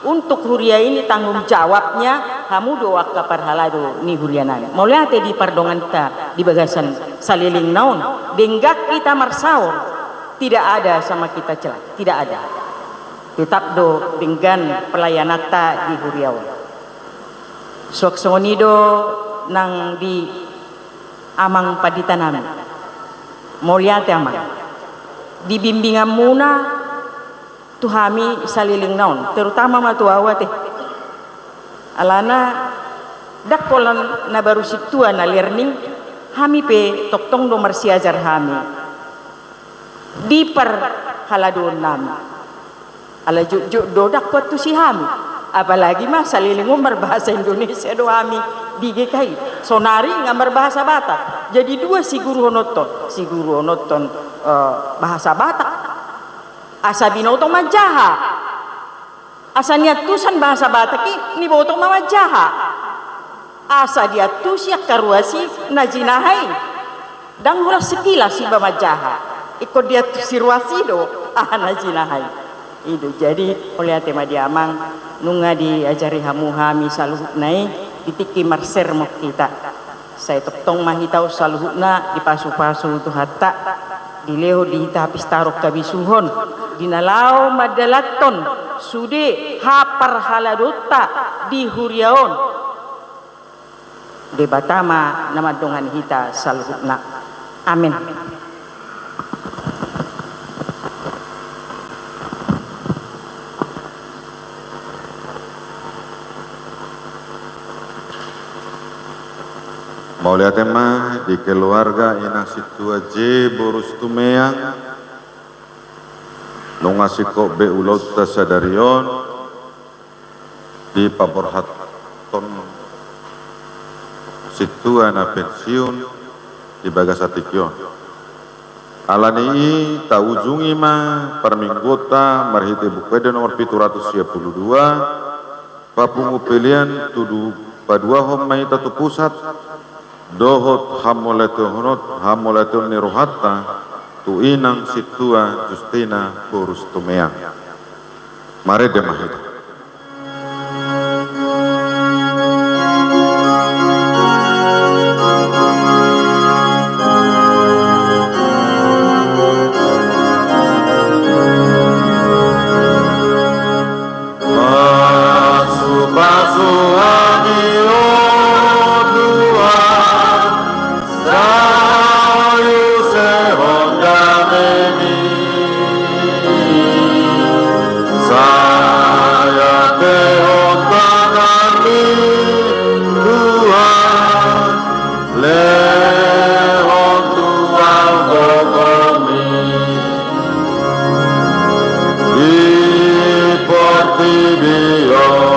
untuk huria ini tanggung jawabnya kamu doa ke parhalado ni hurianan mulai ate di pardongan kita di bagasan saliling naon denggak kita marsaur tidak ada sama kita celah tidak ada tetap do dengan pelayanan ta di huriau sok sonido nang di amang paditanami mulia te amang di bimbingan muna tuhami saliling naon terutama matu awat alana dakolan na baru situa na learning hami pe toktong do marsiajar hami di per haladon nami ala juk do dakot tu si hami apalagi mah saliling umar bahasa Indonesia do hami di GKI sonari ngambar bahasa Batak jadi dua si guru honoton bahasa Batak asa binotong majaha asa niatusan bahasa Batak ni botong mamajaha asa dia tusyak karuasi najinahai dang hura sekilas si mamajaha ikut dia tusiruasi do najinahai itu jadi oleh tema diamang nunga diajari hamu hami saluhutnai ditiki marser mo kita saya toktong mahitau saluhutna dipasu-pasu tu hatta dileho di tapis tarok kabisuhon dinalau madalaton sude hapar haladota di huriaon debatama nama dongan hita saluhutna amin Maulia tema di keluarga inang situa je borus tumeang nungasiko be ulot tasadarion di paborhaton situa na pensiun di bagasatikyon alani ta ujungi ma perminggota marhite bukede nomor 722 papungu pilihan tudu padua homai tatu pusat dohot hamoletun nirohatta tu inang situa justina borus tumeang mare demahita Di pati bion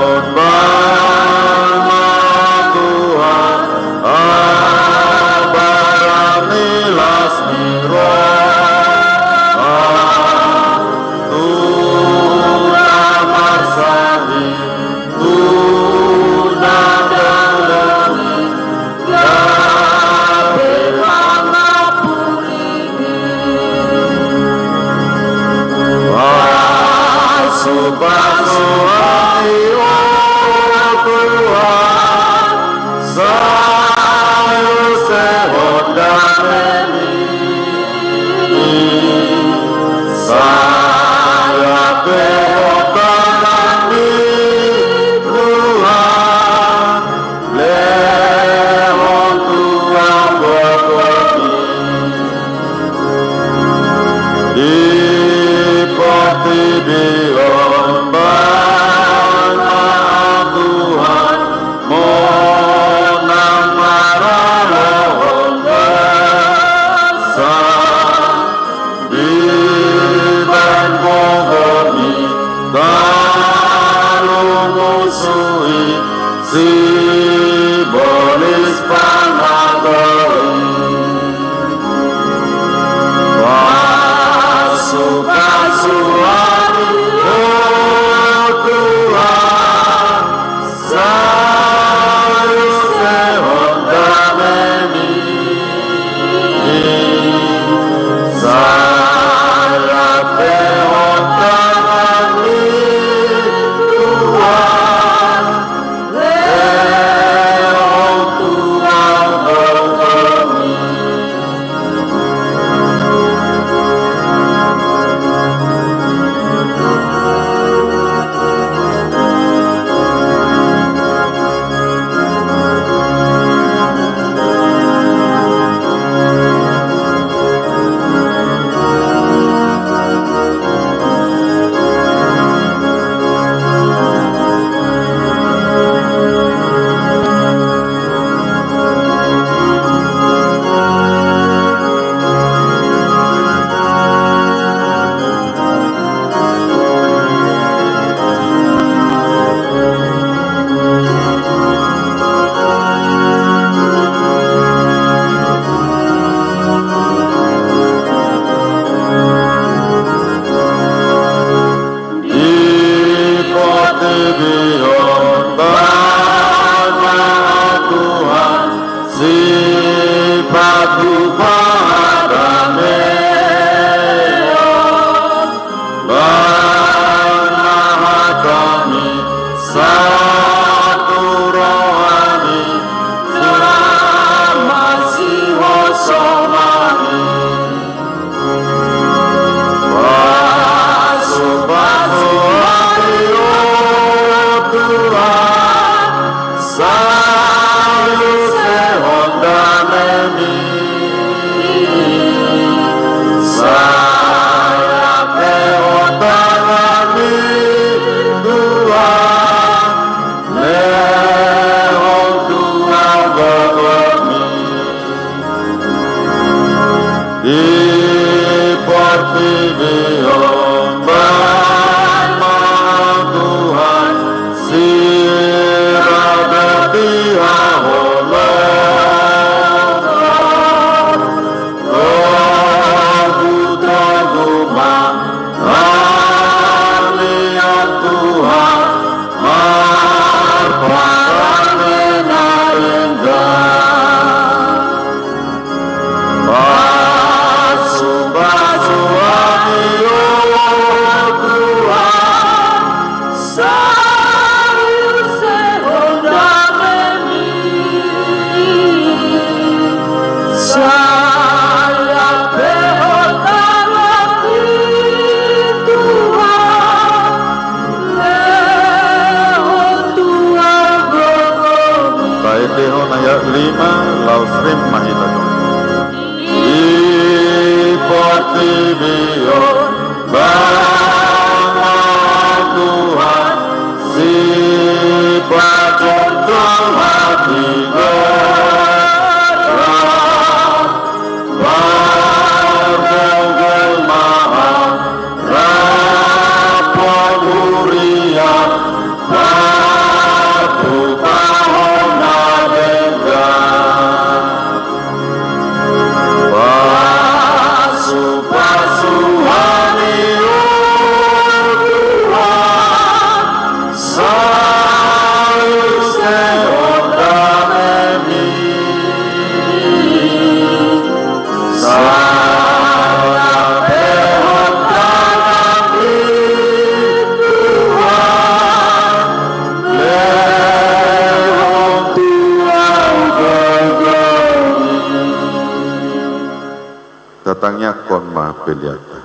peliata.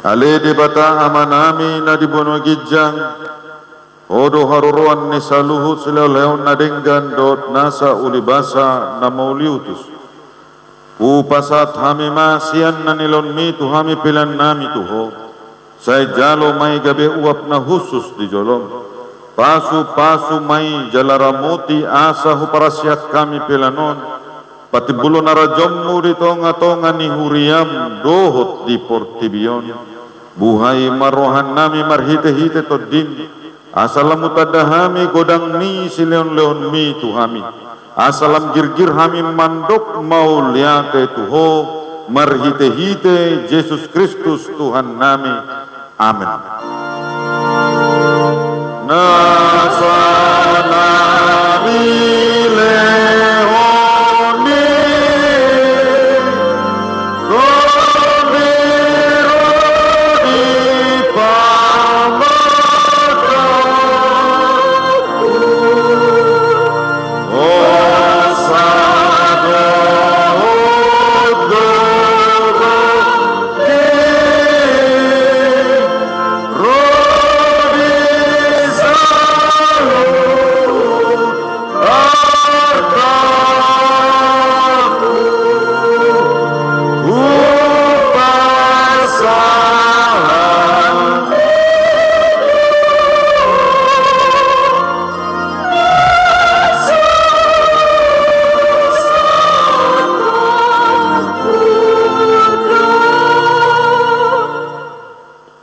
Ale di bata amanami na di bono gijang, odo haruruan ni saluhut sileleon na denggan dot nasa ulibasa na mauliutus. Upasat hami masian na nilon mi tu hami pilan nami tu ho. Say jalo may gabi uap na husus di jolom. Pasu-pasu may jalaramoti asa huparasyak kami pilanon. Pati bulo narajom mo rito nga tonga ni huriam dohot di portibion. Buhay marohan nami marhite-hite to din. Asalam utadahami godang mi sileon-leon mi tuhami. Asalam girgir hami mandok mauliate tuho. Marhite-hite Yesus Kristus Tuhan nami. Amin. Nasa nami leoni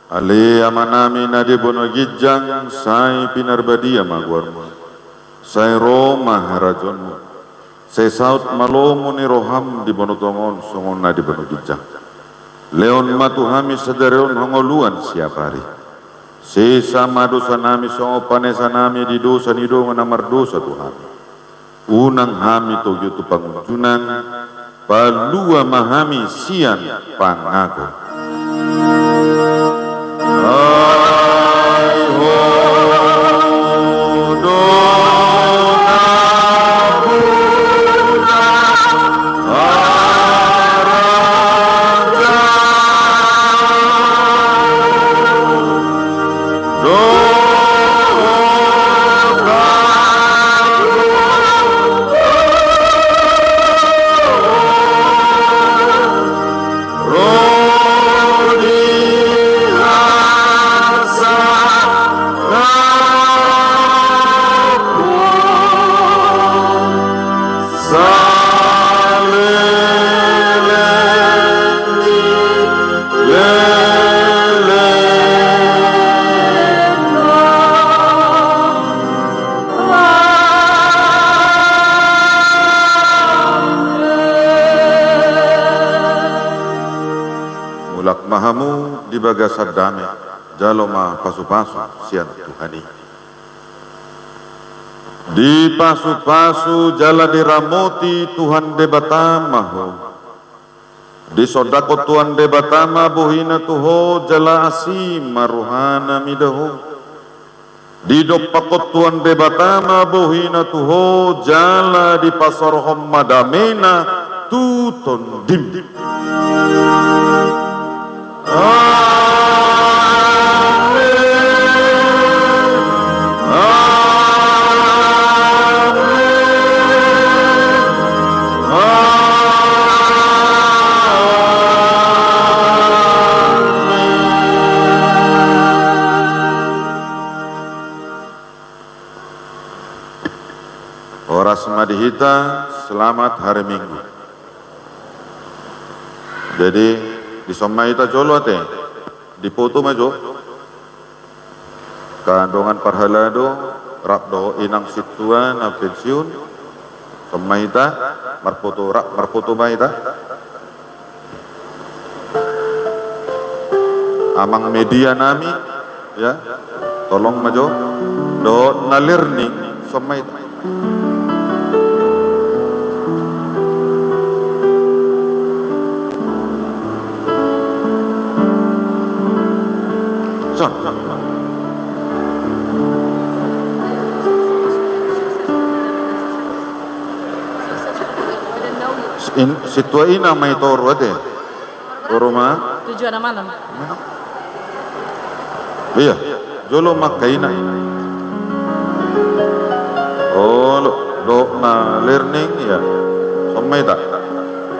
Ale amanami na di bono gijang say pinarbadia magwarmo. Say ro maharajonmo. Say saut malomo ni roham di bono tongon songon na di bono gijang. Leon matuhami sedereon hongoluan siapari. Say sama dosa nami songo panesa nami di dosa nido ngamar dosa Tuhan. Unang hami to yutu pangunjunan palua mahami sian pangago. Mahamu di bagasar dame jaloma pasu-pasu sian Tuhani. Di pasu-pasu jala diramoti Tuhan debatama ho. Di sodako Tuhan debatama bohina tuho jala asim maruhana midaho. Di dopakot Tuhan debatama bohina tuho jala di pasarhom madamena tuton dim. Horas Madihita, selamat hari Minggu. Jadi di Somaita jolo ate, di foto majo, kandungan parhalado, rapdo inang situan na pensiun, Somaita, marfoto maita, amang media nami, ya, tolong majo, do na learning Somaita. Situa ina may toro ate. Oroma. Tujuan mana? Iya, jolo makaina. Oh, lo na learning ya. Somai tak?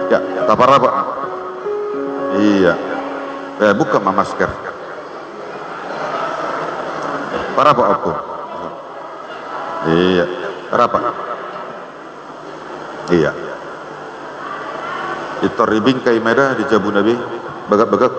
Ya, tapara pak. Iya. Buka masker. Para pak aku. Iya. Berapa? Iya. Itu ribing kai merah di Jabu Nabi. Bagak-bagak.